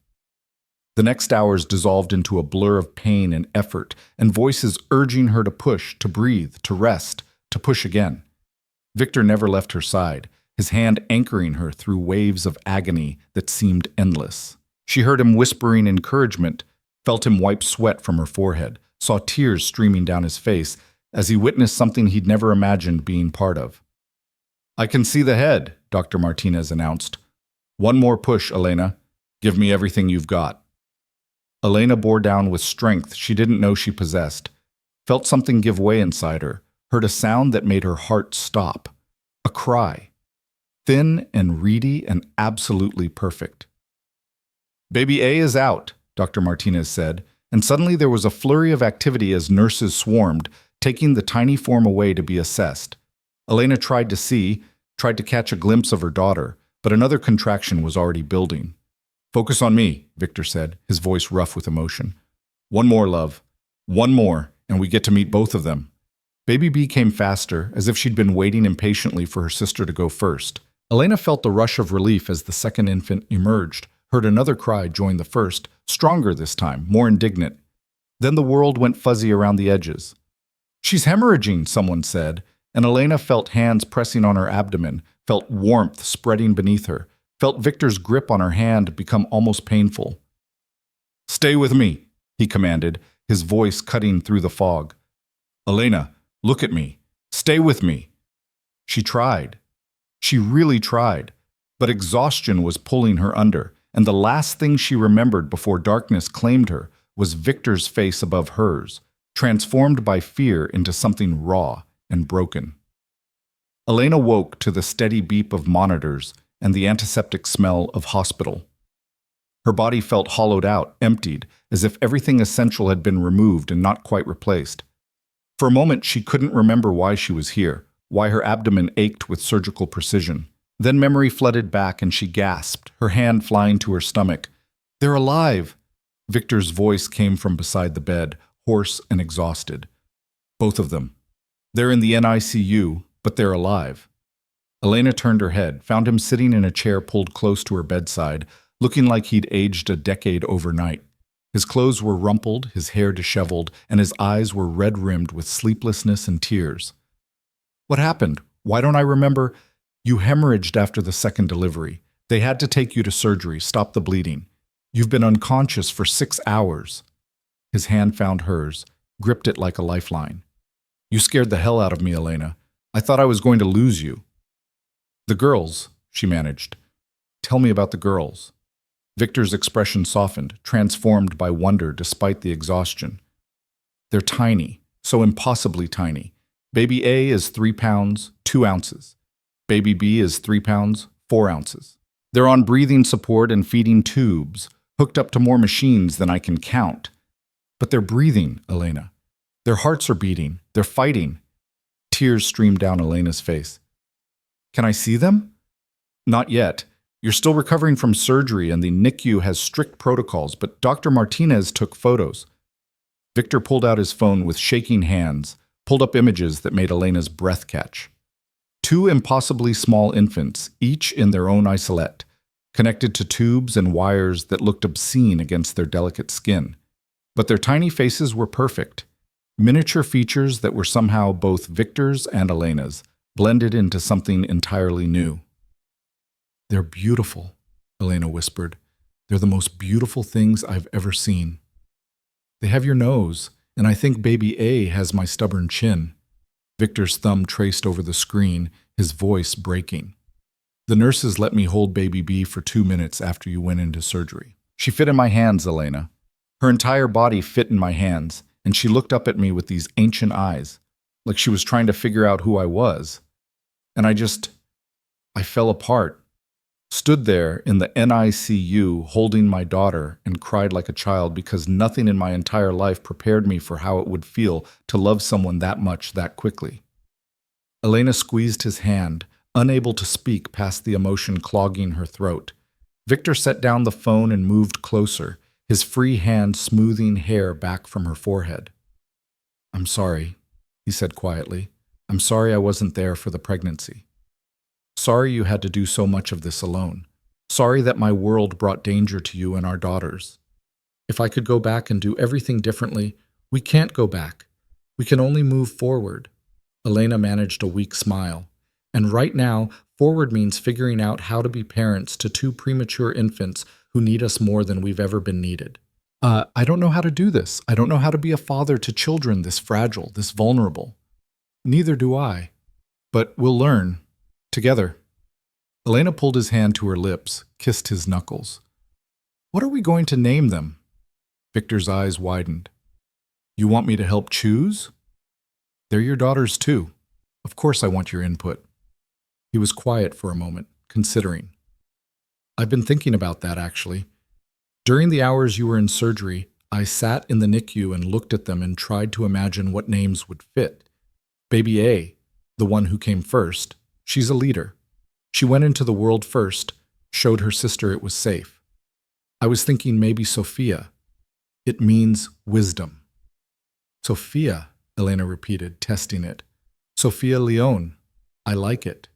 The next hours dissolved into a blur of pain and effort, and voices urging her to push, to breathe, to rest, to push again. Victor never left her side, his hand anchoring her through waves of agony that seemed endless. She heard him whispering encouragement, felt him wipe sweat from her forehead, saw tears streaming down his face as he witnessed something he'd never imagined being part of. I can see the head, Dr. Martinez announced. One more push, Elena. Give me everything you've got. Elena bore down with strength she didn't know she possessed, felt something give way inside her, heard a sound that made her heart stop. A cry. Thin and reedy and absolutely perfect. Baby A is out, Dr. Martinez said, and suddenly there was a flurry of activity as nurses swarmed, taking the tiny form away to be assessed. Elena tried to see, tried to catch a glimpse of her daughter, but another contraction was already building. Focus on me, Victor said, his voice rough with emotion. One more, love. One more, and we get to meet both of them. Baby B came faster, as if she'd been waiting impatiently for her sister to go first. Elena felt the rush of relief as the second infant emerged, heard another cry join the first, stronger this time, more indignant. Then the world went fuzzy around the edges. She's hemorrhaging, someone said, and Elena felt hands pressing on her abdomen, felt warmth spreading beneath her, felt Victor's grip on her hand become almost painful. Stay with me, he commanded, his voice cutting through the fog. Elena, look at me. Stay with me. She tried. She really tried, but exhaustion was pulling her under, and the last thing she remembered before darkness claimed her was Victor's face above hers, transformed by fear into something raw and broken. Elena woke to the steady beep of monitors and the antiseptic smell of hospital. Her body felt hollowed out, emptied, as if everything essential had been removed and not quite replaced. For a moment, she couldn't remember why she was here, why her abdomen ached with surgical precision. Then memory flooded back and she gasped, her hand flying to her stomach. They're alive! Victor's voice came from beside the bed, hoarse and exhausted. Both of them. They're in the NICU, but they're alive. Elena turned her head, found him sitting in a chair pulled close to her bedside, looking like he'd aged a decade overnight. His clothes were rumpled, his hair disheveled, and his eyes were red-rimmed with sleeplessness and tears. What happened? Why don't I remember? You hemorrhaged after the second delivery. They had to take you to surgery, stop the bleeding. You've been unconscious for 6 hours. His hand found hers, gripped it like a lifeline. You scared the hell out of me, Elena. I thought I was going to lose you. The girls, she managed. Tell me about the girls. Victor's expression softened, transformed by wonder despite the exhaustion. They're tiny, so impossibly tiny. Baby A is 3 pounds, 2 ounces. Baby B is 3 pounds, 4 ounces. They're on breathing support and feeding tubes, hooked up to more machines than I can count. But they're breathing, Elena. Their hearts are beating. They're fighting. Tears streamed down Elena's face. Can I see them? Not yet. You're still recovering from surgery and the NICU has strict protocols, but Dr. Martinez took photos. Victor pulled out his phone with shaking hands, pulled up images that made Elena's breath catch. 2 impossibly small infants, each in their own isolette, connected to tubes and wires that looked obscene against their delicate skin. But their tiny faces were perfect. Miniature features that were somehow both Victor's and Elena's, blended into something entirely new. "They're beautiful," Elena whispered. "They're the most beautiful things I've ever seen. They have your nose, and I think baby A has my stubborn chin." Victor's thumb traced over the screen, his voice breaking. "The nurses let me hold baby B for 2 minutes after you went into surgery. She fit in my hands, Elena. Her entire body fit in my hands, and she looked up at me with these ancient eyes, like she was trying to figure out who I was. And I fell apart. Stood there in the NICU holding my daughter and cried like a child because nothing in my entire life prepared me for how it would feel to love someone that much that quickly." Elena squeezed his hand, unable to speak past the emotion clogging her throat. Victor set down the phone and moved closer, his free hand smoothing hair back from her forehead. "I'm sorry," he said quietly. "I'm sorry I wasn't there for the pregnancy. Sorry you had to do so much of this alone. Sorry that my world brought danger to you and our daughters. If I could go back and do everything differently, we can't go back. We can only move forward." Elena managed a weak smile. "And right now, forward means figuring out how to be parents to 2 premature infants who need us more than we've ever been needed. I don't know how to do this. I don't know how to be a father to children this fragile, this vulnerable. Neither do I. But we'll learn. Together." Elena pulled his hand to her lips, kissed his knuckles. "What are we going to name them?" Victor's eyes widened. "You want me to help choose?" "They're your daughters too. Of course I want your input." He was quiet for a moment, considering. "I've been thinking about that, actually. During the hours you were in surgery, I sat in the NICU and looked at them and tried to imagine what names would fit. Baby A, the one who came first, she's a leader. She went into the world first, showed her sister it was safe. I was thinking maybe Sophia. It means wisdom." "Sophia," Elena repeated, testing it. "Sophia Leone. I like it.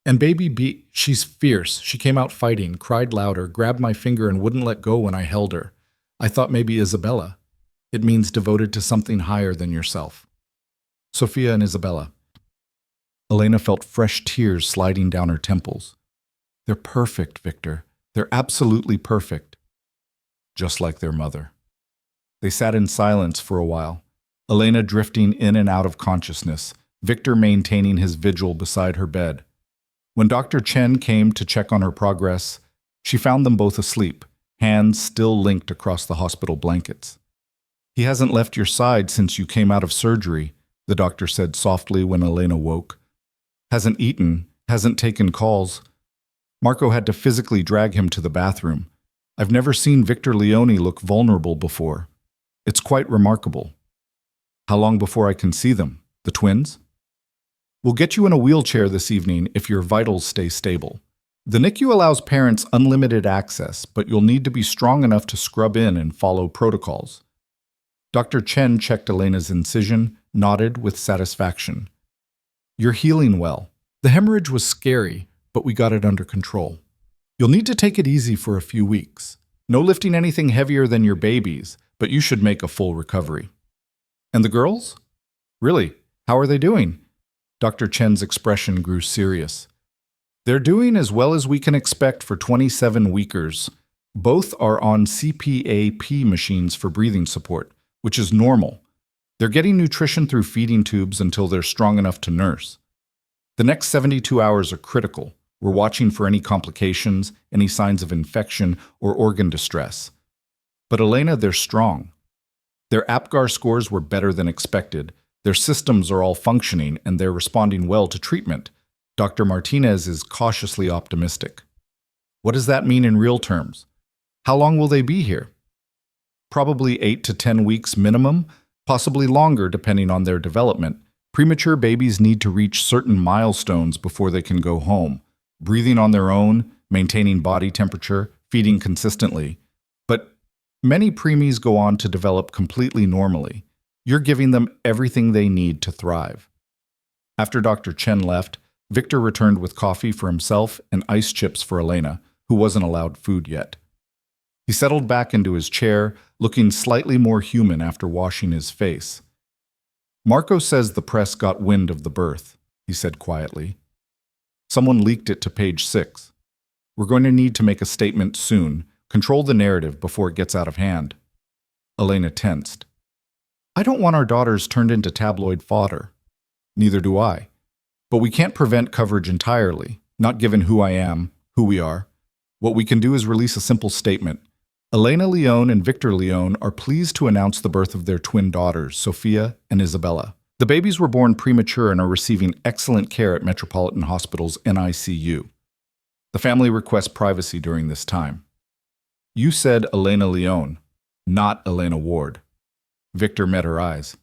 And baby B, she's fierce. She came out fighting, cried louder, grabbed my finger and wouldn't let go when I held her. I thought maybe Isabella. It means devoted to something higher than yourself." Sophia and Isabella. Elena felt fresh tears sliding down her temples. "They're perfect, Victor. They're absolutely perfect." Just like their mother. They sat in silence for a while, Elena drifting in and out of consciousness, Victor maintaining his vigil beside her bed. When Dr. Chen came to check on her progress, she found them both asleep, hands still linked across the hospital blankets. "He hasn't left your side since you came out of surgery," the doctor said softly when Elena woke. "Hasn't eaten, hasn't taken calls. Marco had to physically drag him to the bathroom. I've never seen Victor Leone look vulnerable before. It's quite remarkable." "How long before I can see them? The twins?" "We'll get you in a wheelchair this evening if your vitals stay stable. The NICU allows parents unlimited access, but you'll need to be strong enough to scrub in and follow protocols." Dr. Chen checked Elena's incision, nodded with satisfaction. "You're healing well. The hemorrhage was scary, but we got it under control. You'll need to take it easy for a few weeks. No lifting anything heavier than your babies, but you should make a full recovery." "And the girls? Really, how are they doing?" Dr. Chen's expression grew serious. "They're doing as well as we can expect for 27 weekers. Both are on CPAP machines for breathing support, which is normal. They're getting nutrition through feeding tubes until they're strong enough to nurse. The next 72 hours are critical. We're watching for any complications, any signs of infection, or organ distress. But Elena, they're strong. Their APGAR scores were better than expected. Their systems are all functioning, and they're responding well to treatment." Dr. Martinez is cautiously optimistic. "What does that mean in real terms? How long will they be here?" "Probably 8 to 10 weeks minimum, possibly longer depending on their development. Premature babies need to reach certain milestones before they can go home. Breathing on their own, maintaining body temperature, feeding consistently. But many preemies go on to develop completely normally. You're giving them everything they need to thrive." After Dr. Chen left, Victor returned with coffee for himself and ice chips for Elena, who wasn't allowed food yet. He settled back into his chair, looking slightly more human after washing his face. Marco says the press got wind of the birth, he said quietly. Someone leaked it to page 6. We're going to need to make a statement soon. Control the narrative before it gets out of hand. Elena tensed. I don't want our daughters turned into tabloid fodder. Neither do I. But we can't prevent coverage entirely, not given who I am, who we are. What we can do is release a simple statement. Elena Leone and Victor Leone are pleased to announce the birth of their twin daughters, Sophia and Isabella. The babies were born premature and are receiving excellent care at Metropolitan Hospital's NICU. The family requests privacy during this time. You said Elena Leone, not Elena Ward. Victor met her eyes.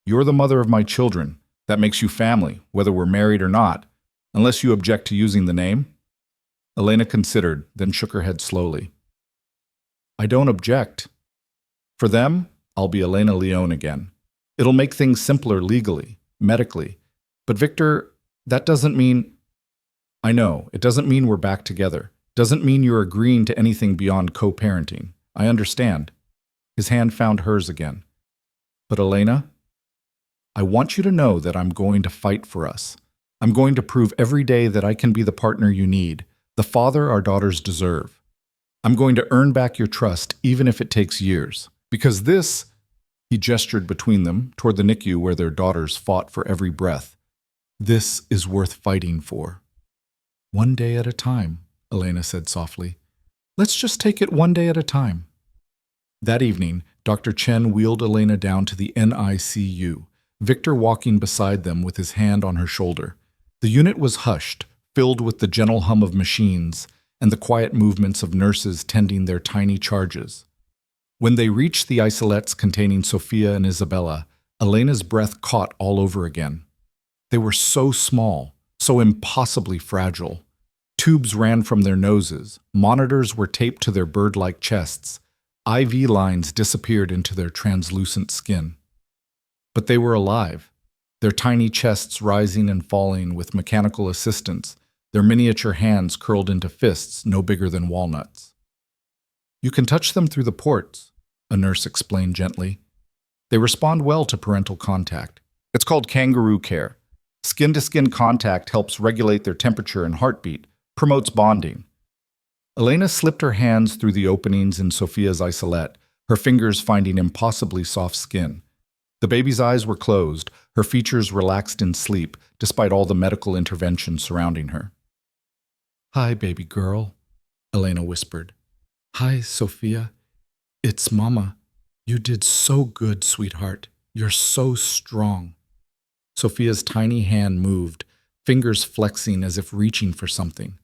You're the mother of my children. That makes you family, whether we're married or not, unless you object to using the name. Elena considered, then shook her head slowly. I don't object. For them, I'll be Elena Leone again. It'll make things simpler legally, medically. But Victor, that doesn't mean... I know, it doesn't mean we're back together. Doesn't mean you're agreeing to anything beyond co-parenting. I understand. His hand found hers again. But Elena, I want you to know that I'm going to fight for us. I'm going to prove every day that I can be the partner you need, the father our daughters deserve. I'm going to earn back your trust, even if it takes years. Because this, he gestured between them, toward the NICU where their daughters fought for every breath. This is worth fighting for. One day at a time, Elena said softly. Let's just take it one day at a time. That evening, Dr. Chen wheeled Elena down to the NICU, Victor walking beside them with his hand on her shoulder. The unit was hushed, filled with the gentle hum of machines and the quiet movements of nurses tending their tiny charges. When they reached the isolates containing Sophia and Isabella, Elena's breath caught all over again. They were so small, so impossibly fragile. Tubes ran from their noses, monitors were taped to their bird-like chests, IV lines disappeared into their translucent skin. But they were alive, their tiny chests rising and falling with mechanical assistance, their miniature hands curled into fists no bigger than walnuts. You can touch them through the ports, a nurse explained gently. They respond well to parental contact. It's called kangaroo care. Skin-to-skin contact helps regulate their temperature and heartbeat, promotes bonding. Elena slipped her hands through the openings in Sophia's isolette, her fingers finding impossibly soft skin. The baby's eyes were closed, her features relaxed in sleep, despite all the medical intervention surrounding her. Hi, baby girl, Elena whispered. Hi, Sophia. It's Mama. You did so good, sweetheart. You're so strong. Sophia's tiny hand moved, fingers flexing as if reaching for something.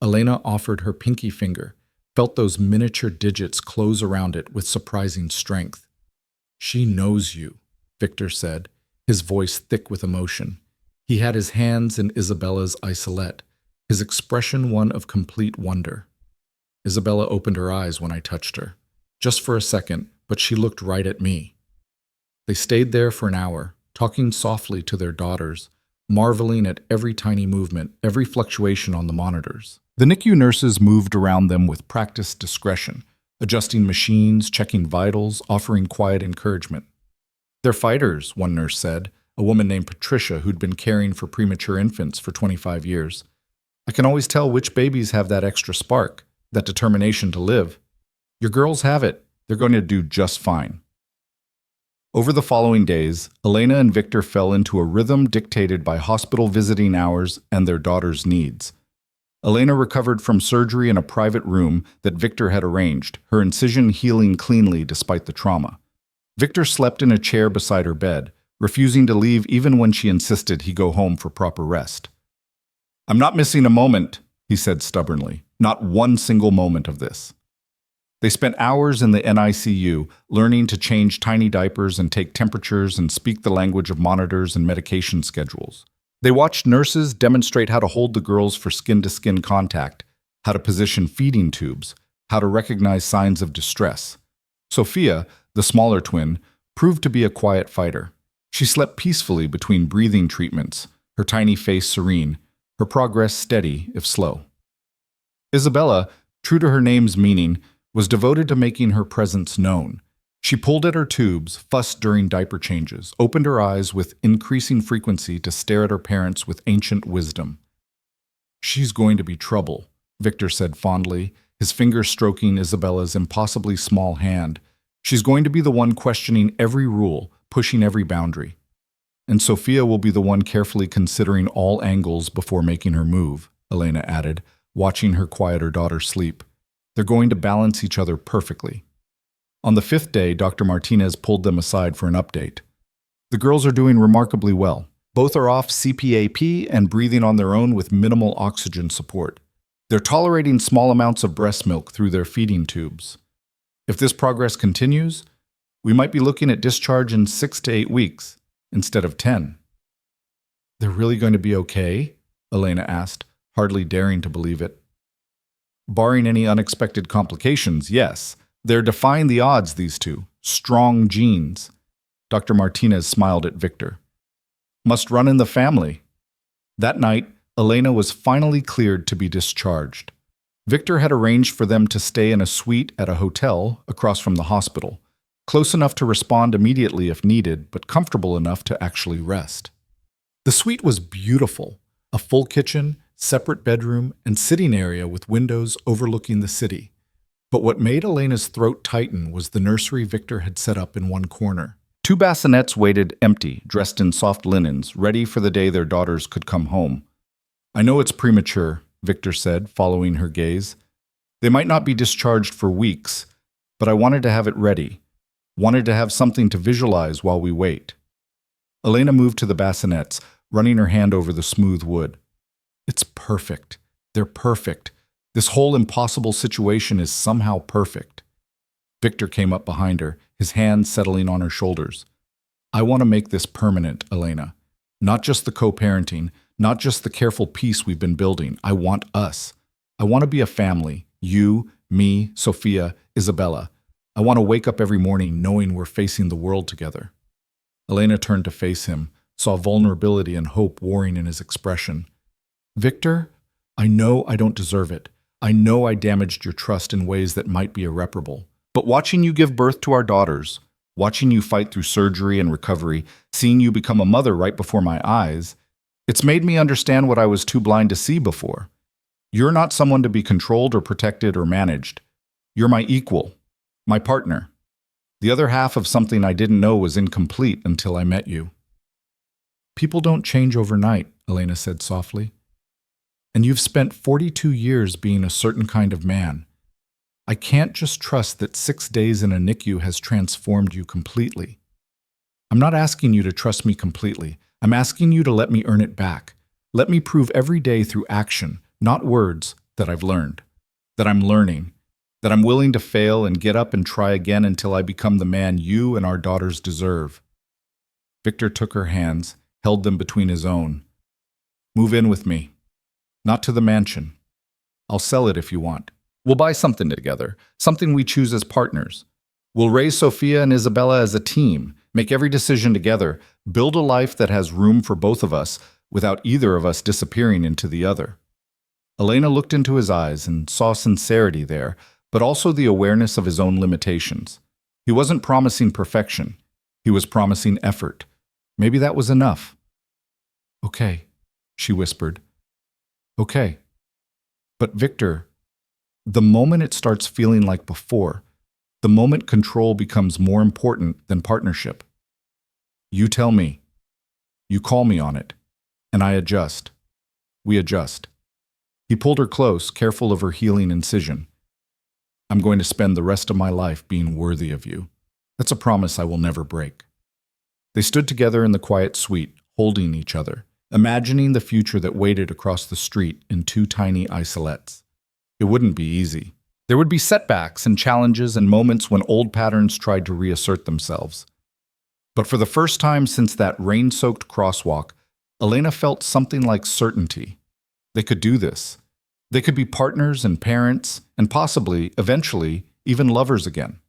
Elena offered her pinky finger, felt those miniature digits close around it with surprising strength. She knows you, Victor said, his voice thick with emotion. He had his hands in Isabella's isolette, his expression one of complete wonder. Isabella opened her eyes when I touched her. Just for a second, but she looked right at me. They stayed there for an hour, talking softly to their daughters, marveling at every tiny movement, every fluctuation on the monitors. The NICU nurses moved around them with practiced discretion, adjusting machines, checking vitals, offering quiet encouragement. They're fighters, one nurse said, a woman named Patricia who'd been caring for premature infants for 25 years. I can always tell which babies have that extra spark, that determination to live. Your girls have it. They're going to do just fine. Over the following days, Elena and Victor fell into a rhythm dictated by hospital visiting hours and their daughter's needs. Elena recovered from surgery in a private room that Victor had arranged, her incision healing cleanly despite the trauma. Victor slept in a chair beside her bed, refusing to leave even when she insisted he go home for proper rest. I'm not missing a moment, he said stubbornly. Not one single moment of this. They spent hours in the NICU, learning to change tiny diapers and take temperatures and speak the language of monitors and medication schedules. They watched nurses demonstrate how to hold the girls for skin-to-skin contact, how to position feeding tubes, how to recognize signs of distress. Sophia, the smaller twin, proved to be a quiet fighter. She slept peacefully between breathing treatments, her tiny face serene, her progress steady, if slow. Isabella, true to her name's meaning, was devoted to making her presence known. She pulled at her tubes, fussed during diaper changes, opened her eyes with increasing frequency to stare at her parents with ancient wisdom. "She's going to be trouble," Victor said fondly, his fingers stroking Isabella's impossibly small hand. "She's going to be the one questioning every rule, pushing every boundary. And Sophia will be the one carefully considering all angles before making her move," Elena added, watching her quieter daughter sleep. "They're going to balance each other perfectly." On the fifth day, Dr. Martinez pulled them aside for an update. "The girls are doing remarkably well. Both are off CPAP and breathing on their own with minimal oxygen support. They're tolerating small amounts of breast milk through their feeding tubes. If this progress continues, we might be looking at discharge in 6 to 8 weeks instead of 10. "They're really going to be okay?" Elena asked, hardly daring to believe it. "Barring any unexpected complications, yes. They're defying the odds, these two. Strong genes." Dr. Martinez smiled at Victor. "Must run in the family." That night, Elena was finally cleared to be discharged. Victor had arranged for them to stay in a suite at a hotel across from the hospital, close enough to respond immediately if needed, but comfortable enough to actually rest. The suite was beautiful, a full kitchen, separate bedroom, and sitting area with windows overlooking the city. But what made Elena's throat tighten was the nursery Victor had set up in one corner. 2 bassinets waited empty, dressed in soft linens, ready for the day their daughters could come home. "I know it's premature," Victor said, following her gaze. "They might not be discharged for weeks, but I wanted to have it ready. Wanted to have something to visualize while we wait." Elena moved to the bassinets, running her hand over the smooth wood. "It's perfect. They're perfect. This whole impossible situation is somehow perfect." Victor came up behind her, his hand settling on her shoulders. "I want to make this permanent, Elena. Not just the co-parenting, not just the careful peace we've been building. I want us. I want to be a family. You, me, Sophia, Isabella. I want to wake up every morning knowing we're facing the world together." Elena turned to face him, saw vulnerability and hope warring in his expression. "Victor, I know I don't deserve it. I know I damaged your trust in ways that might be irreparable. But watching you give birth to our daughters, watching you fight through surgery and recovery, seeing you become a mother right before my eyes, it's made me understand what I was too blind to see before. You're not someone to be controlled or protected or managed. You're my equal, my partner. The other half of something I didn't know was incomplete until I met you." "People don't change overnight," Elena said softly. "And you've spent 42 years being a certain kind of man. I can't just trust that 6 days in a NICU has transformed you completely. I'm not asking you to trust me completely. I'm asking you to let me earn it back. Let me prove every day through action, not words, that I've learned, that I'm learning, that I'm willing to fail and get up and try again until I become the man you and our daughters deserve." Victor took her hands, held them between his own. "Move in with me. Not to the mansion. I'll sell it if you want. We'll buy something together, something we choose as partners. We'll raise Sophia and Isabella as a team, make every decision together, build a life that has room for both of us without either of us disappearing into the other." Elena looked into his eyes and saw sincerity there, but also the awareness of his own limitations. He wasn't promising perfection. He was promising effort. Maybe that was enough. "Okay," she whispered. "Okay." But Victor, the moment it starts feeling like before, the moment control becomes more important than partnership. You tell me. You call me on it. And I adjust. We adjust. He pulled her close, careful of her healing incision. "I'm going to spend the rest of my life being worthy of you. That's a promise I will never break." They stood together in the quiet suite, holding each other, imagining the future that waited across the street in 2 tiny isolates. It wouldn't be easy. There would be setbacks and challenges and moments when old patterns tried to reassert themselves. But for the first time since that rain-soaked crosswalk, Elena felt something like certainty. They could do this. They could be partners and parents, and possibly, eventually, even lovers again.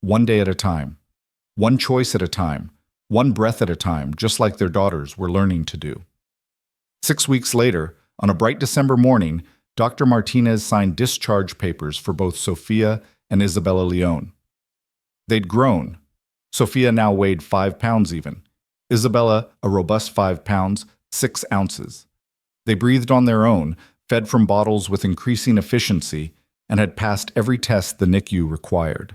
One day at a time. One choice at a time. One breath at a time, just like their daughters were learning to do. 6 weeks later, on a bright December morning, Dr. Martinez signed discharge papers for both Sophia and Isabella Leon. They'd grown. Sophia now weighed 5 pounds even. Isabella, a robust 5 pounds, 6 ounces. They breathed on their own, fed from bottles with increasing efficiency, and had passed every test the NICU required.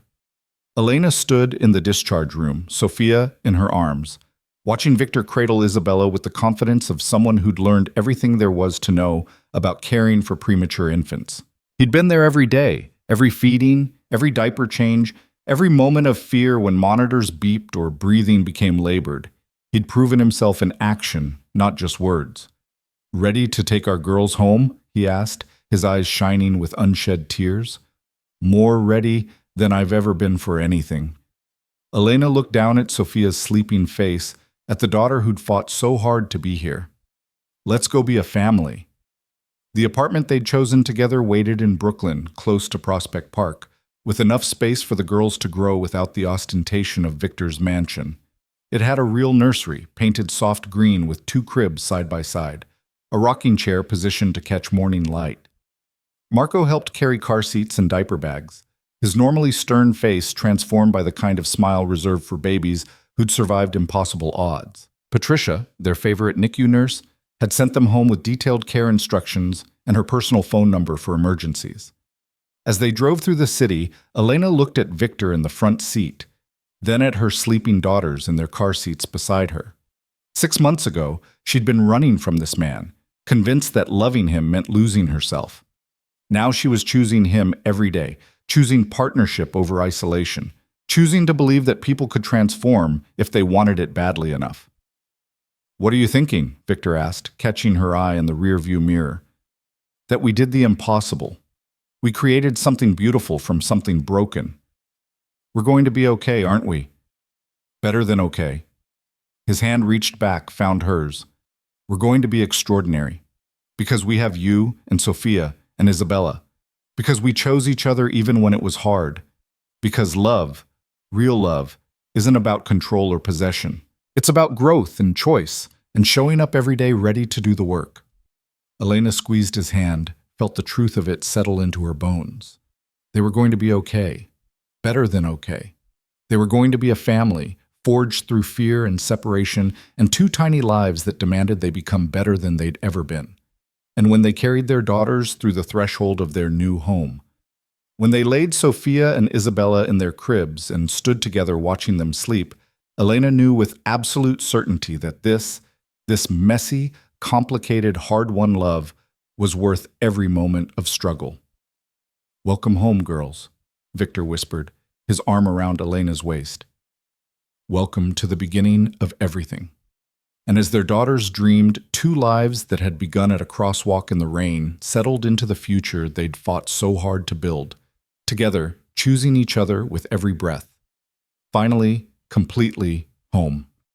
Elena stood in the discharge room, Sophia in her arms, watching Victor cradle Isabella with the confidence of someone who'd learned everything there was to know about caring for premature infants. He'd been there every day, every feeding, every diaper change, every moment of fear when monitors beeped or breathing became labored. He'd proven himself in action, not just words. "Ready to take our girls home?" he asked, his eyes shining with unshed tears. "More ready than I've ever been for anything." Elena looked down at Sophia's sleeping face, at the daughter who'd fought so hard to be here. "Let's go be a family." The apartment they'd chosen together waited in Brooklyn, close to Prospect Park, with enough space for the girls to grow without the ostentation of Victor's mansion. It had a real nursery, painted soft green with 2 cribs side by side, a rocking chair positioned to catch morning light. Marco helped carry car seats and diaper bags, his normally stern face transformed by the kind of smile reserved for babies who'd survived impossible odds. Patricia, their favorite NICU nurse, had sent them home with detailed care instructions and her personal phone number for emergencies. As they drove through the city, Elena looked at Victor in the front seat, then at her sleeping daughters in their car seats beside her. 6 months ago, she'd been running from this man, convinced that loving him meant losing herself. Now she was choosing him every day, choosing partnership over isolation, choosing to believe that people could transform if they wanted it badly enough. "What are you thinking?" Victor asked, catching her eye in the rearview mirror. "That we did the impossible. We created something beautiful from something broken. We're going to be okay, aren't we?" "Better than okay." His hand reached back, found hers. "We're going to be extraordinary. Because we have you and Sophia and Isabella. Because we chose each other even when it was hard. Because love, real love, isn't about control or possession. It's about growth and choice and showing up every day ready to do the work." Elena squeezed his hand, felt the truth of it settle into her bones. They were going to be okay. Better than okay. They were going to be a family, forged through fear and separation, and 2 tiny lives that demanded they become better than they'd ever been. And when they carried their daughters through the threshold of their new home, when they laid Sophia and Isabella in their cribs and stood together watching them sleep, Elena knew with absolute certainty that this messy, complicated, hard-won love was worth every moment of struggle. "Welcome home, girls," Victor whispered, his arm around Elena's waist. "Welcome to the beginning of everything." And as their daughters dreamed, 2 lives that had begun at a crosswalk in the rain settled into the future they'd fought so hard to build, together, choosing each other with every breath. Finally, completely home.